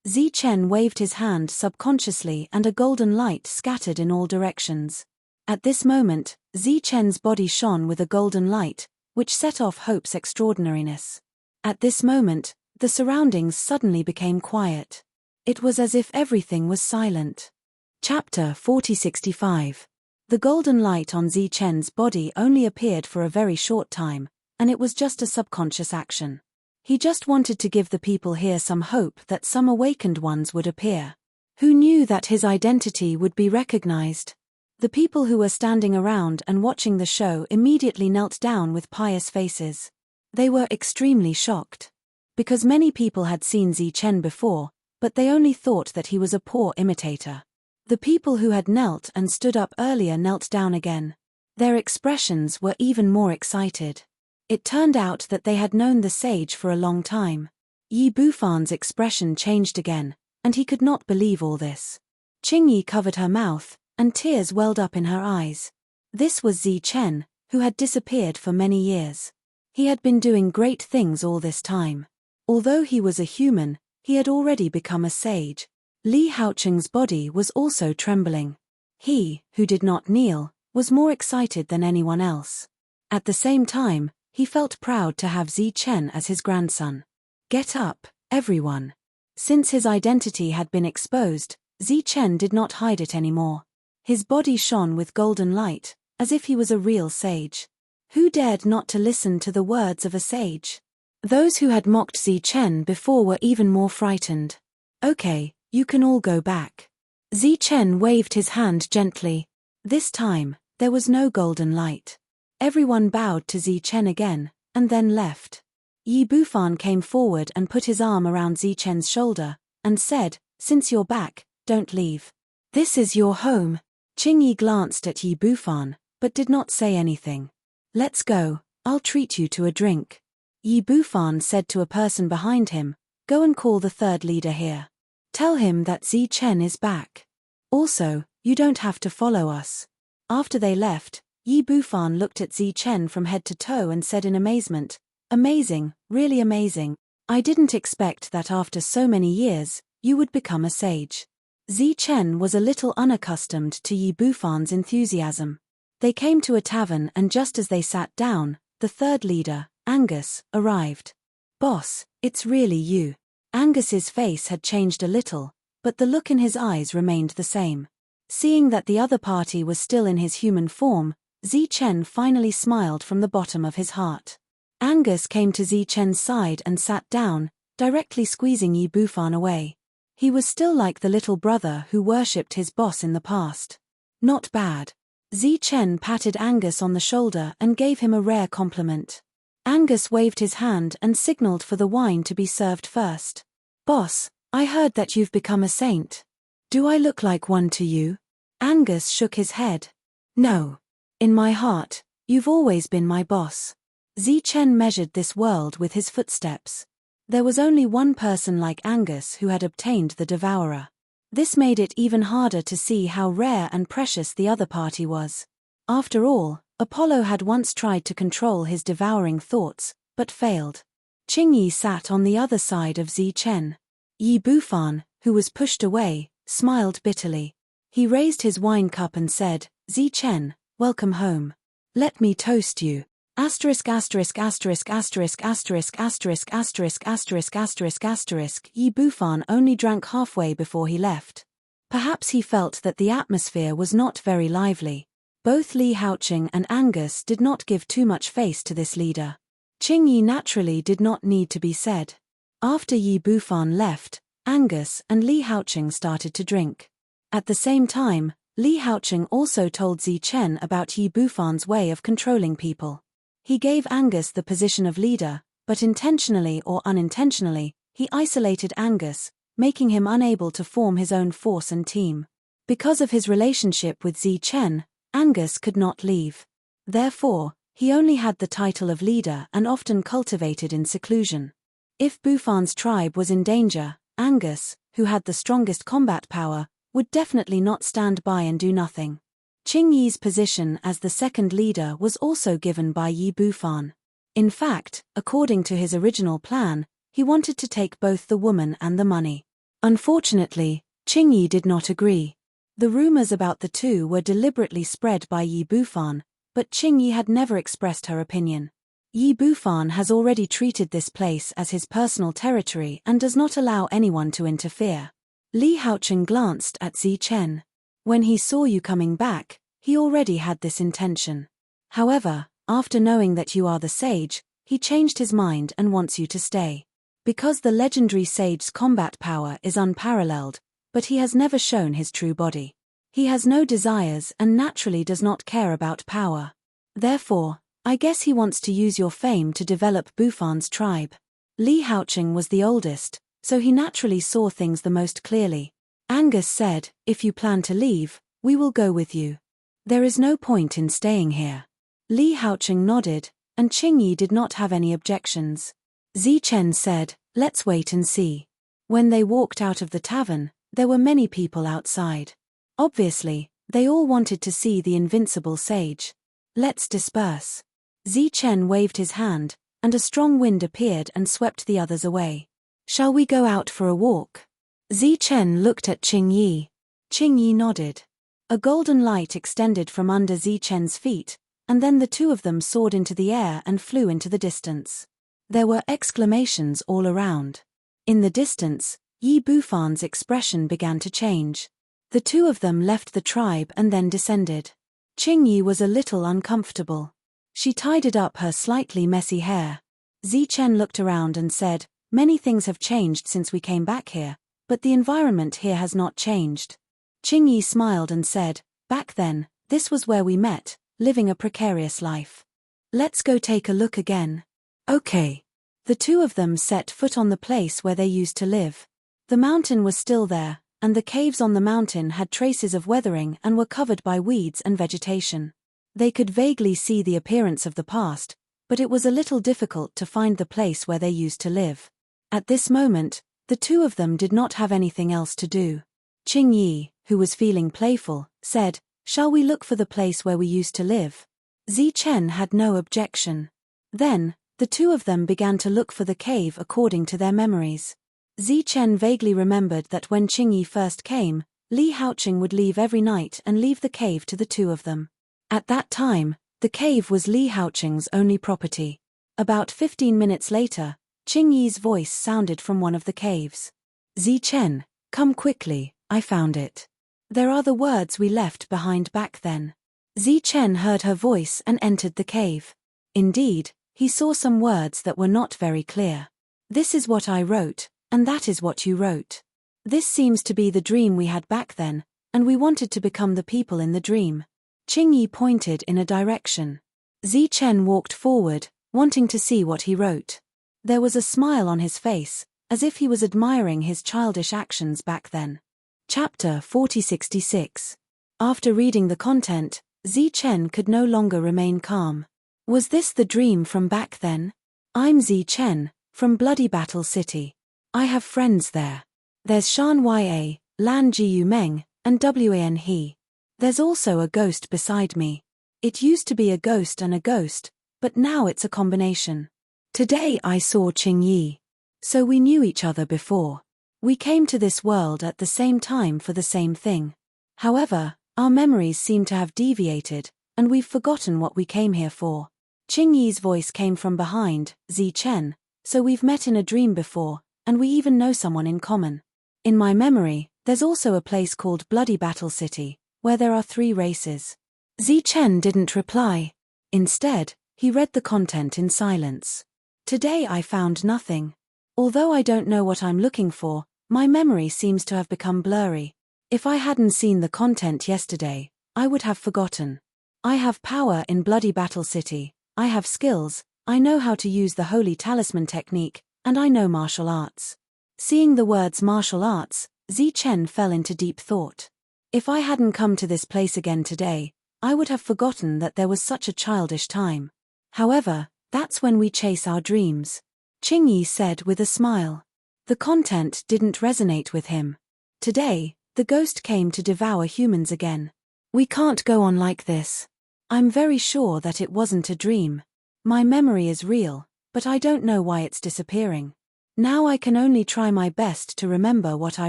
[SPEAKER 1] Zichen waved his hand subconsciously and a golden light scattered in all directions. At this moment, Zichen's body shone with a golden light, which set off Hope's extraordinariness. At this moment, the surroundings suddenly became quiet. It was as if everything was silent. Chapter 4065. The golden light on Zichen's body only appeared for a very short time, and it was just a subconscious action. He just wanted to give the people here some hope that some awakened ones would appear. Who knew that his identity would be recognized? The people who were standing around and watching the show immediately knelt down with pious faces. They were extremely shocked. Because many people had seen Zichen before, but they only thought that he was a poor imitator. The people who had knelt and stood up earlier knelt down again. Their expressions were even more excited. It turned out that they had known the sage for a long time. Yi Bufan's expression changed again, and he could not believe all this. Qingyi covered her mouth, and tears welled up in her eyes. This was Zichen, who had disappeared for many years. He had been doing great things all this time. Although he was a human, he had already become a sage. Li Haocheng's body was also trembling. He, who did not kneel, was more excited than anyone else. At the same time, he felt proud to have Zichen as his grandson. "Get up, everyone." Since his identity had been exposed, Zichen did not hide it anymore. His body shone with golden light, as if he was a real sage. Who dared not to listen to the words of a sage? Those who had mocked Zichen before were even more frightened. "Okay, you can all go back." Zichen waved his hand gently. This time, there was no golden light. Everyone bowed to Zichen again, and then left. Yi Bufan came forward and put his arm around Zichen's shoulder, and said, "Since you're back, don't leave. This is your home." Qingyi glanced at Yi Bufan, but did not say anything. "Let's go, I'll treat you to a drink." Yi Bufan said to a person behind him, "Go and call the third leader here. Tell him that Zichen is back. Also, you don't have to follow us." After they left, Yi Bufan looked at Zichen from head to toe and said in amazement, "Amazing, really amazing. I didn't expect that after so many years, you would become a sage." Zichen was a little unaccustomed to Yi Bufan's enthusiasm. They came to a tavern and just as they sat down, the third leader, Angus, arrived. "Boss, it's really you." Angus's face had changed a little, but the look in his eyes remained the same. Seeing that the other party was still in his human form, Zichen finally smiled from the bottom of his heart. Angus came to Zichen's side and sat down, directly squeezing Yi Bufan away. He was still like the little brother who worshipped his boss in the past. Not bad. Zichen patted Angus on the shoulder and gave him a rare compliment. Angus waved his hand and signaled for the wine to be served first. Boss, I heard that you've become a saint. Do I look like one to you? Angus shook his head. No. In my heart, you've always been my boss. Zichen measured this world with his footsteps. There was only one person like Angus who had obtained the Devourer. This made it even harder to see how rare and precious the other party was. After all, Apollo had once tried to control his devouring thoughts, but failed. Qingyi sat on the other side of Zichen. Yi Bufan, who was pushed away, smiled bitterly. He raised his wine cup and said, Zichen, welcome home. Let me toast you. Asterisk asterisk asterisk asterisk asterisk asterisk asterisk asterisk asterisk asterisk. Yi Bufan only drank halfway before he left. Perhaps he felt that the atmosphere was not very lively. Both Li Haoqing and Angus did not give too much face to this leader. Qingyi naturally did not need to be said. After Yi Bufan left, Angus and Li Haoqing started to drink. At the same time, Li Haoqing also told Zichen about Yi Bufan's way of controlling people. He gave Angus the position of leader, but intentionally or unintentionally, he isolated Angus, making him unable to form his own force and team. Because of his relationship with Zichen, Angus could not leave. Therefore, he only had the title of leader and often cultivated in seclusion. If Bufan's tribe was in danger, Angus, who had the strongest combat power, would definitely not stand by and do nothing. Qingyi's position as the second leader was also given by Yi Bufan. In fact, according to his original plan, he wanted to take both the woman and the money. Unfortunately, Qingyi did not agree. The rumors about the two were deliberately spread by Yi Bufan, but Qingyi had never expressed her opinion. Yi Bufan has already treated this place as his personal territory and does not allow anyone to interfere. Li Haoqing glanced at Zichen. When he saw you coming back, he already had this intention. However, after knowing that you are the sage, he changed his mind and wants you to stay. Because the legendary sage's combat power is unparalleled, but he has never shown his true body. He has no desires and naturally does not care about power. Therefore, I guess he wants to use your fame to develop Bufan's tribe. Li Haoqing was the oldest, so he naturally saw things the most clearly. Angus said, if you plan to leave, we will go with you. There is no point in staying here. Li Haoqing nodded, and Qingyi did not have any objections. Zichen said, let's wait and see. When they walked out of the tavern, there were many people outside. Obviously, they all wanted to see the invincible sage. Let's disperse. Zichen waved his hand, and a strong wind appeared and swept the others away. Shall we go out for a walk? Zichen looked at Qingyi. Qingyi nodded. A golden light extended from under Zichen's feet, and then the two of them soared into the air and flew into the distance. There were exclamations all around. In the distance, Yi Bufan's expression began to change. The two of them left the tribe and then descended. Qingyi was a little uncomfortable. She tidied up her slightly messy hair. Zichen looked around and said, many things have changed since we came back here, but the environment here has not changed. Qingyi smiled and said, back then, this was where we met, living a precarious life. Let's go take a look again. Okay. The two of them set foot on the place where they used to live. The mountain was still there, and the caves on the mountain had traces of weathering and were covered by weeds and vegetation. They could vaguely see the appearance of the past, but it was a little difficult to find the place where they used to live. At this moment, the two of them did not have anything else to do. Qingyi, who was feeling playful, said, shall we look for the place where we used to live? Zichen had no objection. Then, the two of them began to look for the cave according to their memories. Zichen vaguely remembered that when Qingyi first came, Li Haoqing would leave every night and leave the cave to the two of them. At that time, the cave was Li Haoqing's only property. About 15 minutes later, Qingyi's voice sounded from one of the caves. Zichen, come quickly, I found it. There are the words we left behind back then. Zichen heard her voice and entered the cave. Indeed, he saw some words that were not very clear. This is what I wrote, and that is what you wrote. This seems to be the dream we had back then, and we wanted to become the people in the dream. Qingyi pointed in a direction. Zichen walked forward, wanting to see what he wrote. There was a smile on his face, as if he was admiring his childish actions back then. Chapter 4066. After reading the content, Zichen could no longer remain calm. Was this the dream from back then? I'm Zichen, from Bloody Battle City. I have friends there. There's Shan Ya, Lan Jiu Meng, and Wan He. There's also a ghost beside me. It used to be a ghost and a ghost, but now it's a combination. Today I saw Qingyi. So we knew each other before. We came to this world at the same time for the same thing. However, our memories seem to have deviated, and we've forgotten what we came here for. Qingyi's voice came from behind, Zichen, so we've met in a dream before, and we even know someone in common. In my memory, there's also a place called Bloody Battle City, where there are 3 races. Zichen didn't reply. Instead, he read the content in silence. Today I found nothing. Although I don't know what I'm looking for, my memory seems to have become blurry. If I hadn't seen the content yesterday, I would have forgotten. I have power in Bloody Battle City, I have skills, I know how to use the Holy Talisman technique, and I know martial arts. Seeing the words martial arts, Zichen fell into deep thought. If I hadn't come to this place again today, I would have forgotten that there was such a childish time. However, that's when we chase our dreams. Qingyi said with a smile. The content didn't resonate with him. Today, the ghost came to devour humans again. We can't go on like this. I'm very sure that it wasn't a dream. My memory is real, but I don't know why it's disappearing. Now I can only try my best to remember what I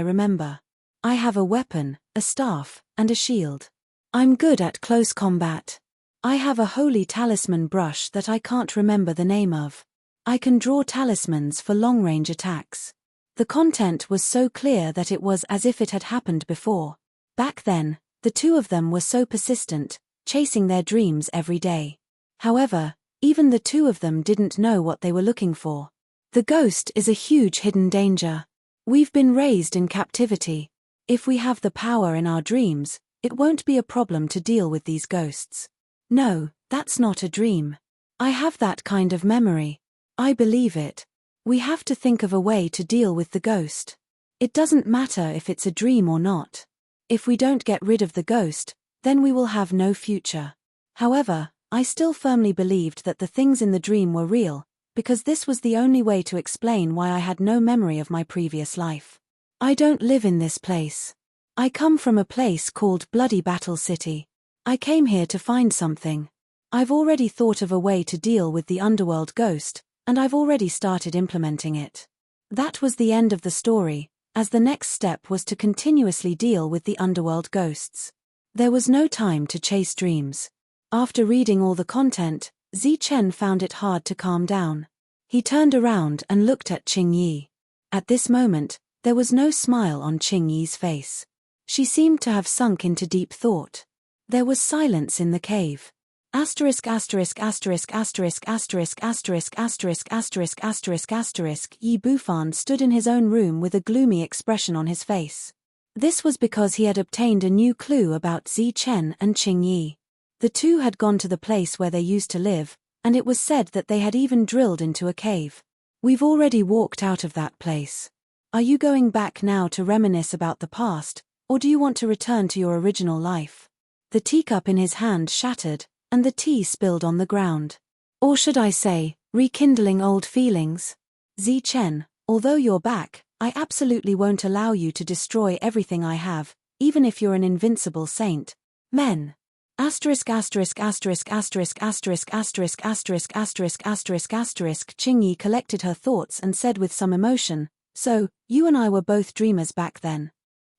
[SPEAKER 1] remember. I have a weapon, a staff, and a shield. I'm good at close combat. I have a holy talisman brush that I can't remember the name of. I can draw talismans for long-range attacks. The content was so clear that it was as if it had happened before. Back then, the 2 of them were so persistent, chasing their dreams every day. However, even the 2 of them didn't know what they were looking for. The ghost is a huge hidden danger. We've been raised in captivity. If we have the power in our dreams, it won't be a problem to deal with these ghosts. No, that's not a dream. I have that kind of memory. I believe it. We have to think of a way to deal with the ghost. It doesn't matter if it's a dream or not. If we don't get rid of the ghost, then we will have no future. However, I still firmly believed that the things in the dream were real, because this was the only way to explain why I had no memory of my previous life. I don't live in this place. I come from a place called Bloody Battle City. I came here to find something. I've already thought of a way to deal with the underworld ghost, and I've already started implementing it. That was the end of the story, as the next step was to continuously deal with the underworld ghosts. There was no time to chase dreams. After reading all the content, Zichen found it hard to calm down. He turned around and looked at Qingyi. At this moment, there was no smile on Qingyi's face. She seemed to have sunk into deep thought. There was silence in the cave. Asterisk asterisk asterisk asterisk asterisk asterisk asterisk asterisk asterisk asterisk Yi Bufan stood in his own room with a gloomy expression on his face. This was because he had obtained a new clue about Zichen and Qingyi. The 2 had gone to the place where they used to live, and it was said that they had even drilled into a cave. We've already walked out of that place. Are you going back now to reminisce about the past, or do you want to return to your original life? The teacup in his hand shattered, and the tea spilled on the ground. Or should I say, rekindling old feelings? Zichen, although you're back, I absolutely won't allow you to destroy everything I have, even if you're an invincible saint. Men. Asterisk asterisk asterisk asterisk asterisk asterisk asterisk asterisk asterisk asterisk Qingyi collected her thoughts and said with some emotion, so, you and I were both dreamers back then.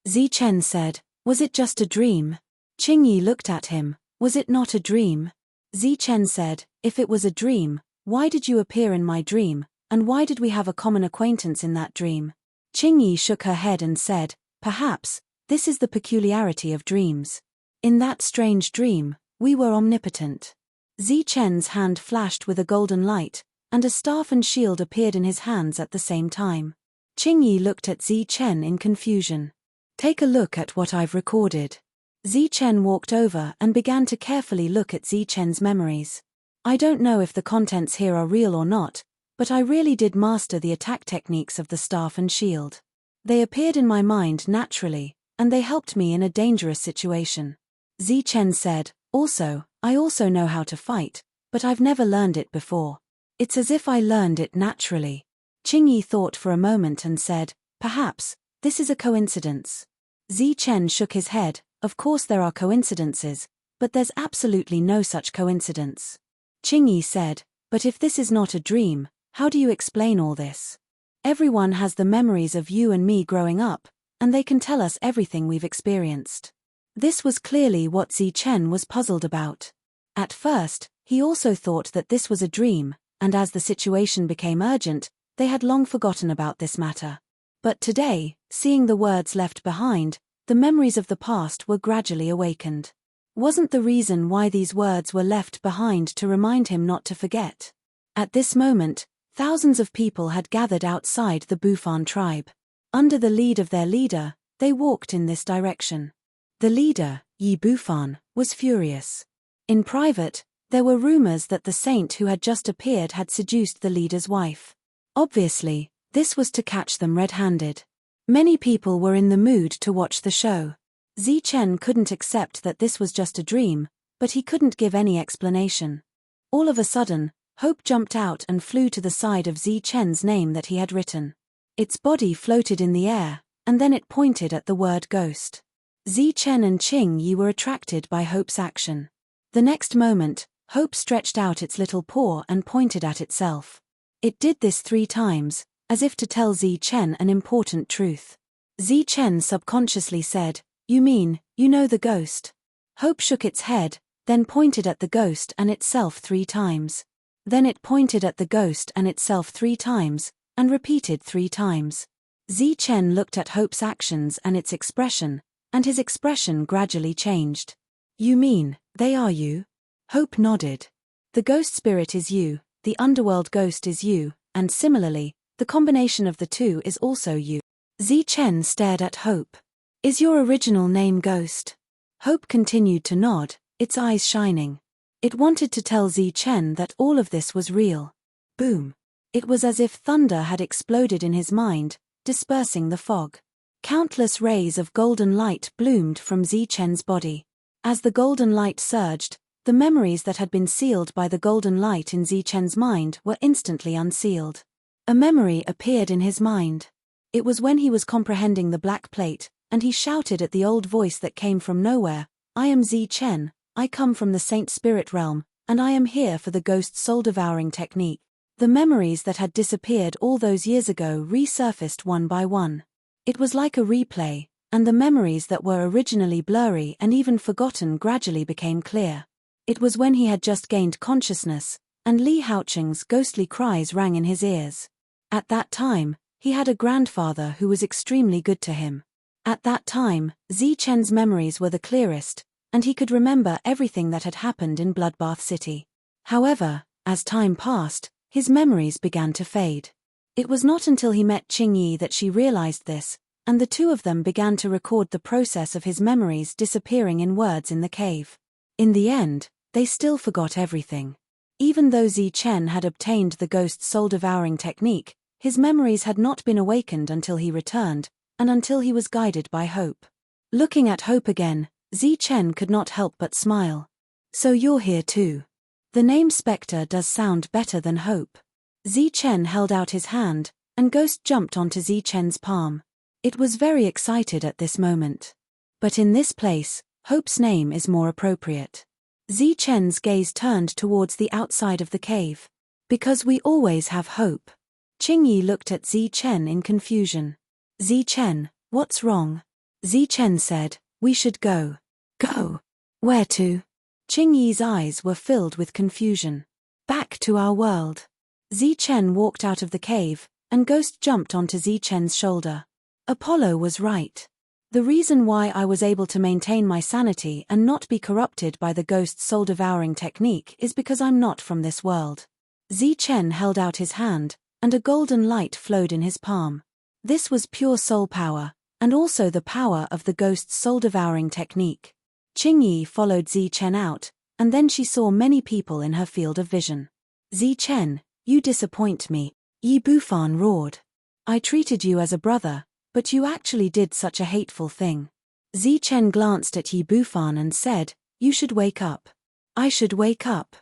[SPEAKER 1] Zichen said, was it just a dream? Qingyi looked at him, was it not a dream? Zichen said, if it was a dream, why did you appear in my dream, and why did we have a common acquaintance in that dream? Qingyi shook her head and said, perhaps, This is the peculiarity of dreams. In that strange dream, we were omnipotent. Zichen's hand flashed with a golden light, and a staff and shield appeared in his hands at the same time. Qingyi looked at Zichen in confusion. Take a look at what I've recorded. Zichen walked over and began to carefully look at Zichen's memories. I don't know if the contents here are real or not, but I really did master the attack techniques of the staff and shield. They appeared in my mind naturally, and they helped me in a dangerous situation. Zichen said, also, I also know how to fight, but I've never learned it before. It's as if I learned it naturally. Qingyi thought for a moment and said, perhaps, this is a coincidence. Zichen shook his head, of course there are coincidences, but there's absolutely no such coincidence. Qingyi said, but if this is not a dream, how do you explain all this? Everyone has the memories of you and me growing up, and they can tell us everything we've experienced. This was clearly what Zichen was puzzled about. At first, he also thought that this was a dream, and as the situation became urgent, they had long forgotten about this matter. But today, seeing the words left behind, the memories of the past were gradually awakened. Wasn't the reason why these words were left behind to remind him not to forget? At this moment, thousands of people had gathered outside the Bufan tribe. Under the lead of their leader, they walked in this direction. The leader, Yi Bufan, was furious. In private, there were rumors that the saint who had just appeared had seduced the leader's wife. Obviously, this was to catch them red-handed. Many people were in the mood to watch the show. Zichen couldn't accept that this was just a dream, but he couldn't give any explanation. All of a sudden, Hope jumped out and flew to the side of Zichen's name that he had written. Its body floated in the air, and then it pointed at the word ghost. Zichen and Qingyi were attracted by Hope's action. The next moment, Hope stretched out its little paw and pointed at itself. It did this 3 times, as if to tell Zichen an important truth. Zichen subconsciously said, you mean, you know the ghost? Hope shook its head, then pointed at the ghost and itself 3 times. Then it pointed at the ghost and itself 3 times, and repeated 3 times. Zichen looked at Hope's actions and its expression, and his expression gradually changed. You mean, they are you? Hope nodded. The ghost spirit is you, the underworld ghost is you, and similarly, the combination of the two is also you. Zichen stared at Hope. Is your original name Ghost? Hope continued to nod, its eyes shining. It wanted to tell Zichen that all of this was real. Boom. It was as if thunder had exploded in his mind, dispersing the fog. Countless rays of golden light bloomed from Zichen's body. As the golden light surged, the memories that had been sealed by the golden light in Zichen's mind were instantly unsealed. A memory appeared in his mind. It was when he was comprehending the black plate, and he shouted at the old voice that came from nowhere, I am Zichen, I come from the Saint Spirit realm, and I am here for the ghost soul-devouring technique. The memories that had disappeared all those years ago resurfaced one by one. It was like a replay, and the memories that were originally blurry and even forgotten gradually became clear. It was when he had just gained consciousness, and Li Haoqing's ghostly cries rang in his ears. At that time, he had a grandfather who was extremely good to him. At that time, Zichen's memories were the clearest, and he could remember everything that had happened in Bloodbath City. However, as time passed, his memories began to fade. It was not until he met Qingyi that she realized this, and the two of them began to record the process of his memories disappearing in words in the cave. In the end, they still forgot everything. Even though Zichen had obtained the ghost soul-devouring technique, his memories had not been awakened until he returned, and until he was guided by Hope. Looking at Hope again, Zichen could not help but smile. So you're here too. The name Spectre does sound better than Hope. Zichen held out his hand, and Ghost jumped onto Zichen's palm. It was very excited at this moment. But in this place, Hope's name is more appropriate. Zichen's gaze turned towards the outside of the cave. Because we always have hope. Qingyi looked at Zichen in confusion. Zichen, what's wrong? Zichen said, we should go. Go? Where to? Qingyi's eyes were filled with confusion. Back to our world. Zichen walked out of the cave, and Ghost jumped onto Zichen's shoulder. Apollo was right. The reason why I was able to maintain my sanity and not be corrupted by the ghost's soul-devouring technique is because I'm not from this world. Zichen held out his hand, and a golden light flowed in his palm. This was pure soul power, and also the power of the ghost's soul-devouring technique. Qingyi followed Zichen out, and then she saw many people in her field of vision. Zichen, you disappoint me, Yi Bufan roared. I treated you as a brother, but you actually did such a hateful thing. Zichen glanced at Yi Bufan and said, you should wake up. I should wake up.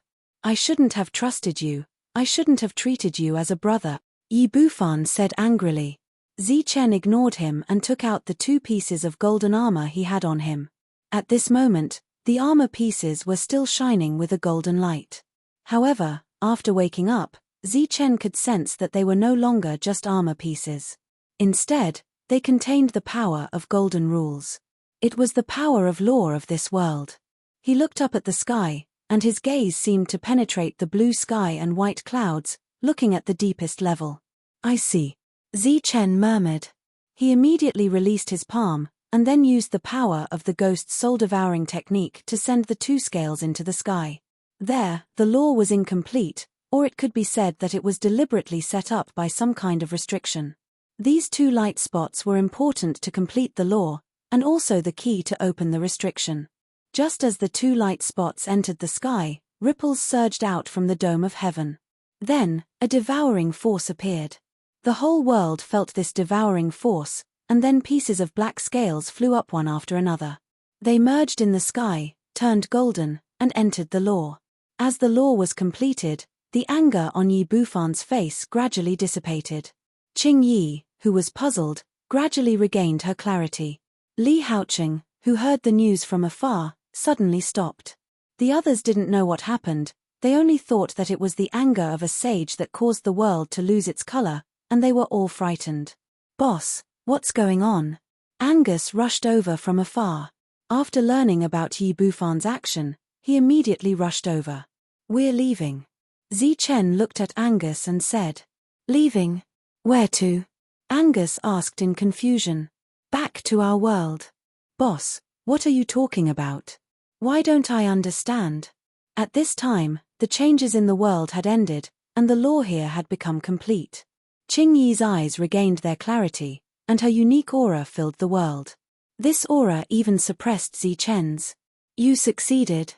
[SPEAKER 1] I shouldn't have trusted you, I shouldn't have treated you as a brother, Yi Bufan said angrily. Zichen ignored him and took out the 2 pieces of golden armor he had on him. At this moment, the armor pieces were still shining with a golden light. However, after waking up, Zichen could sense that they were no longer just armor pieces. Instead, they contained the power of golden rules. It was the power of law of this world. He looked up at the sky, and his gaze seemed to penetrate the blue sky and white clouds, looking at the deepest level. I see. Zichen murmured. He immediately released his palm, and then used the power of the ghost's soul-devouring technique to send the 2 scales into the sky. There, the law was incomplete, or it could be said that it was deliberately set up by some kind of restriction. These 2 light spots were important to complete the law, and also the key to open the restriction. Just as the 2 light spots entered the sky, ripples surged out from the dome of heaven. Then, a devouring force appeared. The whole world felt this devouring force, and then pieces of black scales flew up one after another. They merged in the sky, turned golden, and entered the law. As the law was completed, the anger on Yi Bufan's face gradually dissipated. Qingyi, who was puzzled, gradually regained her clarity. Li Haoqing, who heard the news from afar, suddenly stopped. The others didn't know what happened, they only thought that it was the anger of a sage that caused the world to lose its color, and they were all frightened. Boss, what's going on? Angus rushed over from afar. After learning about Yi Bufan's action, he immediately rushed over. We're leaving. Zichen looked at Angus and said. Leaving? Where to? Angus asked in confusion. Back to our world. Boss, what are you talking about? Why don't I understand? At this time, the changes in the world had ended, and the law here had become complete. Qingyi's eyes regained their clarity, and her unique aura filled the world. This aura even suppressed Zichen's. You succeeded.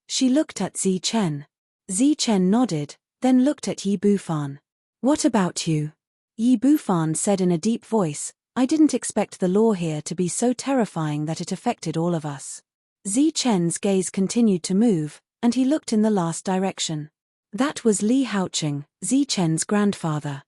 [SPEAKER 1] She looked at Zichen. Zichen nodded, then looked at Yi Bufan. What about you? Yi Bufan said in a deep voice, I didn't expect the law here to be so terrifying that it affected all of us. Zichen's gaze continued to move, and he looked in the last direction. That was Li Haoqing, Zichen's grandfather.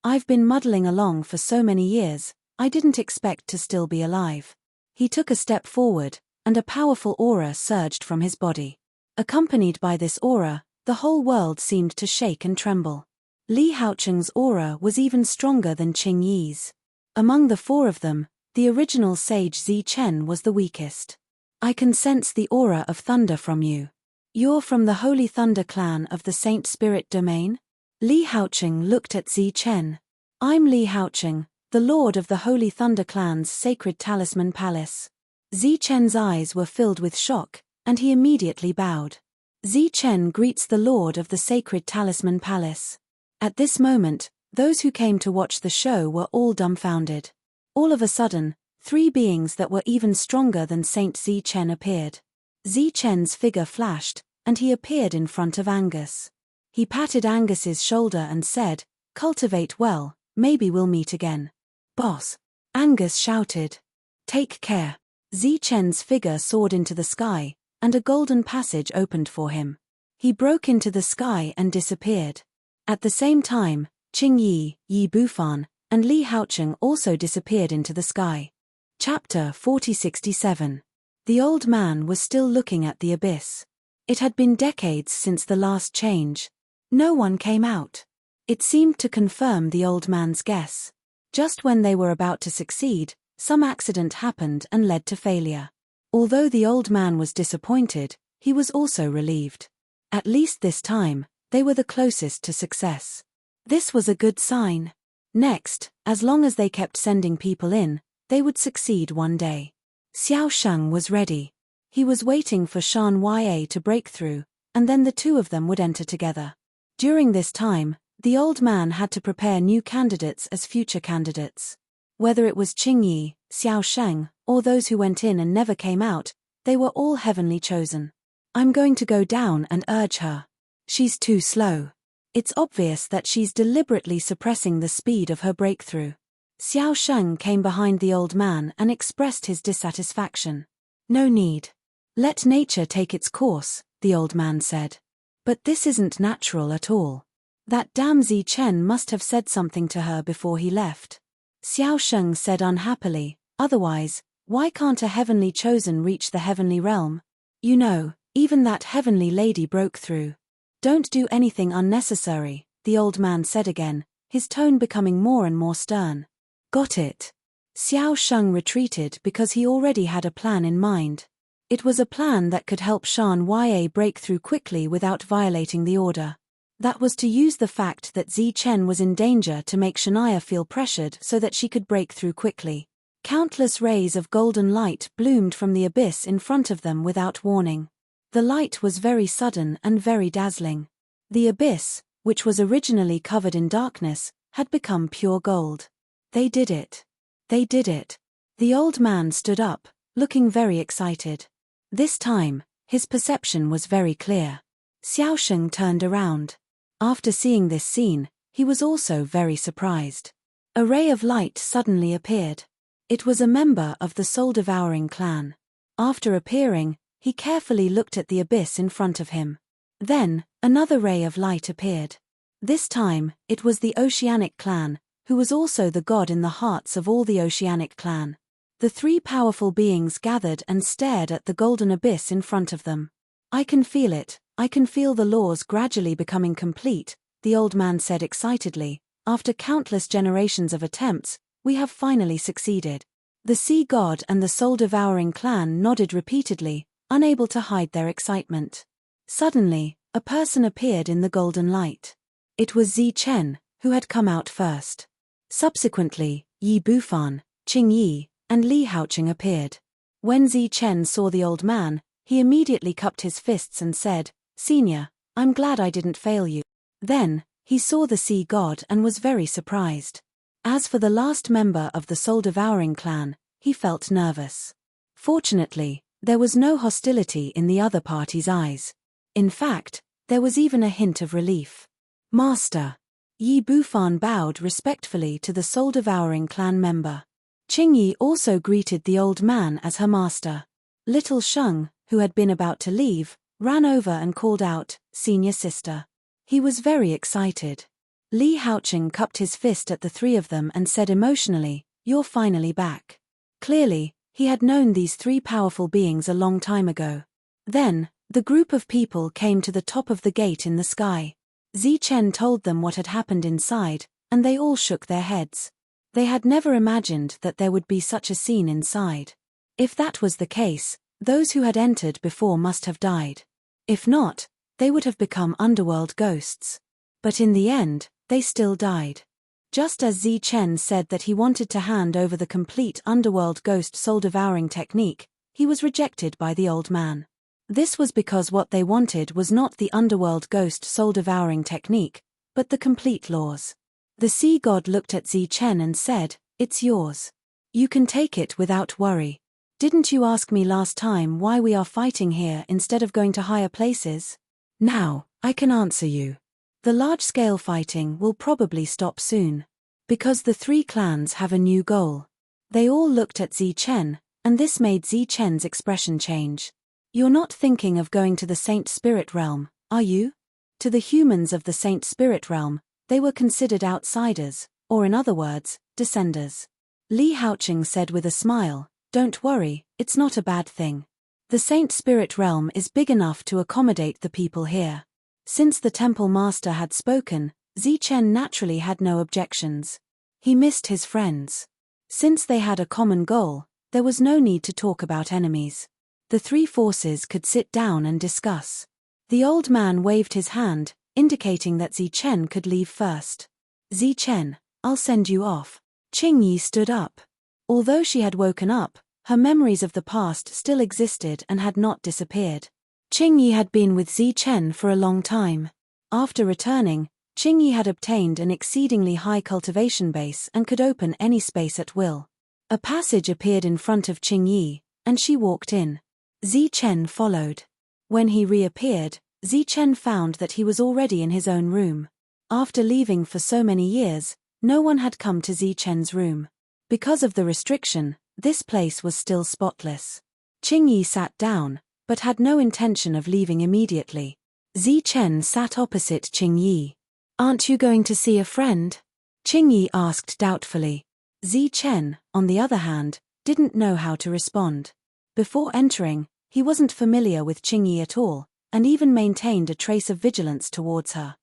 [SPEAKER 1] I've been muddling along for so many years, I didn't expect to still be alive. He took a step forward, and a powerful aura surged from his body. Accompanied by this aura, the whole world seemed to shake and tremble. Li Haoqing's aura was even stronger than Qingyi's. Among the 4 of them, the original sage Zichen was the weakest. I can sense the aura of thunder from you. You're from the Holy Thunder clan of the Saint Spirit domain? Li Haoqing looked at Zichen. I'm Li Haoqing, the lord of the Holy Thunder clan's sacred talisman palace. Zichen's eyes were filled with shock, and he immediately bowed. Zichen greets the lord of the sacred talisman palace. At this moment, those who came to watch the show were all dumbfounded. All of a sudden, 3 beings that were even stronger than Saint Zichen appeared. Zichen's figure flashed, and he appeared in front of Angus. He patted Angus's shoulder and said, Cultivate well, maybe we'll meet again. Boss. Angus shouted. Take care. Zichen's figure soared into the sky, and a golden passage opened for him. He broke into the sky and disappeared. At the same time, Qingyi, Yi Bufan, and Li Haoqing also disappeared into the sky. Chapter 4067. The old man was still looking at the abyss. It had been decades since the last change. No one came out. It seemed to confirm the old man's guess. Just when they were about to succeed, some accident happened and led to failure. Although the old man was disappointed, he was also relieved. At least this time, they were the closest to success. This was a good sign. Next, as long as they kept sending people in, they would succeed one day. Xiao Sheng was ready. He was waiting for Shan Ya to break through, and then the two of them would enter together. During this time, the old man had to prepare new candidates as future candidates. Whether it was Qingyi, Xiao Sheng, or those who went in and never came out, they were all heavenly chosen. I'm going to go down and urge her. She's too slow. It's obvious that she's deliberately suppressing the speed of her breakthrough. Xiao Sheng came behind the old man and expressed his dissatisfaction. No need. Let nature take its course, the old man said. But this isn't natural at all. That damn Zichen must have said something to her before he left. Xiao Sheng said unhappily, otherwise, why can't a heavenly chosen reach the heavenly realm? You know, even that heavenly lady broke through. Don't do anything unnecessary, the old man said again, his tone becoming more and more stern. Got it. Xiao Sheng retreated because he already had a plan in mind. It was a plan that could help Shan Ya break through quickly without violating the order. That was to use the fact that Zichen was in danger to make Shania feel pressured so that she could break through quickly. Countless rays of golden light bloomed from the abyss in front of them without warning. The light was very sudden and very dazzling. The abyss, which was originally covered in darkness, had become pure gold. They did it. They did it. The old man stood up, looking very excited. This time, his perception was very clear. Xiao Sheng turned around. After seeing this scene, he was also very surprised. A ray of light suddenly appeared. It was a member of the soul-devouring clan. After appearing, he carefully looked at the abyss in front of him. Then, another ray of light appeared. This time, it was the Oceanic clan, who was also the god in the hearts of all the Oceanic clan. The three powerful beings gathered and stared at the golden abyss in front of them. I can feel it. I can feel the laws gradually becoming complete, the old man said excitedly. After countless generations of attempts, we have finally succeeded. The sea god and the soul-devouring clan nodded repeatedly, unable to hide their excitement. Suddenly, a person appeared in the golden light. It was Zichen, who had come out first. Subsequently, Yi Bufan, Qing Yi, and Li Haoqing appeared. When Zichen saw the old man, he immediately cupped his fists and said, "Senior, I'm glad I didn't fail you." Then, he saw the sea god and was very surprised. As for the last member of the soul-devouring clan, he felt nervous. Fortunately, there was no hostility in the other party's eyes. In fact, there was even a hint of relief. "Master." Yi Bufan bowed respectfully to the soul-devouring clan member. Qingyi also greeted the old man as her master. Little Sheng, who had been about to leave, ran over and called out, "Senior sister." He was very excited. Li Haoqing cupped his fist at the three of them and said emotionally, "You're finally back." Clearly, he had known these three powerful beings a long time ago. Then, the group of people came to the top of the gate in the sky. Zichen told them what had happened inside, and they all shook their heads. They had never imagined that there would be such a scene inside. If that was the case, those who had entered before must have died. If not, they would have become underworld ghosts. But in the end, they still died. Just as Zichen said that he wanted to hand over the complete underworld ghost soul-devouring technique, he was rejected by the old man. This was because what they wanted was not the underworld ghost soul-devouring technique, but the complete laws. The sea god looked at Zichen and said, "It's yours. You can take it without worry. Didn't you ask me last time why we are fighting here instead of going to higher places? Now, I can answer you. The large-scale fighting will probably stop soon. Because the three clans have a new goal." They all looked at Zichen, and this made Zichen's expression change. "You're not thinking of going to the Saint Spirit realm, are you?" To the humans of the Saint Spirit realm, they were considered outsiders, or in other words, descenders. Li Haoqing said with a smile, "Don't worry, it's not a bad thing. The Saint Spirit realm is big enough to accommodate the people here." Since the temple master had spoken, Zichen naturally had no objections. He missed his friends. Since they had a common goal, there was no need to talk about enemies. The three forces could sit down and discuss. The old man waved his hand, indicating that Zichen could leave first. "Zichen, I'll send you off." Qingyi stood up. Although she had woken up, Her memories of the past still existed and had not disappeared. Qingyi had been with Zichen for a long time. After returning, Qingyi had obtained an exceedingly high cultivation base and could open any space at will. A passage appeared in front of Qingyi, and she walked in. Zichen followed. When he reappeared, Zichen found that he was already in his own room. After leaving for so many years, no one had come to Zichen's room. Because of the restriction, this place was still spotless. Qingyi sat down, but had no intention of leaving immediately. Zichen sat opposite Qingyi. "Aren't you going to see a friend?" Qingyi asked doubtfully. Zichen, on the other hand, didn't know how to respond. Before entering, he wasn't familiar with Qingyi at all, and even maintained a trace of vigilance towards her.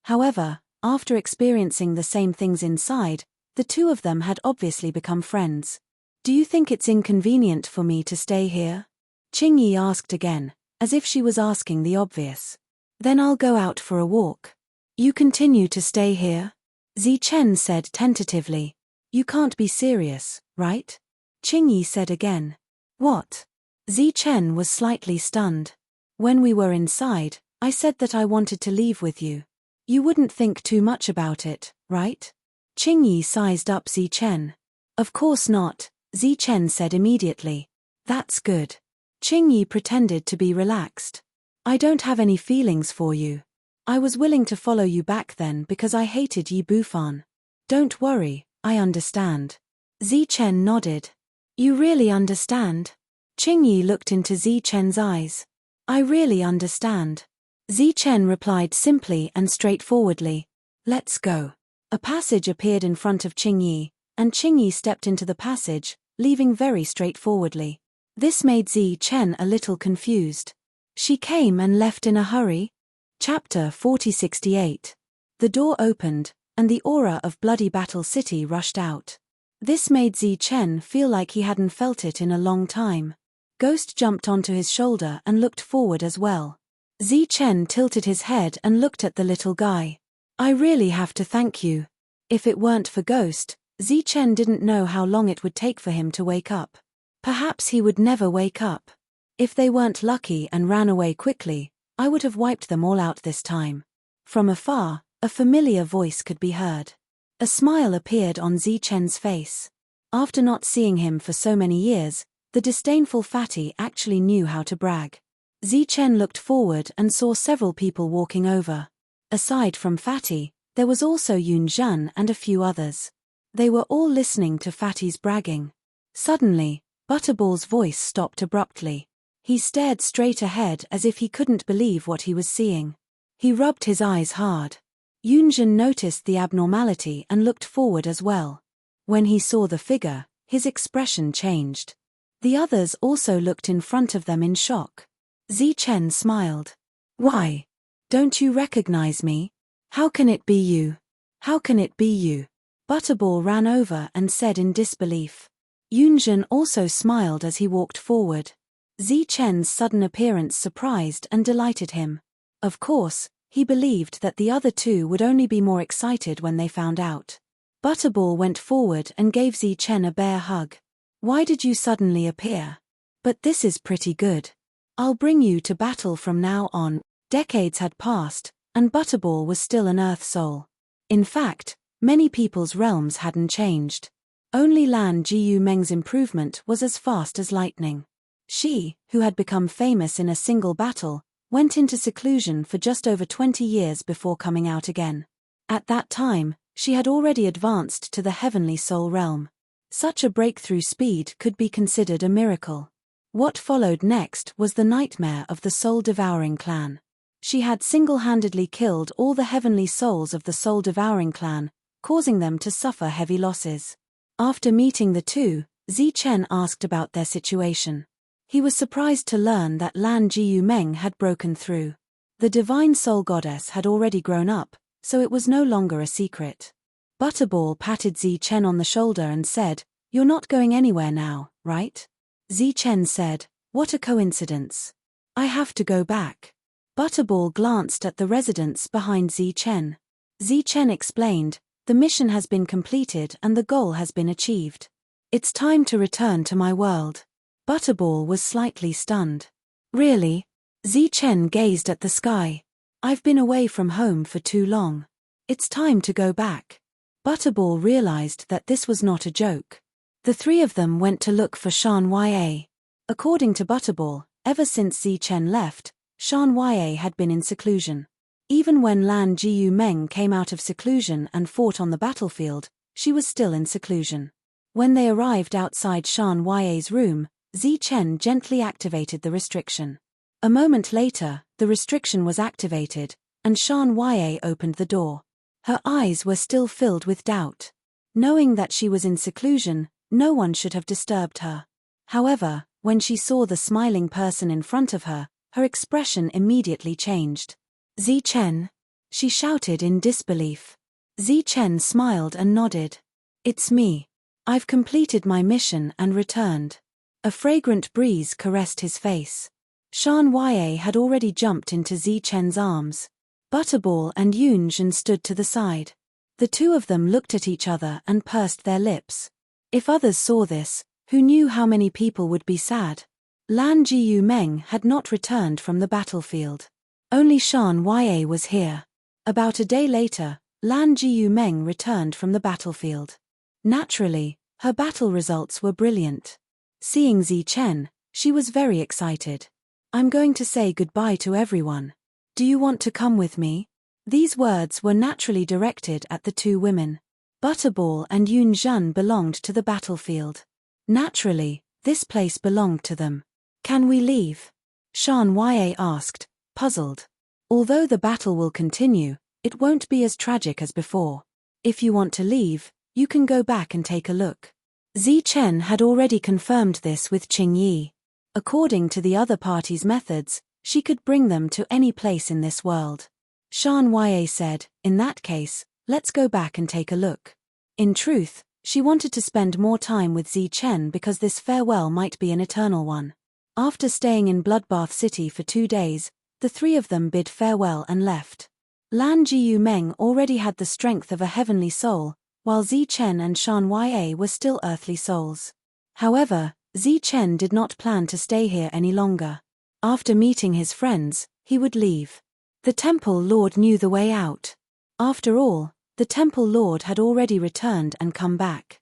[SPEAKER 1] However, after experiencing the same things inside, the two of them had obviously become friends. "Do you think it's inconvenient for me to stay here?" Qingyi asked again, as if she was asking the obvious. "Then I'll go out for a walk." "You continue to stay here?" Zichen said tentatively. "You can't be serious, right?" Qingyi said again. "What?" Zichen was slightly stunned. "When we were inside, I said that I wanted to leave with you. You wouldn't think too much about it, right?" Qingyi sized up Zichen. "Of course not," Zichen said immediately. "That's good." Qingyi pretended to be relaxed. "I don't have any feelings for you. I was willing to follow you back then because I hated Yi Bufan. Don't worry, I understand." Zichen nodded. "You really understand?" Qingyi looked into Zichen's eyes. "I really understand." Zichen replied simply and straightforwardly. "Let's go." A passage appeared in front of Qingyi, and Qingyi stepped into the passage, leaving very straightforwardly. This made Zichen a little confused. "She came and left in a hurry?" Chapter 4068. The door opened, and the aura of Bloody Battle City rushed out. This made Zichen feel like he hadn't felt it in a long time. Ghost jumped onto his shoulder and looked forward as well. Zichen tilted his head and looked at the little guy. "I really have to thank you." If it weren't for Ghost, Zichen didn't know how long it would take for him to wake up. Perhaps he would never wake up. If they weren't lucky and ran away quickly, I would have wiped them all out this time. From afar, a familiar voice could be heard. A smile appeared on Zichen's face. After not seeing him for so many years, the disdainful fatty actually knew how to brag. Zichen looked forward and saw several people walking over. Aside from Fatty, there was also Yun Zhan and a few others. They were all listening to Fatty's bragging. Suddenly, Butterball's voice stopped abruptly. He stared straight ahead as if he couldn't believe what he was seeing. He rubbed his eyes hard. Yun Zhan noticed the abnormality and looked forward as well. When he saw the figure, his expression changed. The others also looked in front of them in shock. Zichen smiled. "Why? Don't you recognize me? How can it be you? How can it be you?" Butterball ran over and said in disbelief. Yun Zhan also smiled as he walked forward. Zichen's sudden appearance surprised and delighted him. Of course, he believed that the other two would only be more excited when they found out. Butterball went forward and gave Zichen a bear hug. "Why did you suddenly appear? But this is pretty good. I'll bring you to battle from now on." Decades had passed, and Butterball was still an Earth soul. In fact, many people's realms hadn't changed. Only Lan Jiyu Meng's improvement was as fast as lightning. She, who had become famous in a single battle, went into seclusion for just over 20 years before coming out again. At that time, she had already advanced to the Heavenly Soul realm. Such a breakthrough speed could be considered a miracle. What followed next was the nightmare of the soul-devouring clan. She had single-handedly killed all the heavenly souls of the soul-devouring clan, causing them to suffer heavy losses. After meeting the two, Zichen asked about their situation. He was surprised to learn that Lan Jiyu Meng had broken through. The divine soul goddess had already grown up, so it was no longer a secret. Butterball patted Zichen on the shoulder and said, "You're not going anywhere now, right?" Zichen said, "What a coincidence. I have to go back." Butterball glanced at the residence behind Zichen. Zichen explained, "The mission has been completed and the goal has been achieved. It's time to return to my world." Butterball was slightly stunned. Really? Zichen gazed at the sky. I've been away from home for too long. It's time to go back. Butterball realized that this was not a joke. The three of them went to look for Shan Ya. According to Butterball, ever since Zichen left, Shan Ya had been in seclusion. Even when Lan Jiu Meng came out of seclusion and fought on the battlefield, she was still in seclusion. When they arrived outside Shan Ya's room, Zichen gently activated the restriction. A moment later, the restriction was activated, and Shan Ya opened the door. Her eyes were still filled with doubt. Knowing that she was in seclusion, no one should have disturbed her. However, when she saw the smiling person in front of her, her expression immediately changed. Zichen? She shouted in disbelief. Zichen smiled and nodded. It's me. I've completed my mission and returned. A fragrant breeze caressed his face. Shan Ya had already jumped into Zichen's arms. Butterball and Yunjin stood to the side. The two of them looked at each other and pursed their lips. If others saw this, who knew how many people would be sad? Lan Jiu Meng had not returned from the battlefield. Only Shan Ya was here. About a day later, Lan Jiu Meng returned from the battlefield. Naturally, her battle results were brilliant. Seeing Zichen, she was very excited. I'm going to say goodbye to everyone. Do you want to come with me? These words were naturally directed at the two women. Butterball and Yunjin belonged to the battlefield. Naturally, this place belonged to them. Can we leave? Shan Ya asked, puzzled. Although the battle will continue, it won't be as tragic as before. If you want to leave, you can go back and take a look. Zichen had already confirmed this with Qing Yi. According to the other party's methods, she could bring them to any place in this world. Shan Ya said, in that case, let's go back and take a look. In truth, she wanted to spend more time with Zichen because this farewell might be an eternal one. After staying in Bloodbath City for 2 days, the three of them bid farewell and left. Lan Jiu Meng already had the strength of a heavenly soul, while Zichen and Shan Ya were still earthly souls. However, Zichen did not plan to stay here any longer. After meeting his friends, he would leave. The Temple Lord knew the way out. After all, the Temple Lord had already returned and come back.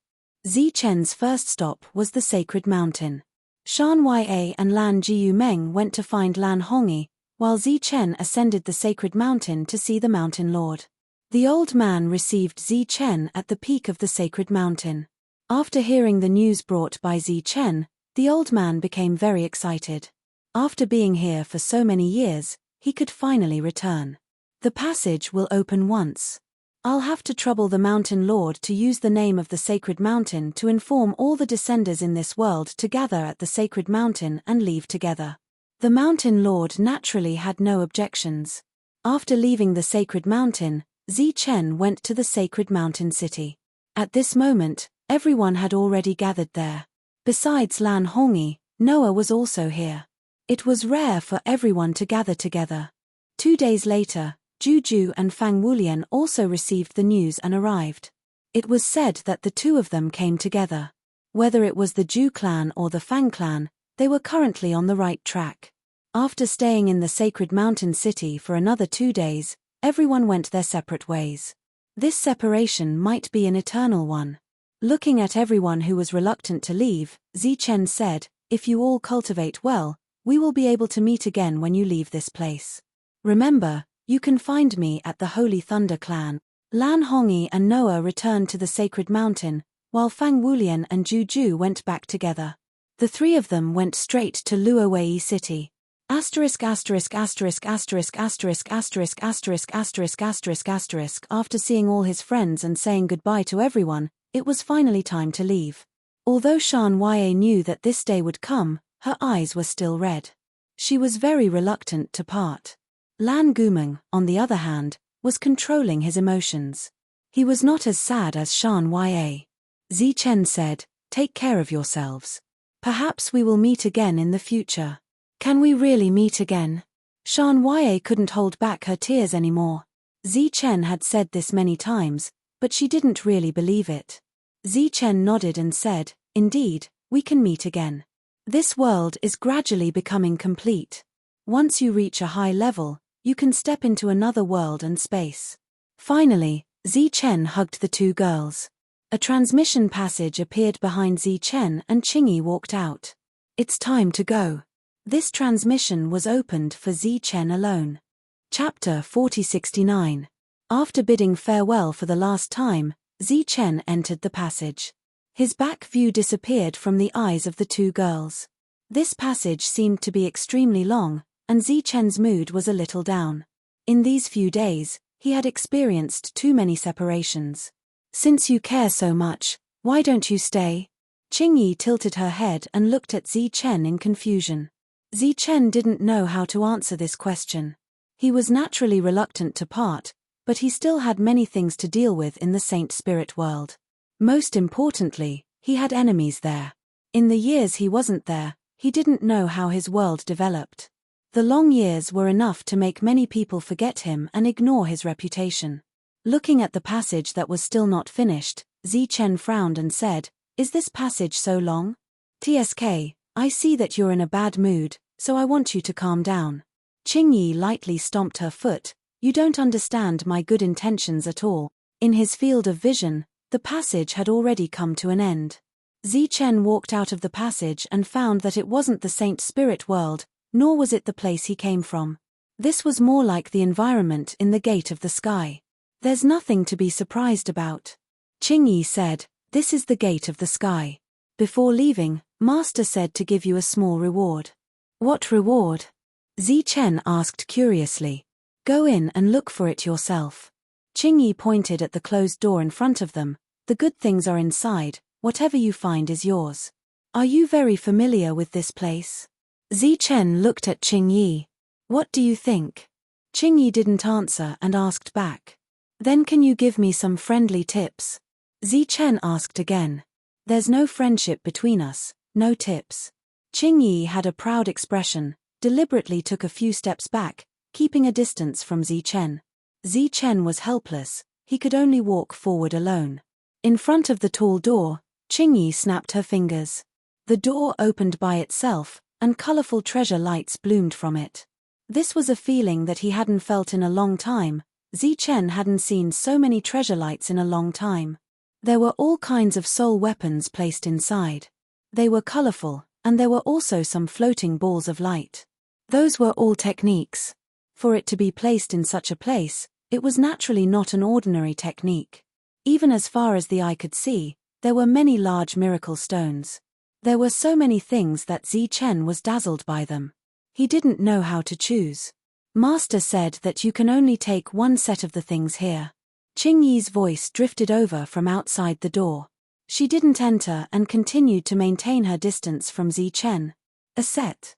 [SPEAKER 1] Zichen's first stop was the Sacred Mountain. Shan Ya and Lan Jiu Meng went to find Lan Hongyi, while Zichen ascended the Sacred Mountain to see the Mountain Lord. The old man received Zichen at the peak of the Sacred Mountain. After hearing the news brought by Zichen, the old man became very excited. After being here for so many years, he could finally return. The passage will open once. I'll have to trouble the Mountain Lord to use the name of the Sacred Mountain to inform all the descenders in this world to gather at the Sacred Mountain and leave together. The Mountain Lord naturally had no objections. After leaving the Sacred Mountain, Zichen went to the Sacred Mountain City. At this moment, everyone had already gathered there. Besides Lan Hongyi, Noah was also here. It was rare for everyone to gather together. 2 days later, Juju and Fang Wulian also received the news and arrived. It was said that the two of them came together. Whether it was the Ju clan or the Fang clan, they were currently on the right track. After staying in the Sacred Mountain City for another 2 days, everyone went their separate ways. This separation might be an eternal one. Looking at everyone who was reluctant to leave, Zichen said, if you all cultivate well, we will be able to meet again when you leave this place. Remember, you can find me at the Holy Thunder Clan. Lan Hongyi and Noah returned to the Sacred Mountain, while Fang Wulian and Juju went back together. The three of them went straight to Luowei City. After seeing all his friends and saying goodbye to everyone, it was finally time to leave. Although Shan Ya knew that this day would come, her eyes were still red. She was very reluctant to part. Lan Gumeng, on the other hand, was controlling his emotions. He was not as sad as Shan Ya. Zichen said, take care of yourselves. Perhaps we will meet again in the future. Can we really meet again? Shan Ya couldn't hold back her tears anymore. Zichen had said this many times, but she didn't really believe it. Zichen nodded and said, indeed, we can meet again. This world is gradually becoming complete. Once you reach a high level, you can step into another world and space. Finally, Zichen hugged the two girls. A transmission passage appeared behind Zichen and Qingyi walked out. It's time to go. This transmission was opened for Zichen alone. Chapter 4069. After bidding farewell for the last time, Zichen entered the passage. His back view disappeared from the eyes of the two girls. This passage seemed to be extremely long, and Zichen's mood was a little down. In these few days, he had experienced too many separations. Since you care so much, why don't you stay? Qingyi tilted her head and looked at Zichen in confusion. Zichen didn't know how to answer this question. He was naturally reluctant to part, but he still had many things to deal with in the Saint Spirit world. Most importantly, he had enemies there. In the years he wasn't there, he didn't know how his world developed. The long years were enough to make many people forget him and ignore his reputation. Looking at the passage that was still not finished, Zichen frowned and said, "Is this passage so long? TSK, I see that you're in a bad mood, so I want you to calm down." Qingyi lightly stomped her foot. "You don't understand my good intentions at all." In his field of vision, the passage had already come to an end. Zichen walked out of the passage and found that it wasn't the Saint Spirit world, nor was it the place he came from. This was more like the environment in the Gate of the Sky. "There's nothing to be surprised about," Qingyi said. "This is the Gate of the Sky. Before leaving, Master said to give you a small reward." "What reward?" Zichen asked curiously. "Go in and look for it yourself." Qingyi pointed at the closed door in front of them. "The good things are inside, whatever you find is yours." "Are you very familiar with this place?" Zichen looked at Qingyi. "What do you think?" Qingyi didn't answer and asked back. "Then can you give me some friendly tips?" Zichen asked again. "There's no friendship between us, no tips." Qingyi had a proud expression, deliberately took a few steps back, keeping a distance from Zichen. Zichen was helpless, he could only walk forward alone. In front of the tall door, Qingyi snapped her fingers. The door opened by itself, and colorful treasure lights bloomed from it. This was a feeling that he hadn't felt in a long time. Zichen hadn't seen so many treasure lights in a long time. There were all kinds of soul weapons placed inside. They were colorful, and there were also some floating balls of light. Those were all techniques. For it to be placed in such a place, it was naturally not an ordinary technique. Even as far as the eye could see, there were many large miracle stones. There were so many things that Zichen was dazzled by them. He didn't know how to choose. "Master said that you can only take one set of the things here." Qingyi's voice drifted over from outside the door. She didn't enter and continued to maintain her distance from Zichen. "A set."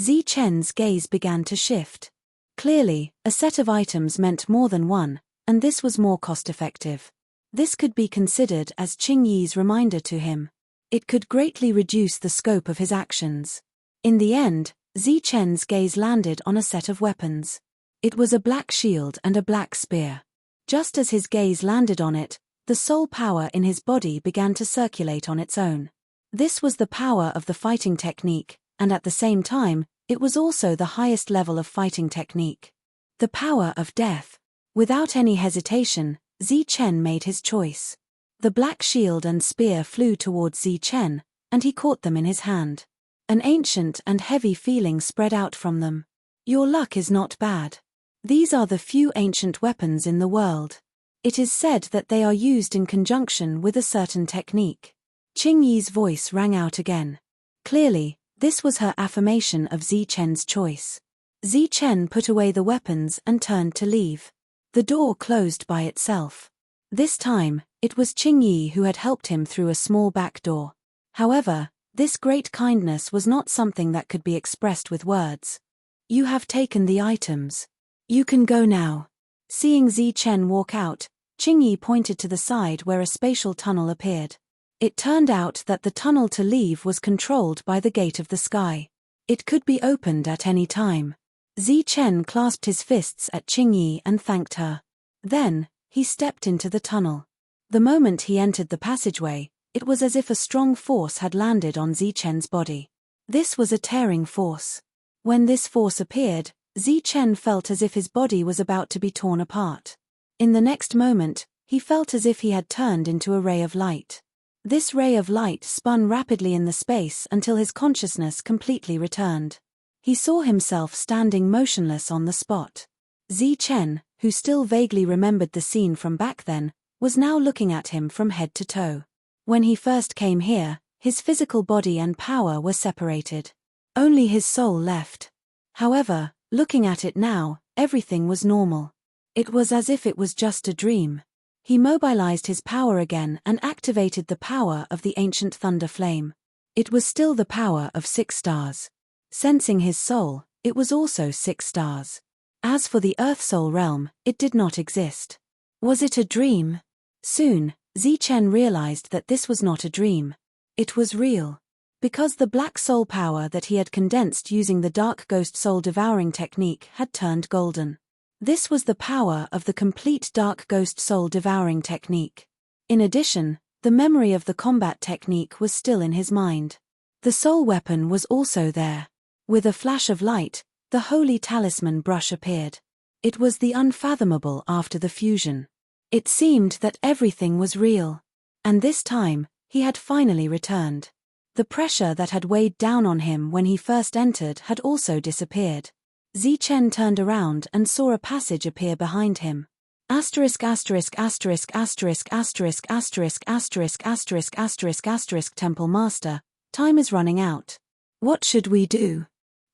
[SPEAKER 1] Zichen's gaze began to shift. Clearly, a set of items meant more than one, and this was more cost-effective. This could be considered as Qingyi's reminder to him. It could greatly reduce the scope of his actions. In the end, Zichen's gaze landed on a set of weapons. It was a black shield and a black spear. Just as his gaze landed on it, the soul power in his body began to circulate on its own. This was the power of the fighting technique, and at the same time, it was also the highest level of fighting technique. The power of death. Without any hesitation, Zichen made his choice. The black shield and spear flew towards Zichen, and he caught them in his hand. An ancient and heavy feeling spread out from them. "Your luck is not bad. These are the few ancient weapons in the world. It is said that they are used in conjunction with a certain technique." Qingyi's voice rang out again. Clearly, this was her affirmation of Zichen's choice. Zichen put away the weapons and turned to leave. The door closed by itself. This time, it was Qingyi who had helped him through a small back door. However, this great kindness was not something that could be expressed with words. "You have taken the items. You can go now." Seeing Zichen walk out, Qingyi pointed to the side where a spatial tunnel appeared. It turned out that the tunnel to leave was controlled by the Gate of the Sky. It could be opened at any time. Zichen clasped his fists at Qingyi and thanked her. Then, he stepped into the tunnel. The moment he entered the passageway, it was as if a strong force had landed on Zichen's body. This was a tearing force. When this force appeared, Zichen felt as if his body was about to be torn apart. In the next moment, he felt as if he had turned into a ray of light. This ray of light spun rapidly in the space until his consciousness completely returned. He saw himself standing motionless on the spot. Zichen, who still vaguely remembered the scene from back then, was now looking at him from head to toe. When he first came here, his physical body and power were separated. Only his soul left. However, looking at it now, everything was normal. It was as if it was just a dream. He mobilized his power again and activated the power of the ancient thunder flame. It was still the power of 6 stars. Sensing his soul, it was also 6 stars. As for the Earth Soul realm, it did not exist. Was it a dream? Soon, Zichen realized that this was not a dream. It was real. Because the black soul power that he had condensed using the dark ghost soul devouring technique had turned golden. This was the power of the complete dark ghost soul devouring technique. In addition, the memory of the combat technique was still in his mind. The soul weapon was also there. With a flash of light, the holy talisman brush appeared. It was the unfathomable after the fusion. It seemed that everything was real. And this time, he had finally returned. The pressure that had weighed down on him when he first entered had also disappeared. Zichen turned around and saw a passage appear behind him. Asterisk asterisk asterisk asterisk asterisk asterisk asterisk asterisk asterisk asterisk Temple Master, time is running out. What should we do?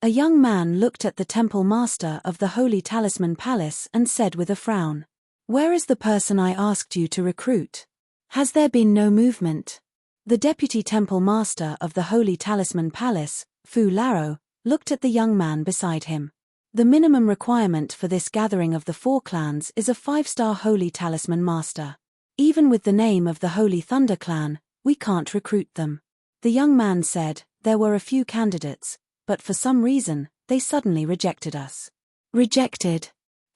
[SPEAKER 1] A young man looked at the Temple Master of the Holy Talisman Palace and said with a frown, "Where is the person I asked you to recruit? Has there been no movement?" The Deputy Temple Master of the Holy Talisman Palace, Fu Laro, looked at the young man beside him. The minimum requirement for this gathering of the 4 clans is a 5-star Holy Talisman Master. Even with the name of the Holy Thunder Clan, we can't recruit them. The young man said, there were a few candidates, but for some reason, they suddenly rejected us. Rejected?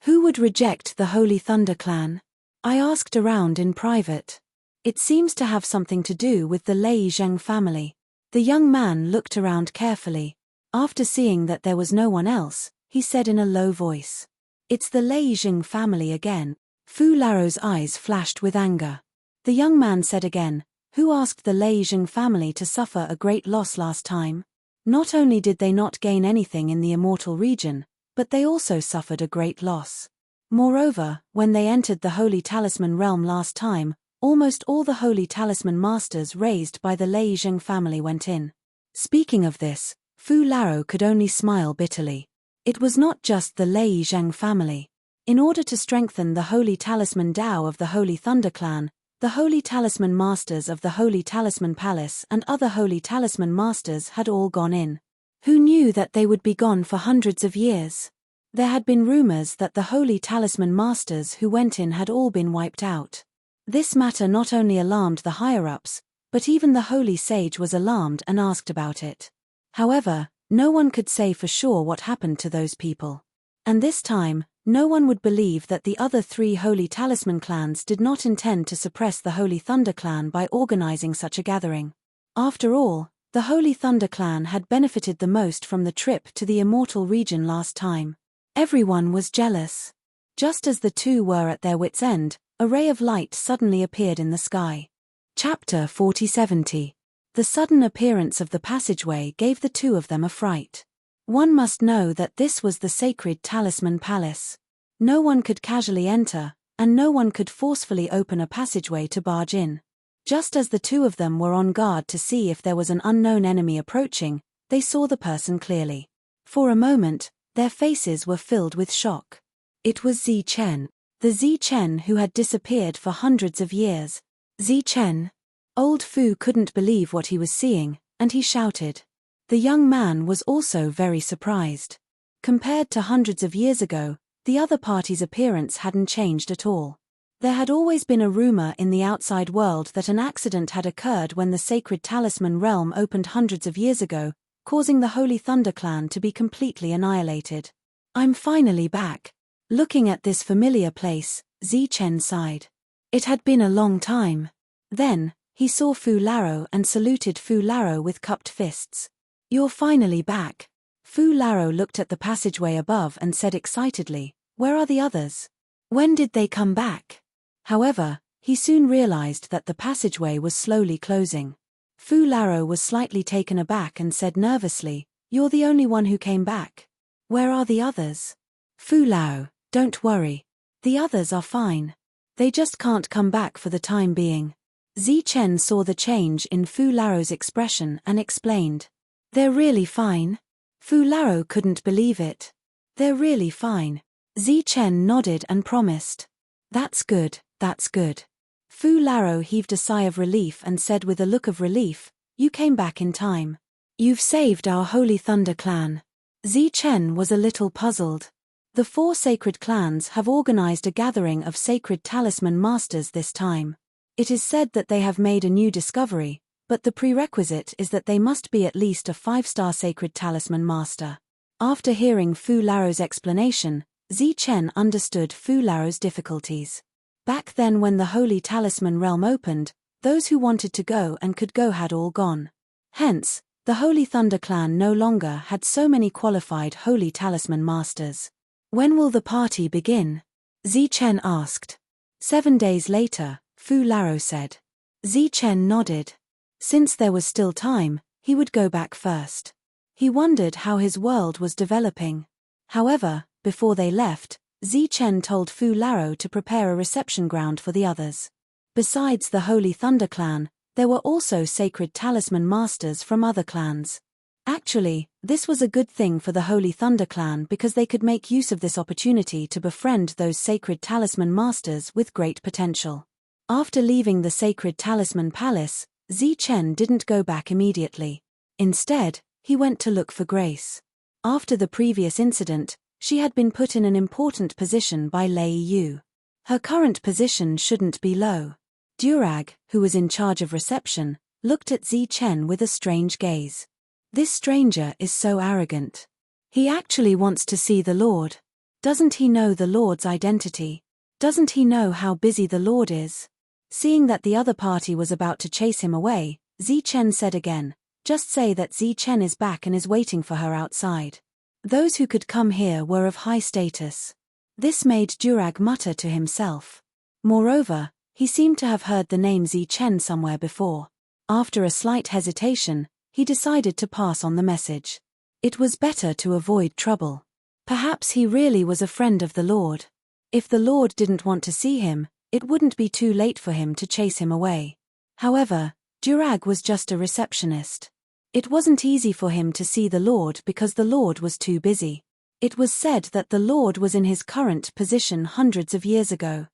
[SPEAKER 1] Who would reject the Holy Thunder Clan? I asked around in private. It seems to have something to do with the Lei Zheng family. The young man looked around carefully. After seeing that there was no one else, he said in a low voice, "It's the Lei Zheng family again." Fu Laro's eyes flashed with anger. The young man said again, "Who asked the Lei Zheng family to suffer a great loss last time? Not only did they not gain anything in the immortal region, but they also suffered a great loss. Moreover, when they entered the Holy Talisman realm last time, almost all the Holy Talisman Masters raised by the Lei Zheng family went in." Speaking of this, Fu Laro could only smile bitterly. It was not just the Lei Zheng family. In order to strengthen the Holy Talisman Dao of the Holy Thunder Clan, the Holy Talisman Masters of the Holy Talisman Palace and other Holy Talisman Masters had all gone in. Who knew that they would be gone for hundreds of years? There had been rumors that the Holy Talisman Masters who went in had all been wiped out. This matter not only alarmed the higher-ups, but even the Holy Sage was alarmed and asked about it. However, no one could say for sure what happened to those people. And this time, no one would believe that the other 3 Holy Talisman clans did not intend to suppress the Holy Thunder Clan by organizing such a gathering. After all, the Holy Thunder Clan had benefited the most from the trip to the Immortal region last time. Everyone was jealous. Just as the 2 were at their wits' end, a ray of light suddenly appeared in the sky. Chapter 4070. The sudden appearance of the passageway gave the 2 of them a fright. One must know that this was the sacred Talisman Palace. No one could casually enter, and no one could forcefully open a passageway to barge in. Just as the 2 of them were on guard to see if there was an unknown enemy approaching, they saw the person clearly. For a moment, their faces were filled with shock. It was Zichen. The Zichen who had disappeared for hundreds of years. Zichen? Old Fu couldn't believe what he was seeing, and he shouted. The young man was also very surprised. Compared to hundreds of years ago, the other party's appearance hadn't changed at all. There had always been a rumor in the outside world that an accident had occurred when the sacred Talisman realm opened hundreds of years ago, causing the Holy Thunder Clan to be completely annihilated. I'm finally back. Looking at this familiar place, Zichen sighed. It had been a long time. Then, he saw Fu Laro and saluted Fu Laro with cupped fists. You're finally back. Fu Laro looked at the passageway above and said excitedly, "Where are the others? When did they come back?" However, he soon realized that the passageway was slowly closing. Fu Laro was slightly taken aback and said nervously, "You're the only one who came back. Where are the others?" "Fu Lao, don't worry. The others are fine. They just can't come back for the time being." Zichen saw the change in Fu Laro's expression and explained, "They're really fine?" Fu Laro couldn't believe it. "They're really fine." Zichen nodded and promised, "That's good, that's good." Fu Laro heaved a sigh of relief and said with a look of relief, "You came back in time. You've saved our Holy Thunder clan." Zichen was a little puzzled. The 4 sacred clans have organized a gathering of sacred talisman masters this time. It is said that they have made a new discovery, but the prerequisite is that they must be at least a 5-star sacred talisman master. After hearing Fu Laro's explanation, Zichen understood Fu Laro's difficulties. Back then when the Holy Talisman realm opened, those who wanted to go and could go had all gone. Hence, the Holy Thunder clan no longer had so many qualified Holy Talisman masters. "When will the party begin?" Zichen asked. 7 days later, Fu Laro said. Zichen nodded. Since there was still time, he would go back first. He wondered how his world was developing. However, before they left, Zichen told Fu Laro to prepare a reception ground for the others. Besides the Holy Thunder clan, there were also sacred talisman masters from other clans. Actually, this was a good thing for the Holy Thunder clan because they could make use of this opportunity to befriend those sacred talisman masters with great potential. After leaving the sacred talisman palace, Zichen didn't go back immediately. Instead, he went to look for Grace. After the previous incident, she had been put in an important position by Lei Yu. Her current position shouldn't be low. Durag, who was in charge of reception, looked at Zichen with a strange gaze. This stranger is so arrogant. He actually wants to see the Lord. Doesn't he know the Lord's identity? Doesn't he know how busy the Lord is? Seeing that the other party was about to chase him away, Zichen said again, "Just say that Zichen is back and is waiting for her outside." Those who could come here were of high status. This made Durag mutter to himself. Moreover, he seemed to have heard the name Zichen somewhere before. After a slight hesitation, he decided to pass on the message. It was better to avoid trouble. Perhaps he really was a friend of the Lord. If the Lord didn't want to see him, it wouldn't be too late for him to chase him away. However, Durag was just a receptionist. It wasn't easy for him to see the Lord because the Lord was too busy. It was said that the Lord was in his current position hundreds of years ago.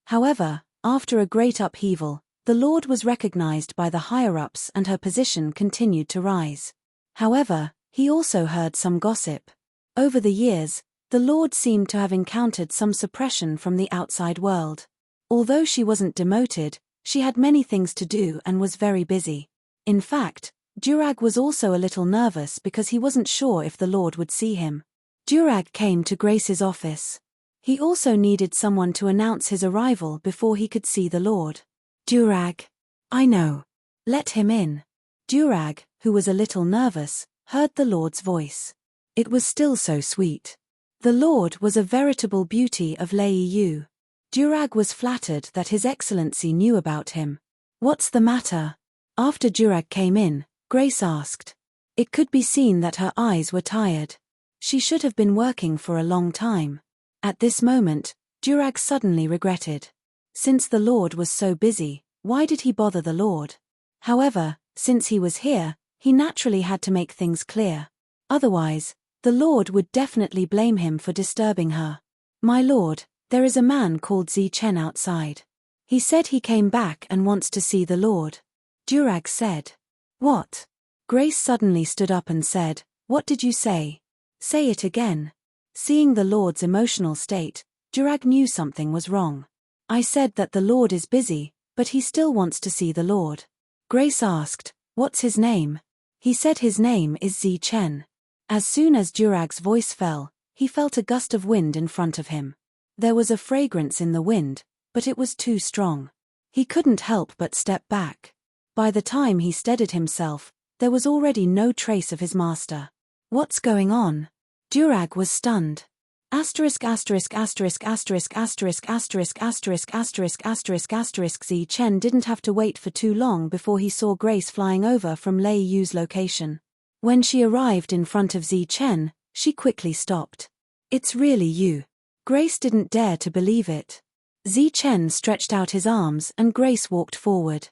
[SPEAKER 1] However, after a great upheaval, the Lord was recognized by the higher-ups and her position continued to rise. However, he also heard some gossip. Over the years, the Lord seemed to have encountered some suppression from the outside world. Although she wasn't demoted, she had many things to do and was very busy. In fact, Durag was also a little nervous because he wasn't sure if the Lord would see him. Durag came to Grace's office. He also needed someone to announce his arrival before he could see the Lord. "Durag. I know. Let him in." Durag, who was a little nervous, heard the Lord's voice. It was still so sweet. The Lord was a veritable beauty of Lei Yu. Durag was flattered that His Excellency knew about him. "What's the matter?" After Durag came in, Grace asked. It could be seen that her eyes were tired. She should have been working for a long time. At this moment, Durag suddenly regretted. Since the Lord was so busy, why did he bother the Lord? However, since he was here, he naturally had to make things clear. Otherwise, the Lord would definitely blame him for disturbing her. "My lord, there is a man called Zichen outside. He said he came back and wants to see the Lord." Durag said. "What?" Grace suddenly stood up and said, "What did you say? Say it again." Seeing the Lord's emotional state, Durag knew something was wrong. "I said that the Lord is busy, but he still wants to see the Lord." Grace asked, "What's his name?" He said his name is Zichen. As soon as Durag's voice fell, he felt a gust of wind in front of him. There was a fragrance in the wind, but it was too strong. He couldn't help but step back. By the time he steadied himself, there was already no trace of his master. What's going on? Durag was stunned. Asterisk asterisk asterisk asterisk asterisk asterisk asterisk asterisk asterisk asterisk Zi Chen didn't have to wait for too long before he saw Grace flying over from Lei Yu's location. When she arrived in front of Zi Chen, she quickly stopped. It's really you. Grace didn't dare to believe it. Zi Chen stretched out his arms and Grace walked forward.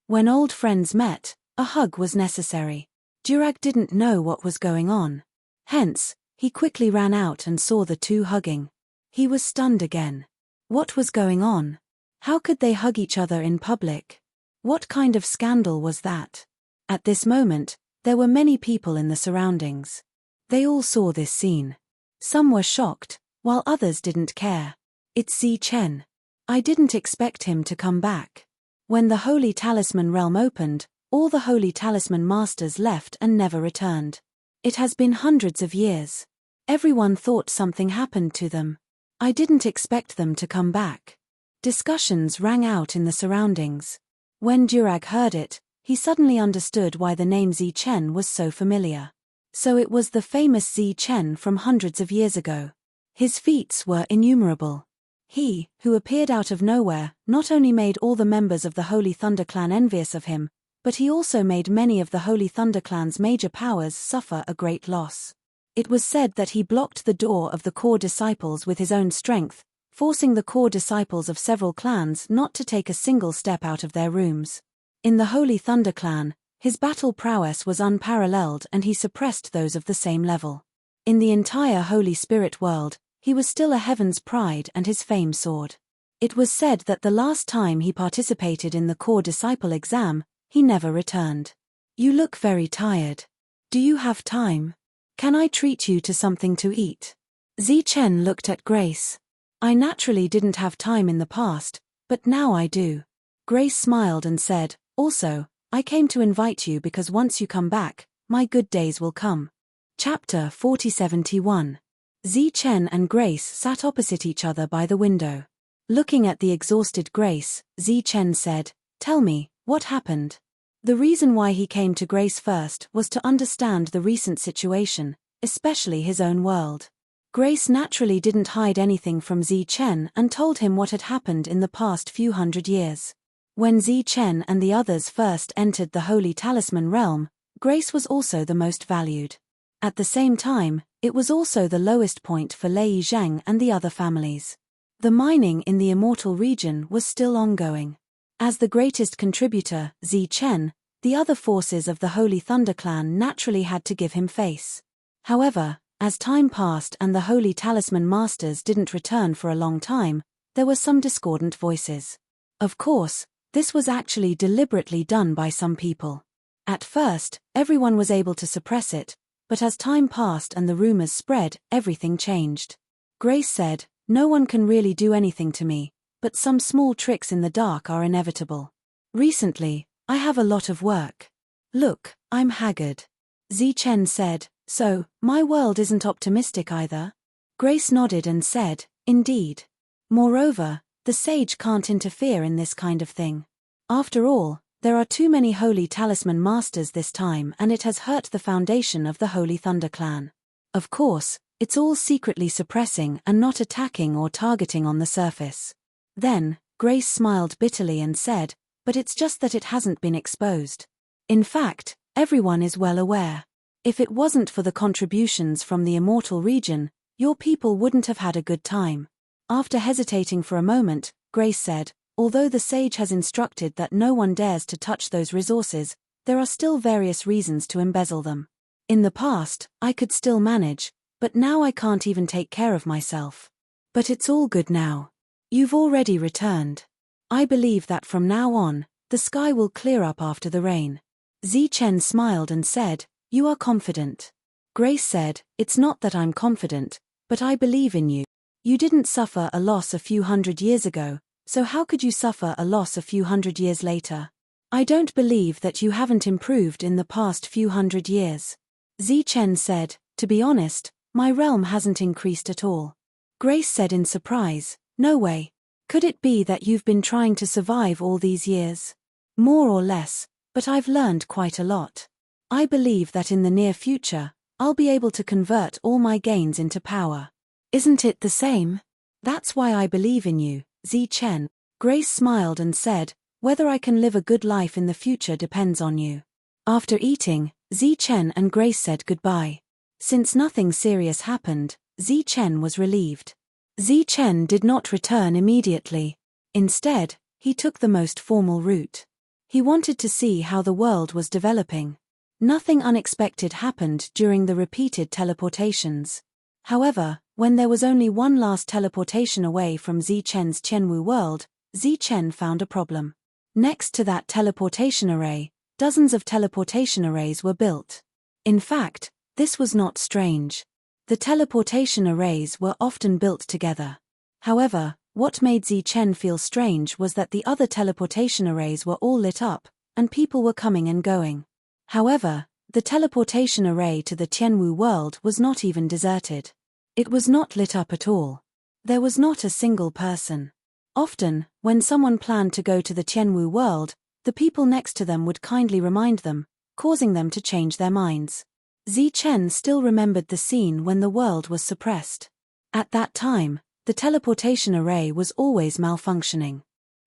[SPEAKER 1] When old friends met, a hug was necessary. Durag didn't know what was going on. Hence, he quickly ran out and saw the two hugging. He was stunned again. What was going on? How could they hug each other in public? What kind of scandal was that? At this moment, there were many people in the surroundings. They all saw this scene. Some were shocked, while others didn't care. It's Zi Chen. I didn't expect him to come back. When the Holy Talisman realm opened, all the Holy Talisman masters left and never returned. It has been hundreds of years. Everyone thought something happened to them. I didn't expect them to come back. Discussions rang out in the surroundings. When Durag heard it, he suddenly understood why the name Zi Chen was so familiar. So it was the famous Zi Chen from hundreds of years ago. His feats were innumerable. He, who appeared out of nowhere, not only made all the members of the Holy Thunder Clan envious of him, but he also made many of the Holy Thunder Clan's major powers suffer a great loss. It was said that he blocked the door of the core disciples with his own strength, forcing the core disciples of several clans not to take a single step out of their rooms. In the Holy Thunder Clan, his battle prowess was unparalleled and he suppressed those of the same level. In the entire Holy Spirit world, he was still a heaven's pride and his fame soared. It was said that the last time he participated in the core disciple exam, he never returned. You look very tired. Do you have time? Can I treat you to something to eat? Zi Chen looked at Grace. I naturally didn't have time in the past, but now I do. Grace smiled and said, also, I came to invite you because once you come back, my good days will come. Chapter 4071. Zi Chen and Grace sat opposite each other by the window. Looking at the exhausted Grace, Zi Chen said, tell me, what happened? The reason why he came to Grace first was to understand the recent situation, especially his own world. Grace naturally didn't hide anything from Zi Chen and told him what had happened in the past few hundred years. When Zi Chen and the others first entered the Holy Talisman realm, Grace was also the most valued. At the same time, it was also the lowest point for Lei Zhang and the other families. The mining in the Immortal region was still ongoing. As the greatest contributor, Zi Chen, the other forces of the Holy Thunder Clan naturally had to give him face. However, as time passed and the Holy Talisman Masters didn't return for a long time, there were some discordant voices. Of course, this was actually deliberately done by some people. At first, everyone was able to suppress it, but as time passed and the rumors spread, everything changed. Grace said, no one can really do anything to me, but some small tricks in the dark are inevitable. Recently, I have a lot of work. Look, I'm haggard. Zi Chen said, so, my world isn't optimistic either? Grace nodded and said, indeed. Moreover, the sage can't interfere in this kind of thing. After all, there are too many Holy Talisman Masters this time and it has hurt the foundation of the Holy Thunder Clan. Of course, it's all secretly suppressing and not attacking or targeting on the surface. Then, Grace smiled bitterly and said, but it's just that it hasn't been exposed. In fact, everyone is well aware. If it wasn't for the contributions from the Immortal region, your people wouldn't have had a good time. After hesitating for a moment, Grace said, although the sage has instructed that no one dares to touch those resources, there are still various reasons to embezzle them. In the past, I could still manage, but now I can't even take care of myself. But it's all good now. You've already returned. I believe that from now on, the sky will clear up after the rain. Zi Chen smiled and said, you are confident. Grace said, it's not that I'm confident, but I believe in you. You didn't suffer a loss a few hundred years ago, so how could you suffer a loss a few hundred years later? I don't believe that you haven't improved in the past few hundred years. Zi Chen said, to be honest, my realm hasn't increased at all. Grace said in surprise, no way. Could it be that you've been trying to survive all these years? More or less, but I've learned quite a lot. I believe that in the near future, I'll be able to convert all my gains into power. Isn't it the same? That's why I believe in you, Zichen. Grace smiled and said, whether I can live a good life in the future depends on you. After eating, Zichen and Grace said goodbye. Since nothing serious happened, Zichen was relieved. Zichen did not return immediately. Instead, he took the most formal route. He wanted to see how the world was developing. Nothing unexpected happened during the repeated teleportations. However, when there was only one last teleportation away from Zichen's Tianwu world, Zichen found a problem. Next to that teleportation array, dozens of teleportation arrays were built. In fact, this was not strange. The teleportation arrays were often built together. However, what made Zichen feel strange was that the other teleportation arrays were all lit up, and people were coming and going. However, the teleportation array to the Tianwu world was not even deserted. It was not lit up at all. There was not a single person. Often, when someone planned to go to the Tianwu world, the people next to them would kindly remind them, causing them to change their minds. Zichen still remembered the scene when the world was suppressed. At that time, the teleportation array was always malfunctioning.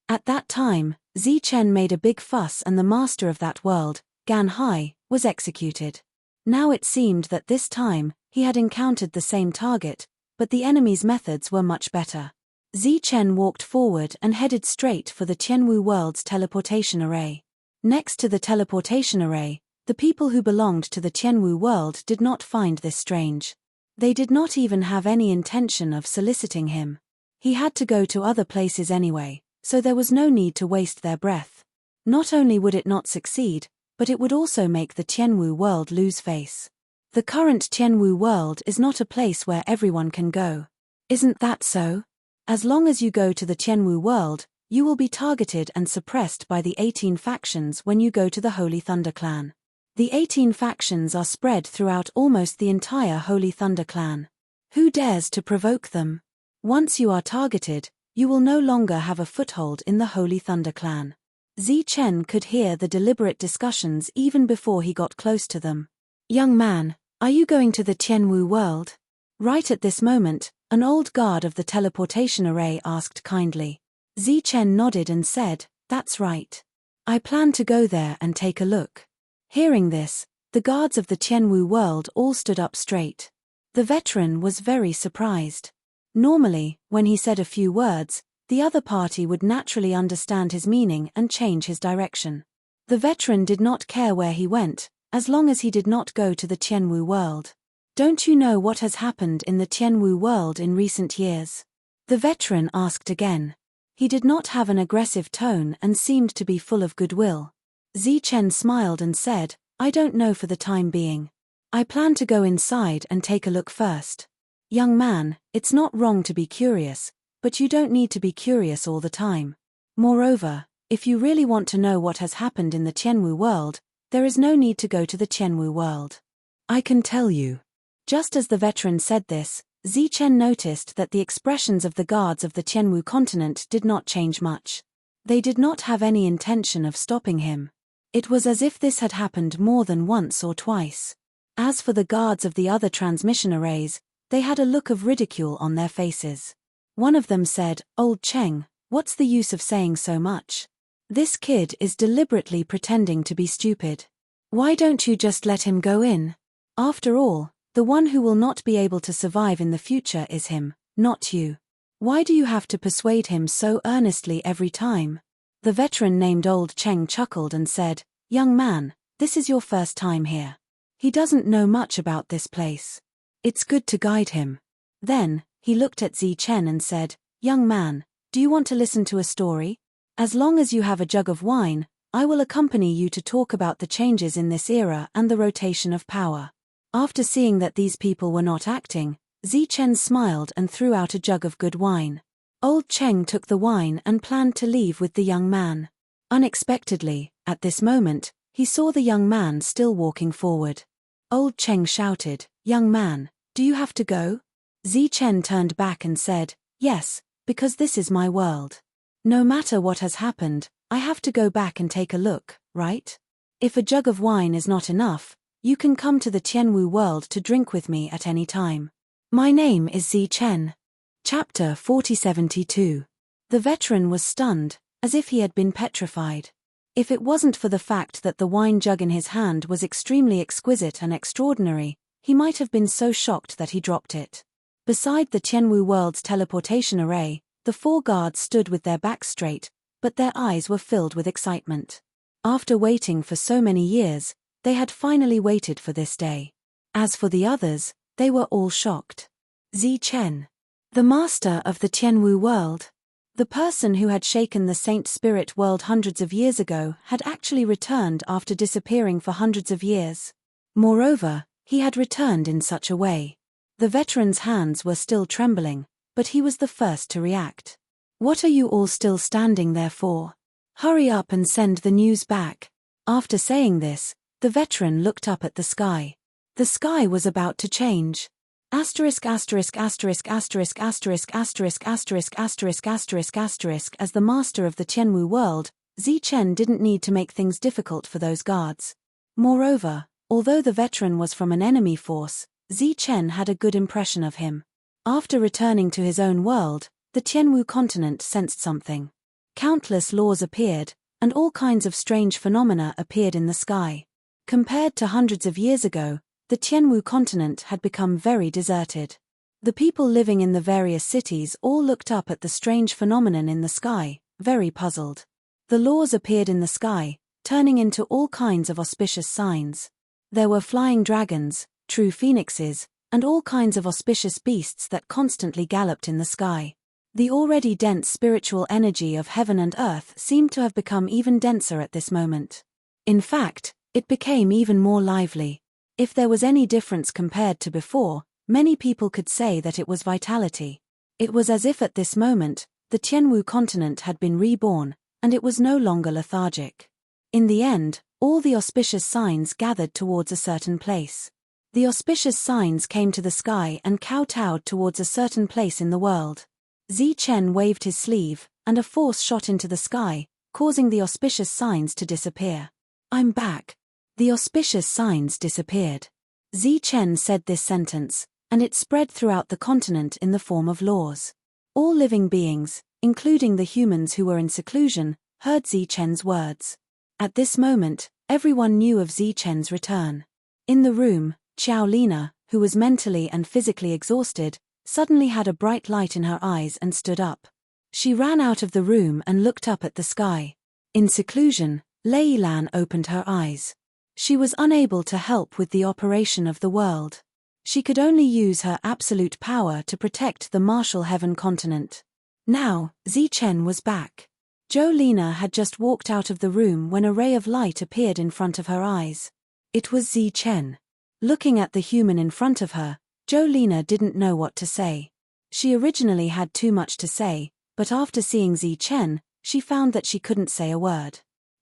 [SPEAKER 1] At that time, Zichen made a big fuss and the master of that world, Gan Hai, was executed. Now it seemed that this time, he had encountered the same target, but the enemy's methods were much better. Zichen walked forward and headed straight for the Tianwu world's teleportation array. Next to the teleportation array, the people who belonged to the Tianwu world did not find this strange. They did not even have any intention of soliciting him. He had to go to other places anyway, so there was no need to waste their breath. Not only would it not succeed, but it would also make the Tianwu world lose face. The current Tianwu world is not a place where everyone can go. Isn't that so? As long as you go to the Tianwu world, you will be targeted and suppressed by the 18 factions when you go to the Holy Thunder Clan. The 18 factions are spread throughout almost the entire Holy Thunder Clan. Who dares to provoke them? Once you are targeted, you will no longer have a foothold in the Holy Thunder Clan. Zichen could hear the deliberate discussions even before he got close to them. Young man, are you going to the Tianwu world? Right at this moment, an old guard of the teleportation array asked kindly. Zichen nodded and said, that's right. I plan to go there and take a look. Hearing this, the guards of the Tianwu world all stood up straight. The veteran was very surprised. Normally, when he said a few words, the other party would naturally understand his meaning and change his direction. The veteran did not care where he went, as long as he did not go to the Tianwu world. Don't you know what has happened in the Tianwu world in recent years? The veteran asked again. He did not have an aggressive tone and seemed to be full of goodwill. Zichen smiled and said, I don't know for the time being. I plan to go inside and take a look first. Young man, it's not wrong to be curious, but you don't need to be curious all the time. Moreover, if you really want to know what has happened in the Tianwu world, there is no need to go to the Tianwu world. I can tell you. Just as the veteran said this, Zichen noticed that the expressions of the guards of the Tianwu continent did not change much. They did not have any intention of stopping him. It was as if this had happened more than once or twice. As for the guards of the other transmission arrays, they had a look of ridicule on their faces. One of them said, Old Cheng, what's the use of saying so much? This kid is deliberately pretending to be stupid. Why don't you just let him go in? After all, the one who will not be able to survive in the future is him, not you. Why do you have to persuade him so earnestly every time? The veteran named Old Cheng chuckled and said, Young man, this is your first time here. He doesn't know much about this place. It's good to guide him. Then, he looked at Zichen and said, Young man, do you want to listen to a story? As long as you have a jug of wine, I will accompany you to talk about the changes in this era and the rotation of power. After seeing that these people were not acting, Zichen smiled and threw out a jug of good wine. Old Cheng took the wine and planned to leave with the young man. Unexpectedly, at this moment, he saw the young man still walking forward. Old Cheng shouted, Young man, do you have to go? Zichen turned back and said, Yes, because this is my world. No matter what has happened, I have to go back and take a look, right? If a jug of wine is not enough, you can come to the Tianwu world to drink with me at any time. My name is Zichen. Chapter 4072. The veteran was stunned, as if he had been petrified. If it wasn't for the fact that the wine jug in his hand was extremely exquisite and extraordinary, he might have been so shocked that he dropped it. Beside the Tianwu world's teleportation array, the 4 guards stood with their backs straight, but their eyes were filled with excitement. After waiting for so many years, they had finally waited for this day. As for the others, they were all shocked. Zichen, the master of the Tianwu world, the person who had shaken the Saint Spirit world hundreds of years ago, had actually returned after disappearing for hundreds of years. Moreover, he had returned in such a way. The veteran's hands were still trembling, but he was the first to react. What are you all still standing there for? Hurry up and send the news back. After saying this, the veteran looked up at the sky. The sky was about to change. Asterisk asterisk asterisk asterisk asterisk asterisk asterisk asterisk asterisk asterisk. As the master of the Tianwu world, Zichen didn't need to make things difficult for those guards. Moreover, although the veteran was from an enemy force, Zichen had a good impression of him. After returning to his own world, the Tianwu continent sensed something. Countless laws appeared, and all kinds of strange phenomena appeared in the sky. Compared to hundreds of years ago, the Tianwu continent had become very deserted. The people living in the various cities all looked up at the strange phenomenon in the sky, very puzzled. The laws appeared in the sky, turning into all kinds of auspicious signs. There were flying dragons, true phoenixes, and all kinds of auspicious beasts that constantly galloped in the sky. The already dense spiritual energy of heaven and earth seemed to have become even denser at this moment. In fact, it became even more lively. If there was any difference compared to before, many people could say that it was vitality. It was as if at this moment, the Tianwu continent had been reborn, and it was no longer lethargic. In the end, all the auspicious signs gathered towards a certain place. The auspicious signs came to the sky and kowtowed towards a certain place in the world. Zichen waved his sleeve, and a force shot into the sky, causing the auspicious signs to disappear. I'm back. The auspicious signs disappeared. Zichen said this sentence, and it spread throughout the continent in the form of laws. All living beings, including the humans who were in seclusion, heard Zichen's words. At this moment, everyone knew of Zichen's return. In the room, Xiaolina, who was mentally and physically exhausted, suddenly had a bright light in her eyes and stood up. She ran out of the room and looked up at the sky. In seclusion, Leilan opened her eyes. She was unable to help with the operation of the world. She could only use her absolute power to protect the martial heaven continent. Now, Zichen was back. Jolina had just walked out of the room when a ray of light appeared in front of her eyes. It was Zichen. Looking at the human in front of her, Jolina didn't know what to say. She originally had too much to say, but after seeing Zichen, she found that she couldn't say a word.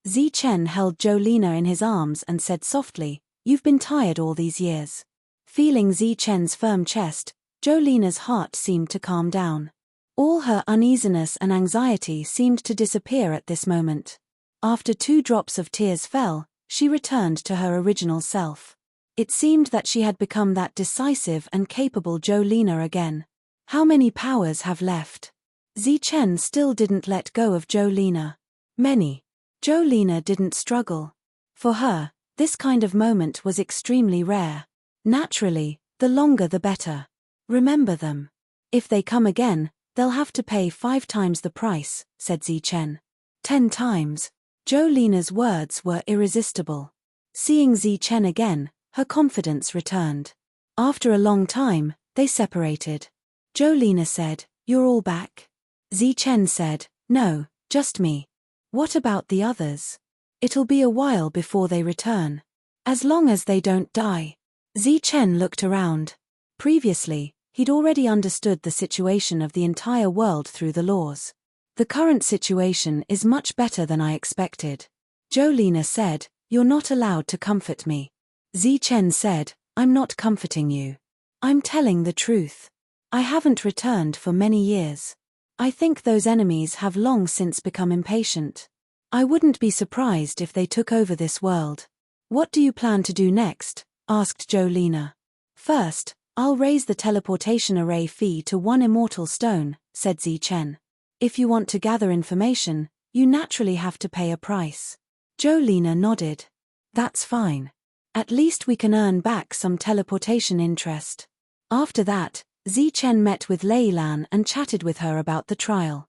[SPEAKER 1] Zichen held Jolina in his arms and said softly, "You've been tired all these years." Feeling Zichen's firm chest, Jolina's heart seemed to calm down. All her uneasiness and anxiety seemed to disappear at this moment. After 2 drops of tears fell, she returned to her original self. It seemed that she had become that decisive and capable Jolina again. How many powers have left? Zichen still didn't let go of Jolina. Many. Jolina didn't struggle. For her, this kind of moment was extremely rare. Naturally, the longer the better. Remember them. If they come again, they'll have to pay 5 times the price, said Zichen. 10 times. Jolina's words were irresistible. Seeing Zichen again, her confidence returned. After a long time, they separated. Jolina said, "You're all back?" Zichen said, "No, just me." "What about the others?" "It'll be a while before they return. As long as they don't die." Zichen looked around. Previously, he'd already understood the situation of the entire world through the laws. "The current situation is much better than I expected." Jolina said, "You're not allowed to comfort me." Zichen said, "I'm not comforting you. I'm telling the truth. I haven't returned for many years. I think those enemies have long since become impatient." I wouldn't be surprised if they took over this world. What do you plan to do next? Asked Jolene. First, I'll raise the teleportation array fee to 1 immortal stone, said Zichen. If you want to gather information, you naturally have to pay a price. Jolene nodded. That's fine. At least we can earn back some teleportation interest. After that, Zichen met with Leilan and chatted with her about the trial.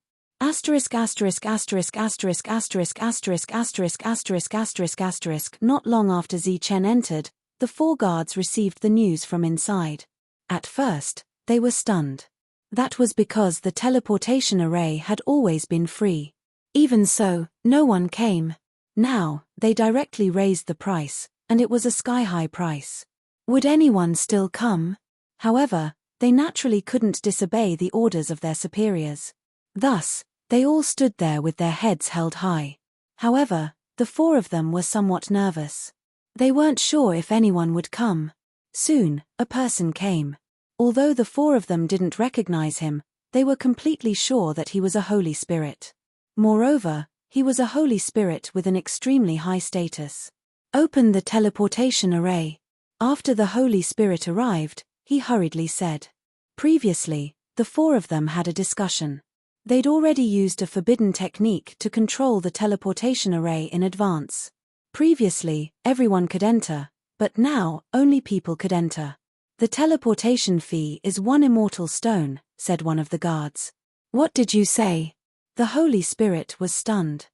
[SPEAKER 1] Not long after Zichen entered, the 4 guards received the news from inside. At first, they were stunned. That was because the teleportation array had always been free. Even so, no one came. Now, they directly raised the price, and it was a sky-high price. Would anyone still come? However, they naturally couldn't disobey the orders of their superiors. Thus, they all stood there with their heads held high. However, the 4 of them were somewhat nervous. They weren't sure if anyone would come. Soon, a person came. Although the 4 of them didn't recognize him, they were completely sure that he was a Holy Spirit. Moreover, he was a Holy Spirit with an extremely high status. Open the teleportation array. After the Holy Spirit arrived, he hurriedly said. Previously, the 4 of them had a discussion. They'd already used a forbidden technique to control the teleportation array in advance. Previously, everyone could enter, but now, only people could enter. The teleportation fee is 1 immortal stone, said one of the guards. What did you say? The Holy Spirit was stunned.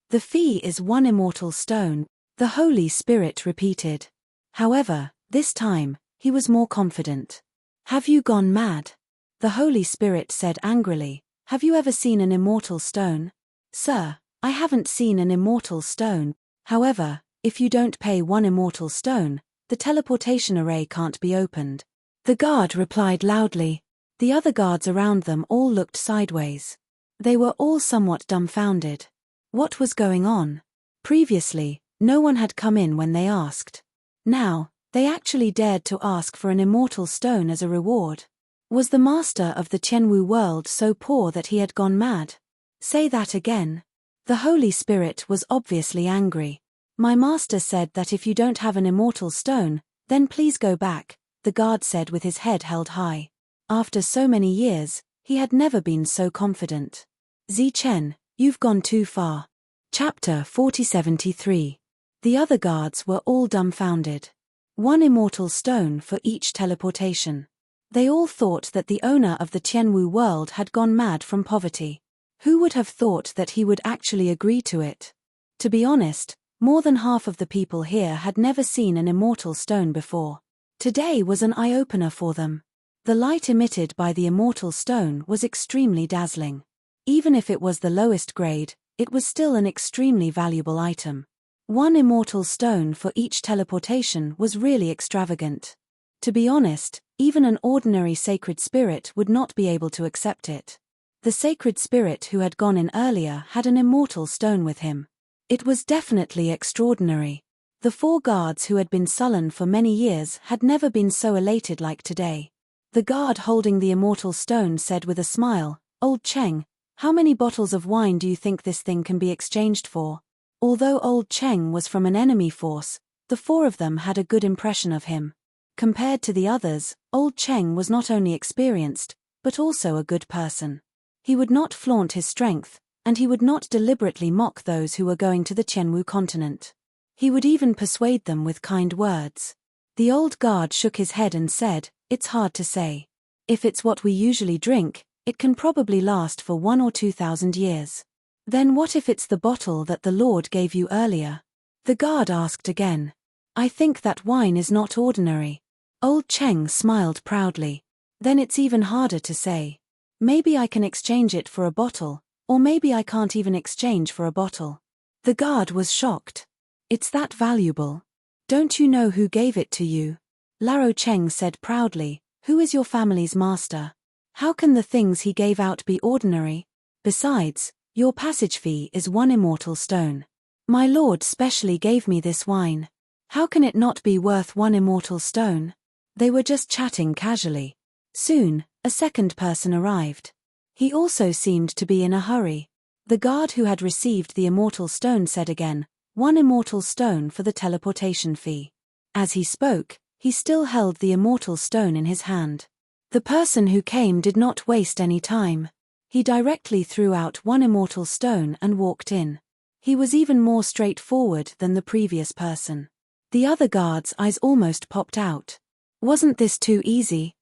[SPEAKER 1] The fee is 1 immortal stone, the Holy Spirit repeated. However, this time, he was more confident. Have you gone mad? The Holy Spirit said angrily. Have you ever seen an immortal stone? Sir, I haven't seen an immortal stone. However, if you don't pay 1 immortal stone, the teleportation array can't be opened. The guard replied loudly. The other guards around them all looked sideways. They were all somewhat dumbfounded. What was going on? Previously, no one had come in when they asked. Now, they actually dared to ask for an immortal stone as a reward. Was the master of the Tianwu world so poor that he had gone mad? Say that again. The Holy Spirit was obviously angry. My master said that if you don't have an immortal stone, then please go back, the guard said with his head held high. After so many years, he had never been so confident. Zichen, you've gone too far. Chapter 4073. The other guards were all dumbfounded. 1 immortal stone for each teleportation. They all thought that the owner of the Tianwu world had gone mad from poverty. Who would have thought that he would actually agree to it? To be honest, more than half of the people here had never seen an immortal stone before. Today was an eye-opener for them. The light emitted by the immortal stone was extremely dazzling. Even if it was the lowest grade, it was still an extremely valuable item. 1 immortal stone for each teleportation was really extravagant. To be honest, even an ordinary sacred spirit would not be able to accept it. The sacred spirit who had gone in earlier had an immortal stone with him. It was definitely extraordinary. The 4 guards who had been sullen for many years had never been so elated like today. The guard holding the immortal stone said with a smile, Old Cheng, how many bottles of wine do you think this thing can be exchanged for? Although Old Cheng was from an enemy force, the 4 of them had a good impression of him. Compared to the others, Old Cheng was not only experienced, but also a good person. He would not flaunt his strength, and he would not deliberately mock those who were going to the Tianwu continent. He would even persuade them with kind words. The old guard shook his head and said, It's hard to say. If it's what we usually drink, it can probably last for 1 or 2,000 years. Then what if it's the bottle that the Lord gave you earlier? The guard asked again. I think that wine is not ordinary. Old Cheng smiled proudly. Then it's even harder to say. Maybe I can exchange it for a bottle, or maybe I can't even exchange for a bottle. The guard was shocked. It's that valuable. Don't you know who gave it to you? Laro Cheng said proudly, Who is your family's master? How can the things he gave out be ordinary? Besides, your passage fee is 1 immortal stone. My lord specially gave me this wine. How can it not be worth 1 immortal stone? They were just chatting casually. Soon, a second person arrived. He also seemed to be in a hurry. The guard who had received the immortal stone said again, 1 immortal stone for the teleportation fee. As he spoke, he still held the immortal stone in his hand. The person who came did not waste any time. He directly threw out 1 immortal stone and walked in. He was even more straightforward than the previous person. The other guard's eyes almost popped out. Wasn't this too easy?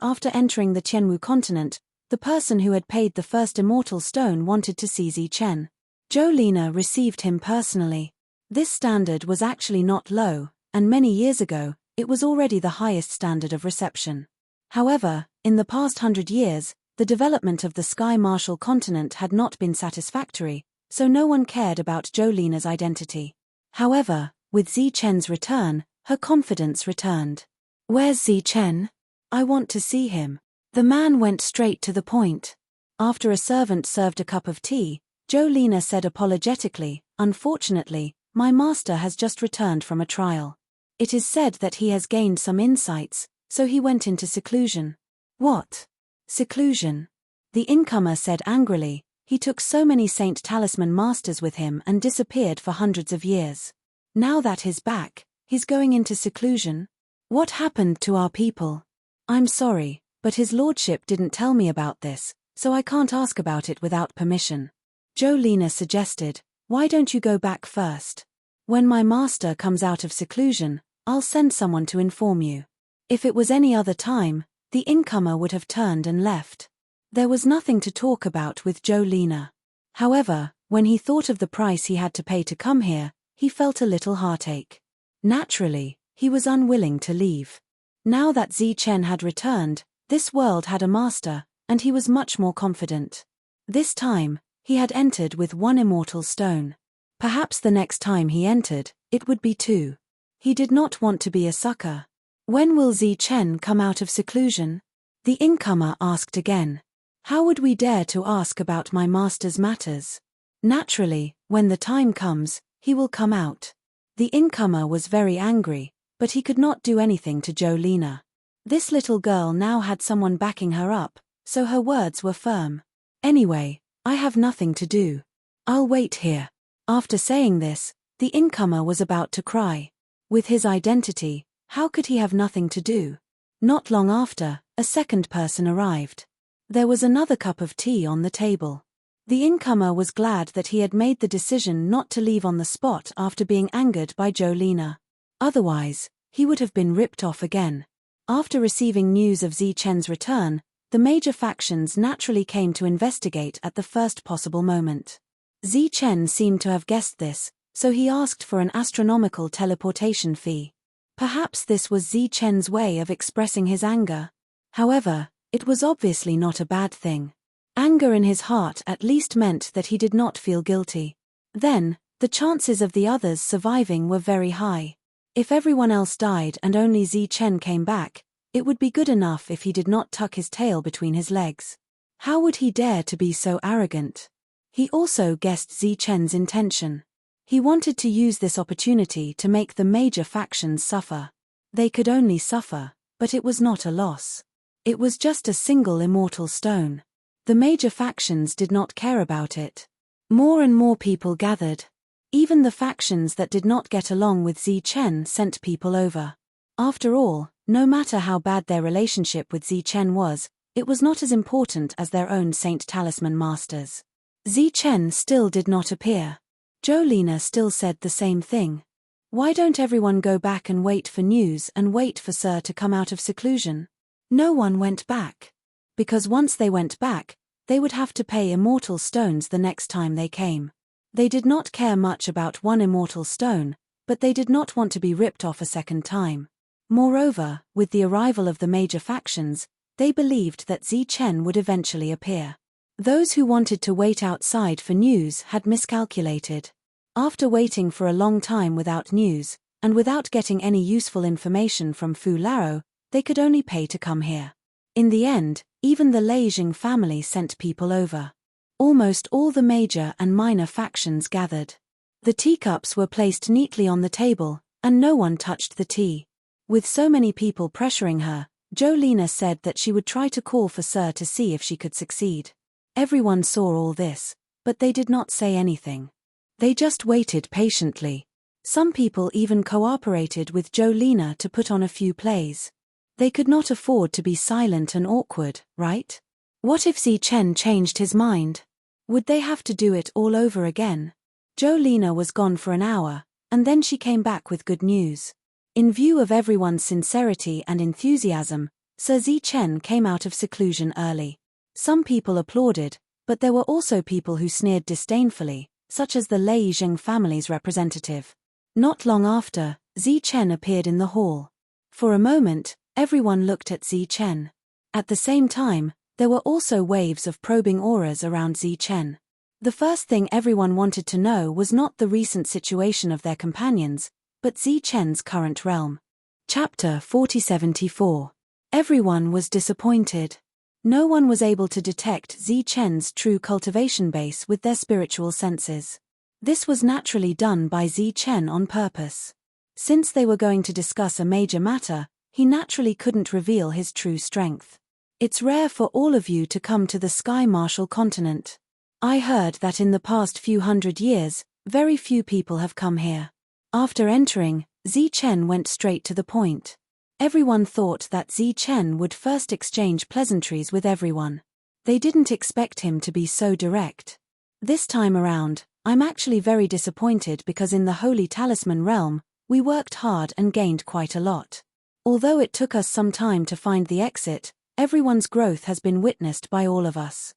[SPEAKER 1] After entering the Tianwu continent, the person who had paid the first immortal stone wanted to see Zichen. Jolina received him personally. This standard was actually not low, and many years ago, it was already the highest standard of reception. However, in the past 100 years, the development of the Sky Martial continent had not been satisfactory, so no one cared about Jolina's identity. However, with Zichen's return, her confidence returned. Where's Zichen? I want to see him. The man went straight to the point. After a servant served a cup of tea, Jolina said apologetically, unfortunately, my master has just returned from a trial. It is said that he has gained some insights, so he went into seclusion. What? Seclusion? The incomer said angrily, he took so many Saint Talisman masters with him and disappeared for hundreds of years. Now that he's back, he's going into seclusion? What happened to our people? I'm sorry, but his lordship didn't tell me about this, so I can't ask about it without permission. Jolina suggested, why don't you go back first? When my master comes out of seclusion, I'll send someone to inform you. If it was any other time, the incomer would have turned and left. There was nothing to talk about with Jolina. However, when he thought of the price he had to pay to come here, he felt a little heartache. Naturally, he was unwilling to leave. Now that Zichen had returned, this world had a master, and he was much more confident. This time, he had entered with 1 immortal stone. Perhaps the next time he entered, it would be 2. He did not want to be a sucker. When will Zichen come out of seclusion? The incomer asked again. How would we dare to ask about my master's matters? Naturally, when the time comes, he will come out. The incomer was very angry, but he could not do anything to Jolina. This little girl now had someone backing her up, so her words were firm. Anyway, I have nothing to do. I'll wait here. After saying this, the incomer was about to cry. With his identity, how could he have nothing to do? Not long after, a second person arrived. There was another cup of tea on the table. The incomer was glad that he had made the decision not to leave on the spot after being angered by Jolina. Otherwise, he would have been ripped off again. After receiving news of Zichen's return, the major factions naturally came to investigate at the first possible moment. Zichen seemed to have guessed this, so he asked for an astronomical teleportation fee. Perhaps this was Zichen's way of expressing his anger. However, it was obviously not a bad thing. Anger in his heart at least meant that he did not feel guilty. Then, the chances of the others surviving were very high. If everyone else died and only Zichen came back, it would be good enough if he did not tuck his tail between his legs. How would he dare to be so arrogant? He also guessed Zichen's intention. He wanted to use this opportunity to make the major factions suffer. They could only suffer, but it was not a loss. It was just a single immortal stone. The major factions did not care about it. More and more people gathered. Even the factions that did not get along with Zichen sent people over. After all, no matter how bad their relationship with Zichen was, it was not as important as their own Saint Talisman masters. Zichen still did not appear. Jolina still said the same thing. Why don't everyone go back and wait for news and wait for Sir to come out of seclusion? No one went back. Because once they went back, they would have to pay immortal stones the next time they came. They did not care much about 1 immortal stone, but they did not want to be ripped off a second time. Moreover, with the arrival of the major factions, they believed that Zichen would eventually appear. Those who wanted to wait outside for news had miscalculated. After waiting for a long time without news, and without getting any useful information from Fu Lao, they could only pay to come here. In the end, even the Leijing family sent people over. Almost all the major and minor factions gathered. The teacups were placed neatly on the table, and no one touched the tea. With so many people pressuring her, Jolena said that she would try to call for Sir to see if she could succeed. Everyone saw all this, but they did not say anything. They just waited patiently. Some people even cooperated with Jolena to put on a few plays. They could not afford to be silent and awkward, right? What if Chen changed his mind? Would they have to do it all over again? Jolena was gone for an hour, and then she came back with good news. In view of everyone's sincerity and enthusiasm, Sir Chen came out of seclusion early. Some people applauded, but there were also people who sneered disdainfully, such as the Lei Zheng family's representative. Not long after, Chen appeared in the hall. For a moment, everyone looked at Chen. At the same time, there were also waves of probing auras around Chen. The first thing everyone wanted to know was not the recent situation of their companions, but Chen's current realm. Chapter 4074. Everyone was disappointed. No one was able to detect Chen's true cultivation base with their spiritual senses. This was naturally done by Chen on purpose. Since they were going to discuss a major matter, he naturally couldn't reveal his true strength. It's rare for all of you to come to the Sky Martial continent. I heard that in the past few hundred years, very few people have come here. After entering, Chen went straight to the point. Everyone thought that Chen would first exchange pleasantries with everyone. They didn't expect him to be so direct. This time around, I'm actually very disappointed because in the Holy Talisman realm, we worked hard and gained quite a lot. Although it took us some time to find the exit, everyone's growth has been witnessed by all of us.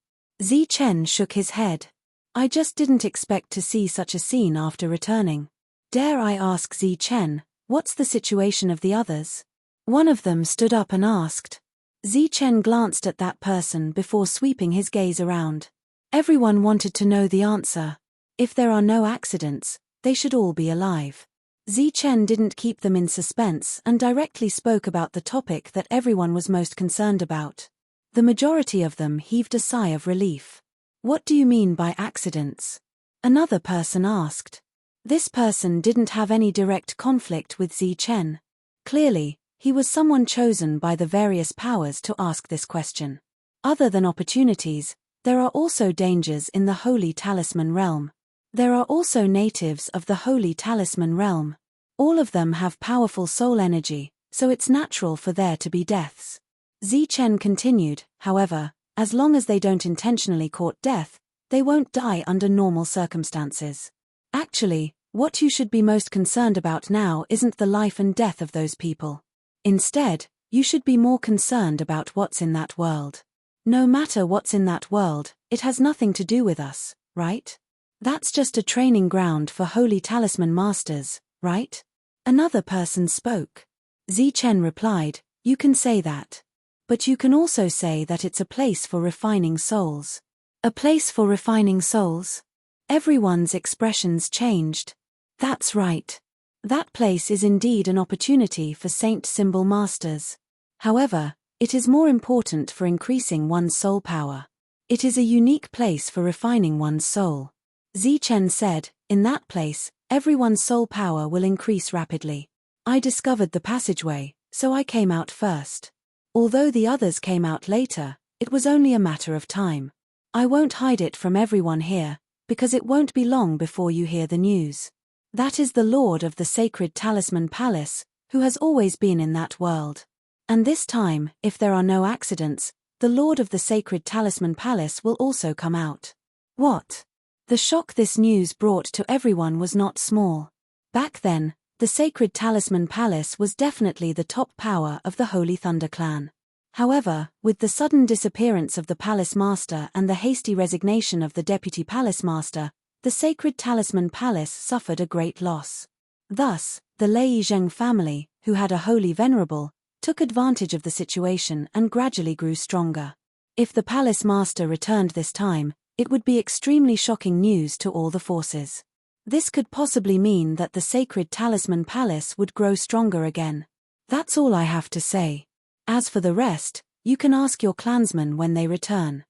[SPEAKER 1] Chen shook his head. I just didn't expect to see such a scene after returning. Dare I ask Chen, what's the situation of the others? One of them stood up and asked. Chen glanced at that person before sweeping his gaze around. Everyone wanted to know the answer. If there are no accidents, they should all be alive. Chen didn't keep them in suspense and directly spoke about the topic that everyone was most concerned about. The majority of them heaved a sigh of relief. What do you mean by accidents? Another person asked. This person didn't have any direct conflict with Chen. Clearly, he was someone chosen by the various powers to ask this question. Other than opportunities, there are also dangers in the Holy Talisman realm. There are also natives of the Holy Talisman realm. All of them have powerful soul energy, so it's natural for there to be deaths. Chen continued, however, as long as they don't intentionally court death, they won't die under normal circumstances. Actually, what you should be most concerned about now isn't the life and death of those people. Instead, you should be more concerned about what's in that world. No matter what's in that world, it has nothing to do with us, right? That's just a training ground for Holy Talisman masters, right? Another person spoke. Chen replied, you can say that. But you can also say that it's a place for refining souls. A place for refining souls? Everyone's expressions changed. That's right. That place is indeed an opportunity for Saint Symbol Masters. However, it is more important for increasing one's soul power. It is a unique place for refining one's soul. Chen said, in that place, everyone's soul power will increase rapidly. I discovered the passageway, so I came out first. Although the others came out later, it was only a matter of time. I won't hide it from everyone here, because it won't be long before you hear the news. That is the Lord of the Sacred Talisman Palace, who has always been in that world. And this time, if there are no accidents, the Lord of the Sacred Talisman Palace will also come out. What? The shock this news brought to everyone was not small. Back then, the Sacred Talisman Palace was definitely the top power of the Holy Thunder clan. However, with the sudden disappearance of the Palace Master and the hasty resignation of the Deputy Palace Master, the Sacred Talisman Palace suffered a great loss. Thus, the Lei Zheng family, who had a Holy Venerable, took advantage of the situation and gradually grew stronger. If the Palace Master returned this time, it would be extremely shocking news to all the forces. This could possibly mean that the Sacred Talisman Palace would grow stronger again. That's all I have to say. As for the rest, you can ask your clansmen when they return.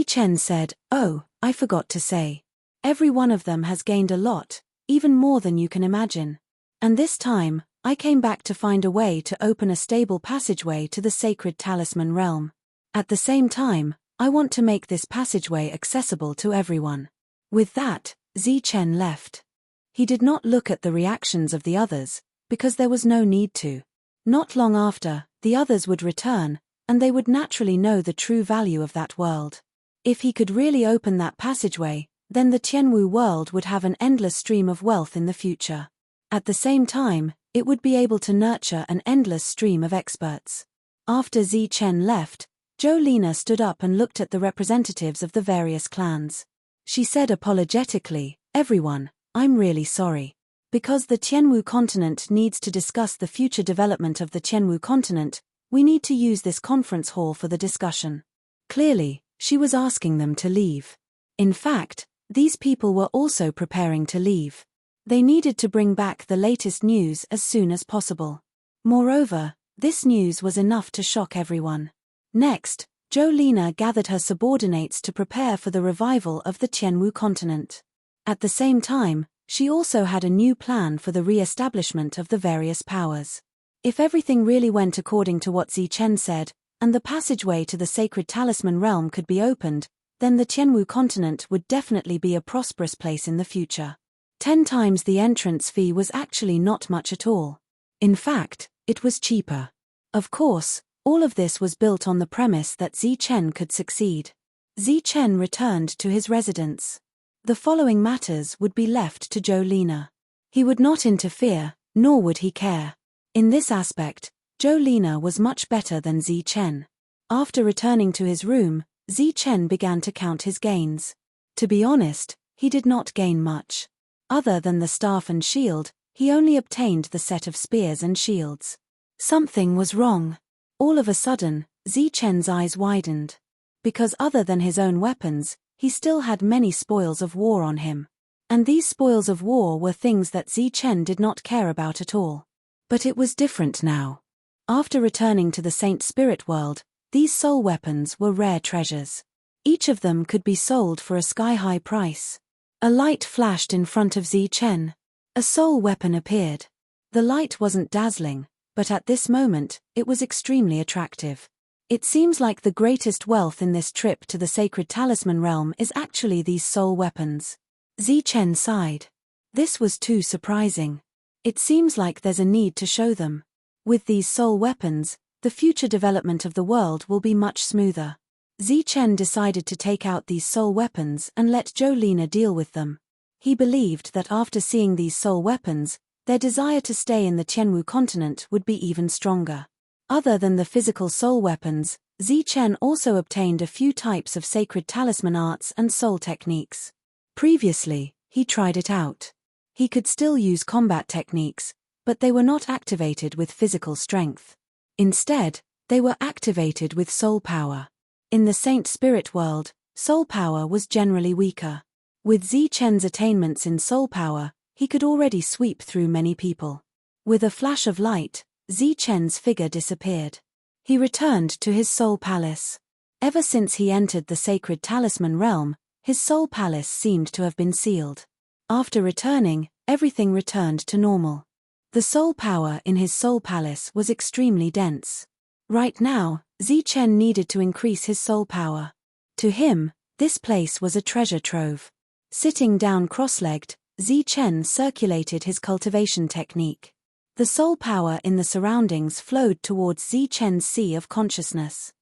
[SPEAKER 1] Chen said, oh, I forgot to say. Every one of them has gained a lot, even more than you can imagine. And this time, I came back to find a way to open a stable passageway to the sacred talisman realm. At the same time, I want to make this passageway accessible to everyone." With that, Zichen left. He did not look at the reactions of the others, because there was no need to. Not long after, the others would return, and they would naturally know the true value of that world. If he could really open that passageway, then the Tianwu world would have an endless stream of wealth in the future. At the same time, it would be able to nurture an endless stream of experts. After Zichen left, Jolina stood up and looked at the representatives of the various clans. She said apologetically, "Everyone, I'm really sorry. Because the Tianwu continent needs to discuss the future development of the Tianwu continent, we need to use this conference hall for the discussion." Clearly, she was asking them to leave. In fact, these people were also preparing to leave. They needed to bring back the latest news as soon as possible. Moreover, this news was enough to shock everyone. Next, Jolina gathered her subordinates to prepare for the revival of the Tianwu continent. At the same time, she also had a new plan for the re-establishment of the various powers. If everything really went according to what Zichen said, and the passageway to the sacred talisman realm could be opened, then the Tianwu continent would definitely be a prosperous place in the future. 10 times the entrance fee was actually not much at all. In fact, it was cheaper. Of course, all of this was built on the premise that Zichen could succeed. Zichen returned to his residence. The following matters would be left to Jolina. He would not interfere, nor would he care. In this aspect, Jolina was much better than Zichen. After returning to his room, Zichen began to count his gains. To be honest, he did not gain much. Other than the staff and shield, he only obtained the set of spears and shields. Something was wrong. All of a sudden, Zichen's eyes widened. Because other than his own weapons, he still had many spoils of war on him. And these spoils of war were things that Zichen did not care about at all. But it was different now. After returning to the Saint Spirit world, these soul weapons were rare treasures. Each of them could be sold for a sky-high price. A light flashed in front of Zichen. A soul weapon appeared. The light wasn't dazzling, but at this moment, it was extremely attractive. It seems like the greatest wealth in this trip to the sacred talisman realm is actually these soul weapons. Zichen sighed. This was too surprising. It seems like there's a need to show them. With these soul weapons, the future development of the world will be much smoother. Zichen decided to take out these soul weapons and let Jolina deal with them. He believed that after seeing these soul weapons, their desire to stay in the Tianwu continent would be even stronger. Other than the physical soul weapons, Zichen also obtained a few types of sacred talisman arts and soul techniques. Previously, he tried it out. He could still use combat techniques, but they were not activated with physical strength. Instead, they were activated with soul power. In the Saint Spirit world, soul power was generally weaker. With Zichen's attainments in soul power, he could already sweep through many people. With a flash of light, Zichen's figure disappeared. He returned to his soul palace. Ever since he entered the sacred talisman realm, his soul palace seemed to have been sealed. After returning, everything returned to normal. The soul power in his soul palace was extremely dense. Right now, Zichen needed to increase his soul power. To him, this place was a treasure trove. Sitting down cross-legged, Zichen circulated his cultivation technique. The soul power in the surroundings flowed towards Zichen's sea of consciousness.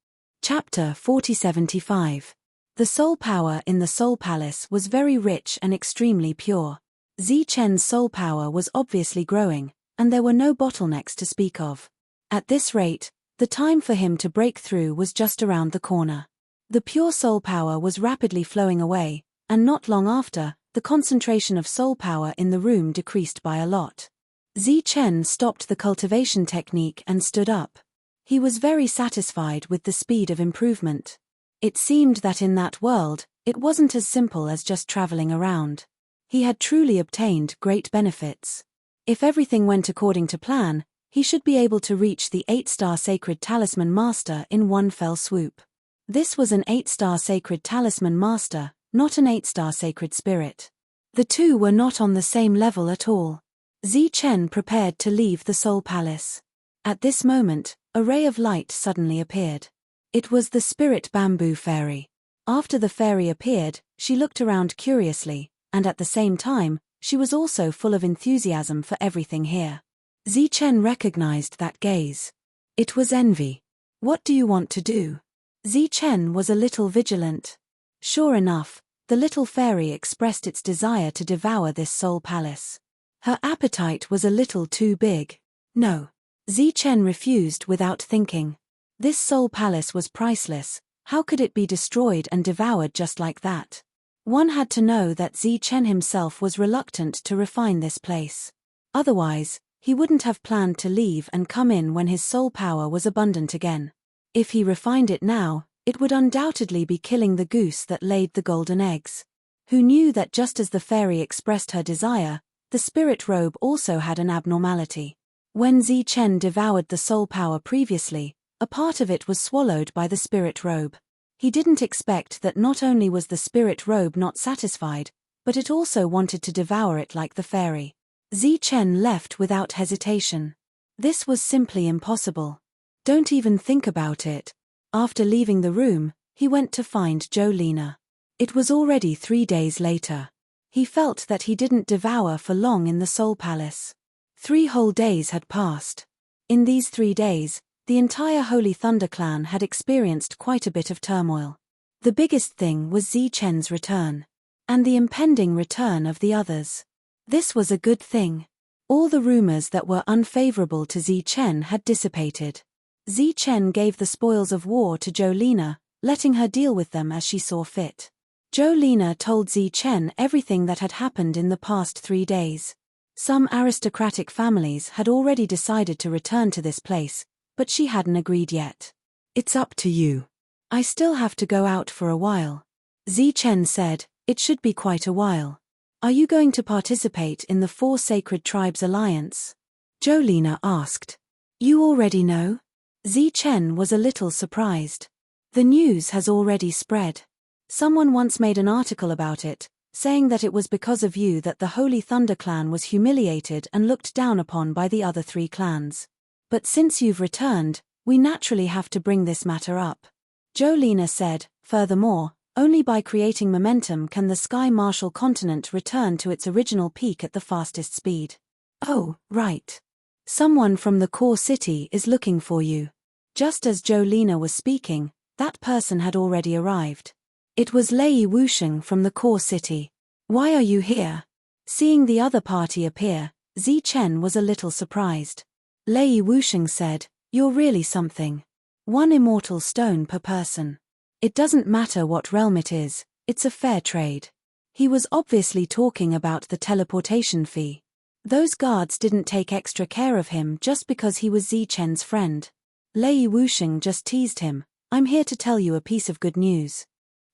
[SPEAKER 1] Chapter 4075. The soul power in the soul palace was very rich and extremely pure. Zichen's soul power was obviously growing, and there were no bottlenecks to speak of. At this rate, the time for him to break through was just around the corner. The pure soul power was rapidly flowing away, and not long after, the concentration of soul power in the room decreased by a lot. Zichen stopped the cultivation technique and stood up. He was very satisfied with the speed of improvement. It seemed that in that world, it wasn't as simple as just traveling around. He had truly obtained great benefits. If everything went according to plan, he should be able to reach the 8-star Sacred Talisman Master in one fell swoop. This was an 8-star Sacred Talisman Master, not an 8-star Sacred Spirit. The two were not on the same level at all. Chen prepared to leave the Soul Palace. At this moment, a ray of light suddenly appeared. It was the spirit bamboo fairy. After the fairy appeared, she looked around curiously, and at the same time, she was also full of enthusiasm for everything here. Chen recognized that gaze. It was envy. What do you want to do? Chen was a little vigilant. Sure enough, the little fairy expressed its desire to devour this soul palace. Her appetite was a little too big. No. Chen refused without thinking. This soul palace was priceless. How could it be destroyed and devoured just like that? One had to know that Chen himself was reluctant to refine this place. Otherwise, he wouldn't have planned to leave and come in when his soul power was abundant again. If he refined it now, it would undoubtedly be killing the goose that laid the golden eggs. Who knew that just as the fairy expressed her desire, the spirit robe also had an abnormality. When Chen devoured the soul power previously, a part of it was swallowed by the spirit robe. He didn't expect that not only was the spirit robe not satisfied, but it also wanted to devour it like the fairy. Chen left without hesitation. This was simply impossible. Don't even think about it. After leaving the room, he went to find Jolina. It was already 3 days later. He felt that he didn't devour for long in the Soul Palace. 3 whole days had passed. In these 3 days, the entire Holy Thunder clan had experienced quite a bit of turmoil. The biggest thing was Chen's return. And the impending return of the others. This was a good thing. All the rumors that were unfavorable to Chen had dissipated. Chen gave the spoils of war to Jolina, letting her deal with them as she saw fit. Jolina told Chen everything that had happened in the past 3 days. Some aristocratic families had already decided to return to this place, but she hadn't agreed yet. It's up to you. I still have to go out for a while. Chen said, it should be quite a while. Are you going to participate in the 4 Sacred Tribes Alliance? Jolina asked. You already know? Chen was a little surprised. The news has already spread. Someone once made an article about it, saying that it was because of you that the Holy Thunder clan was humiliated and looked down upon by the other 3 clans. But since you've returned, we naturally have to bring this matter up. Jolina said, furthermore, only by creating momentum can the Sky Martial continent return to its original peak at the fastest speed. Oh, right. Someone from the core city is looking for you. Just as Jolina was speaking, that person had already arrived. It was Lei Wusheng from the core city. Why are you here? Seeing the other party appear, Chen was a little surprised. Lei Wusheng said, you're really something. 1 immortal stone per person. It doesn't matter what realm it is, it's a fair trade. He was obviously talking about the teleportation fee. Those guards didn't take extra care of him just because he was Chen's friend. Lei Wusheng just teased him, I'm here to tell you a piece of good news.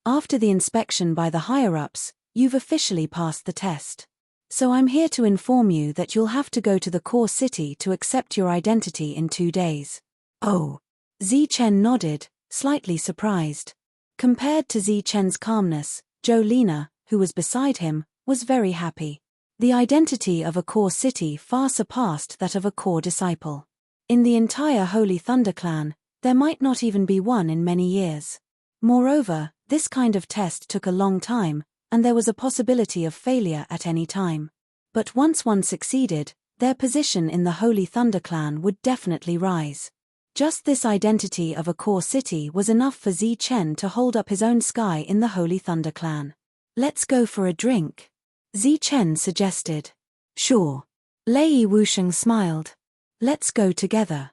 [SPEAKER 1] After the inspection by the higher-ups, you've officially passed the test. So I'm here to inform you that you'll have to go to the core city to accept your identity in 2 days. Oh. Chen nodded, slightly surprised. Compared to Chen's calmness, Jolina, who was beside him, was very happy. The identity of a core city far surpassed that of a core disciple. In the entire Holy Thunder clan, there might not even be one in many years. Moreover, this kind of test took a long time, and there was a possibility of failure at any time. But once one succeeded, their position in the Holy Thunder clan would definitely rise. Just this identity of a core city was enough for Chen to hold up his own sky in the Holy Thunder clan. Let's go for a drink. Chen suggested. Sure. Lei Wusheng smiled. Let's go together.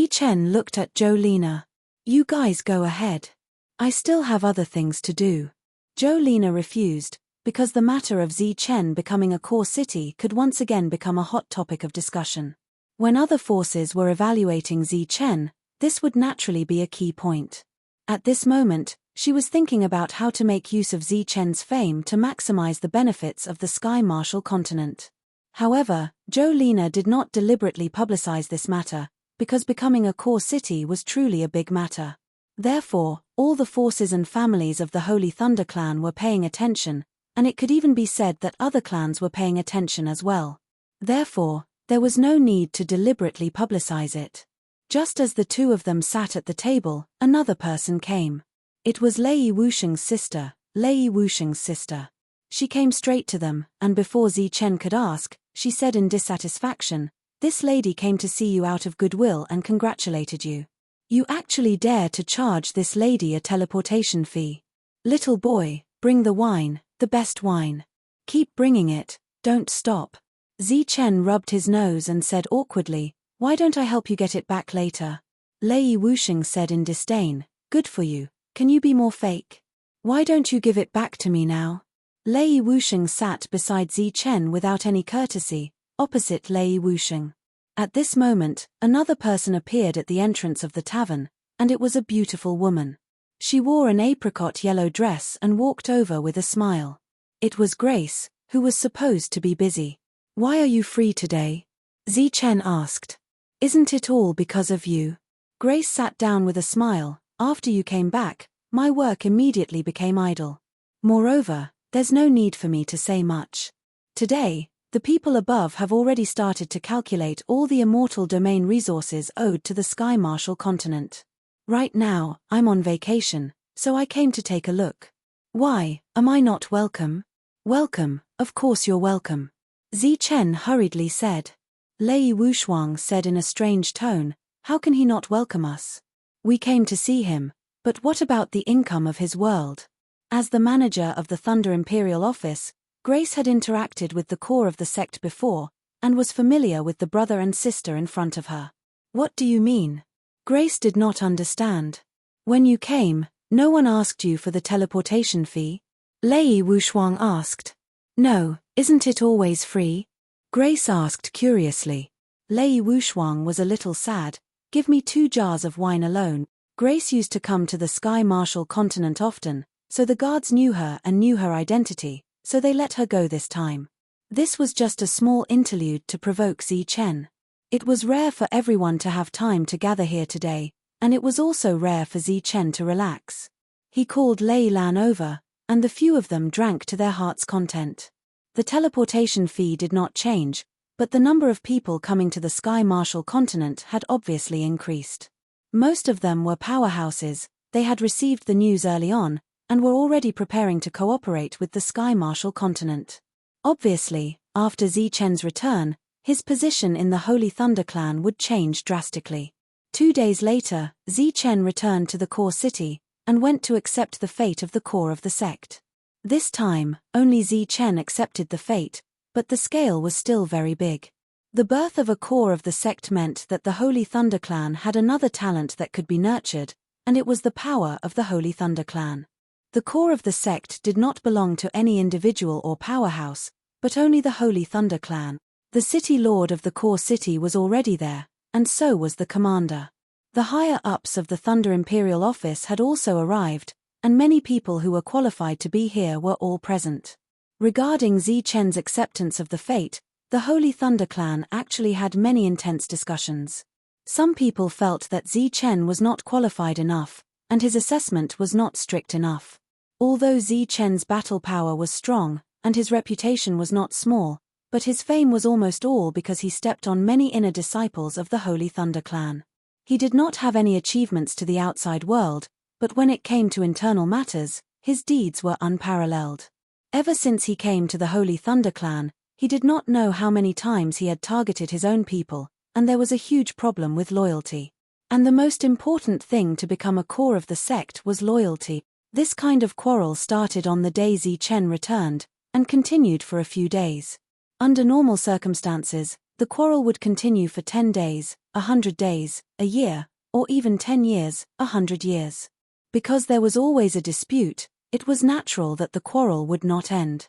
[SPEAKER 1] Chen looked at Jolina. You guys go ahead. I still have other things to do. Jolina refused, because the matter of Chen becoming a core city could once again become a hot topic of discussion. When other forces were evaluating Chen, this would naturally be a key point. At this moment, she was thinking about how to make use of Chen's fame to maximize the benefits of the Sky Martial continent. However, Jolina did not deliberately publicize this matter, because becoming a core city was truly a big matter. Therefore, all the forces and families of the Holy Thunder clan were paying attention, and it could even be said that other clans were paying attention as well. Therefore, there was no need to deliberately publicize it. Just as the two of them sat at the table, another person came. It was Lei Wusheng's sister, Lei Wusheng's sister. She came straight to them, and before Zichen could ask, she said in dissatisfaction, "This lady came to see you out of goodwill and congratulated you. You actually dare to charge this lady a teleportation fee. Little boy, bring the wine, the best wine. Keep bringing it, don't stop." Zichen rubbed his nose and said awkwardly, "Why don't I help you get it back later?" Lei Wusheng said in disdain, "Good for you, can you be more fake? Why don't you give it back to me now?" Lei Wusheng sat beside Zichen without any courtesy, opposite Lei Wusheng. At this moment, another person appeared at the entrance of the tavern, and it was a beautiful woman. She wore an apricot yellow dress and walked over with a smile. It was Grace, who was supposed to be busy. "Why are you free today?" Zichen asked. "Isn't it all because of you?" Grace sat down with a smile. "After you came back, my work immediately became idle. Moreover, there's no need for me to say much. Today, the people above have already started to calculate all the immortal domain resources owed to the Sky Marshal continent. Right now, I'm on vacation, so I came to take a look." "Why, am I not welcome?" "Welcome, of course you're welcome," Zichen hurriedly said. Lei Wusheng said in a strange tone, "How can he not welcome us? We came to see him, but what about the income of his world?" As the manager of the Thunder Imperial Office, Grace had interacted with the core of the sect before, and was familiar with the brother and sister in front of her. "What do you mean?" Grace did not understand. "When you came, no one asked you for the teleportation fee?" Lei Wusheng asked. "No, isn't it always free?" Grace asked curiously. Lei Wusheng was a little sad. "Give me 2 jars of wine alone." Grace used to come to the Sky Marshal continent often, so the guards knew her and knew her identity, so they let her go this time. This was just a small interlude to provoke Zichen. It was rare for everyone to have time to gather here today, and it was also rare for Zichen to relax. He called Lei Lan over, and the few of them drank to their heart's content. The teleportation fee did not change, but the number of people coming to the Sky Marshal continent had obviously increased. Most of them were powerhouses. They had received the news early on, and were already preparing to cooperate with the Sky Marshal continent. Obviously, after Zichen's return, his position in the Holy Thunder Clan would change drastically. 2 days later, Zichen returned to the core city, and went to accept the fate of the core of the sect. This time, only Zichen accepted the fate, but the scale was still very big. The birth of a core of the sect meant that the Holy Thunder Clan had another talent that could be nurtured, and it was the power of the Holy Thunder Clan. The core of the sect did not belong to any individual or powerhouse, but only the Holy Thunder Clan. The city lord of the core city was already there, and so was the commander. The higher-ups of the Thunder Imperial Office had also arrived, and many people who were qualified to be here were all present. Regarding Zichen's acceptance of the fate, the Holy Thunder Clan actually had many intense discussions. Some people felt that Zichen was not qualified enough, and his assessment was not strict enough. Although Zichen's battle power was strong, and his reputation was not small, but his fame was almost all because he stepped on many inner disciples of the Holy Thunder Clan. He did not have any achievements to the outside world, but when it came to internal matters, his deeds were unparalleled. Ever since he came to the Holy Thunder Clan, he did not know how many times he had targeted his own people, and there was a huge problem with loyalty. And the most important thing to become a core of the sect was loyalty. This kind of quarrel started on the day Zichen returned, and continued for a few days. Under normal circumstances, the quarrel would continue for 10 days, 100 days, a year, or even 10 years, 100 years. Because there was always a dispute, it was natural that the quarrel would not end.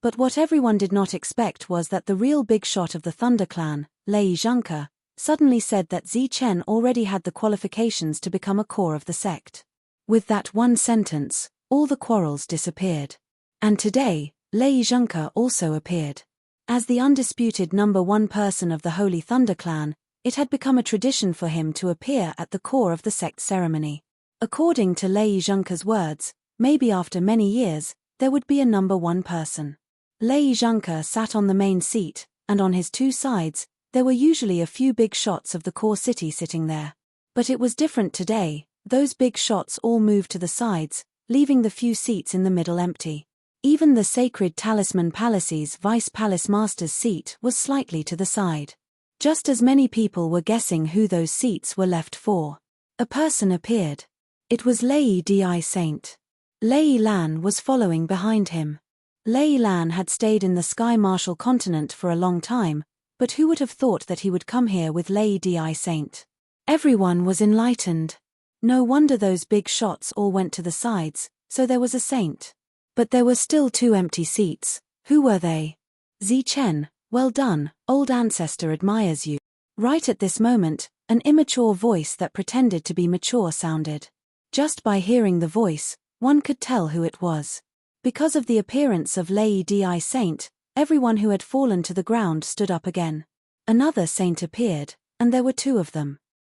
[SPEAKER 1] But what everyone did not expect was that the real big shot of the Thunder Clan, Lei Zhanke, suddenly said that Zichen already had the qualifications to become a core of the sect. With that one sentence, all the quarrels disappeared. And today, Lei Zhanke also appeared. As the undisputed number 1 person of the Holy Thunder Clan, it had become a tradition for him to appear at the core of the sect ceremony. According to Lei Zhanke's words, maybe after many years, there would be a number 1 person. Lei Zhanke sat on the main seat, and on his two sides, there were usually a few big shots of the core city sitting there. But it was different today. Those big shots all moved to the sides, leaving the few seats in the middle empty. Even the sacred talisman palace's vice palace master's seat was slightly to the side. Just as many people were guessing who those seats were left for, a person appeared. It was Lei Di Saint. Lei Lan was following behind him. Lei Lan had stayed in the Sky Martial continent for a long time, but who would have thought that he would come here with Lei Di Saint? Everyone was enlightened. No wonder those big shots all went to the sides, so there was a saint. But there were still 2 empty seats. Who were they? Zichen, well done, old ancestor admires you. Right at this moment, an immature voice that pretended to be mature sounded. Just by hearing the voice, one could tell who it was. Because of the appearance of Lei Di Saint, everyone who had fallen to the ground stood up again. Another saint appeared, and there were 2 of them.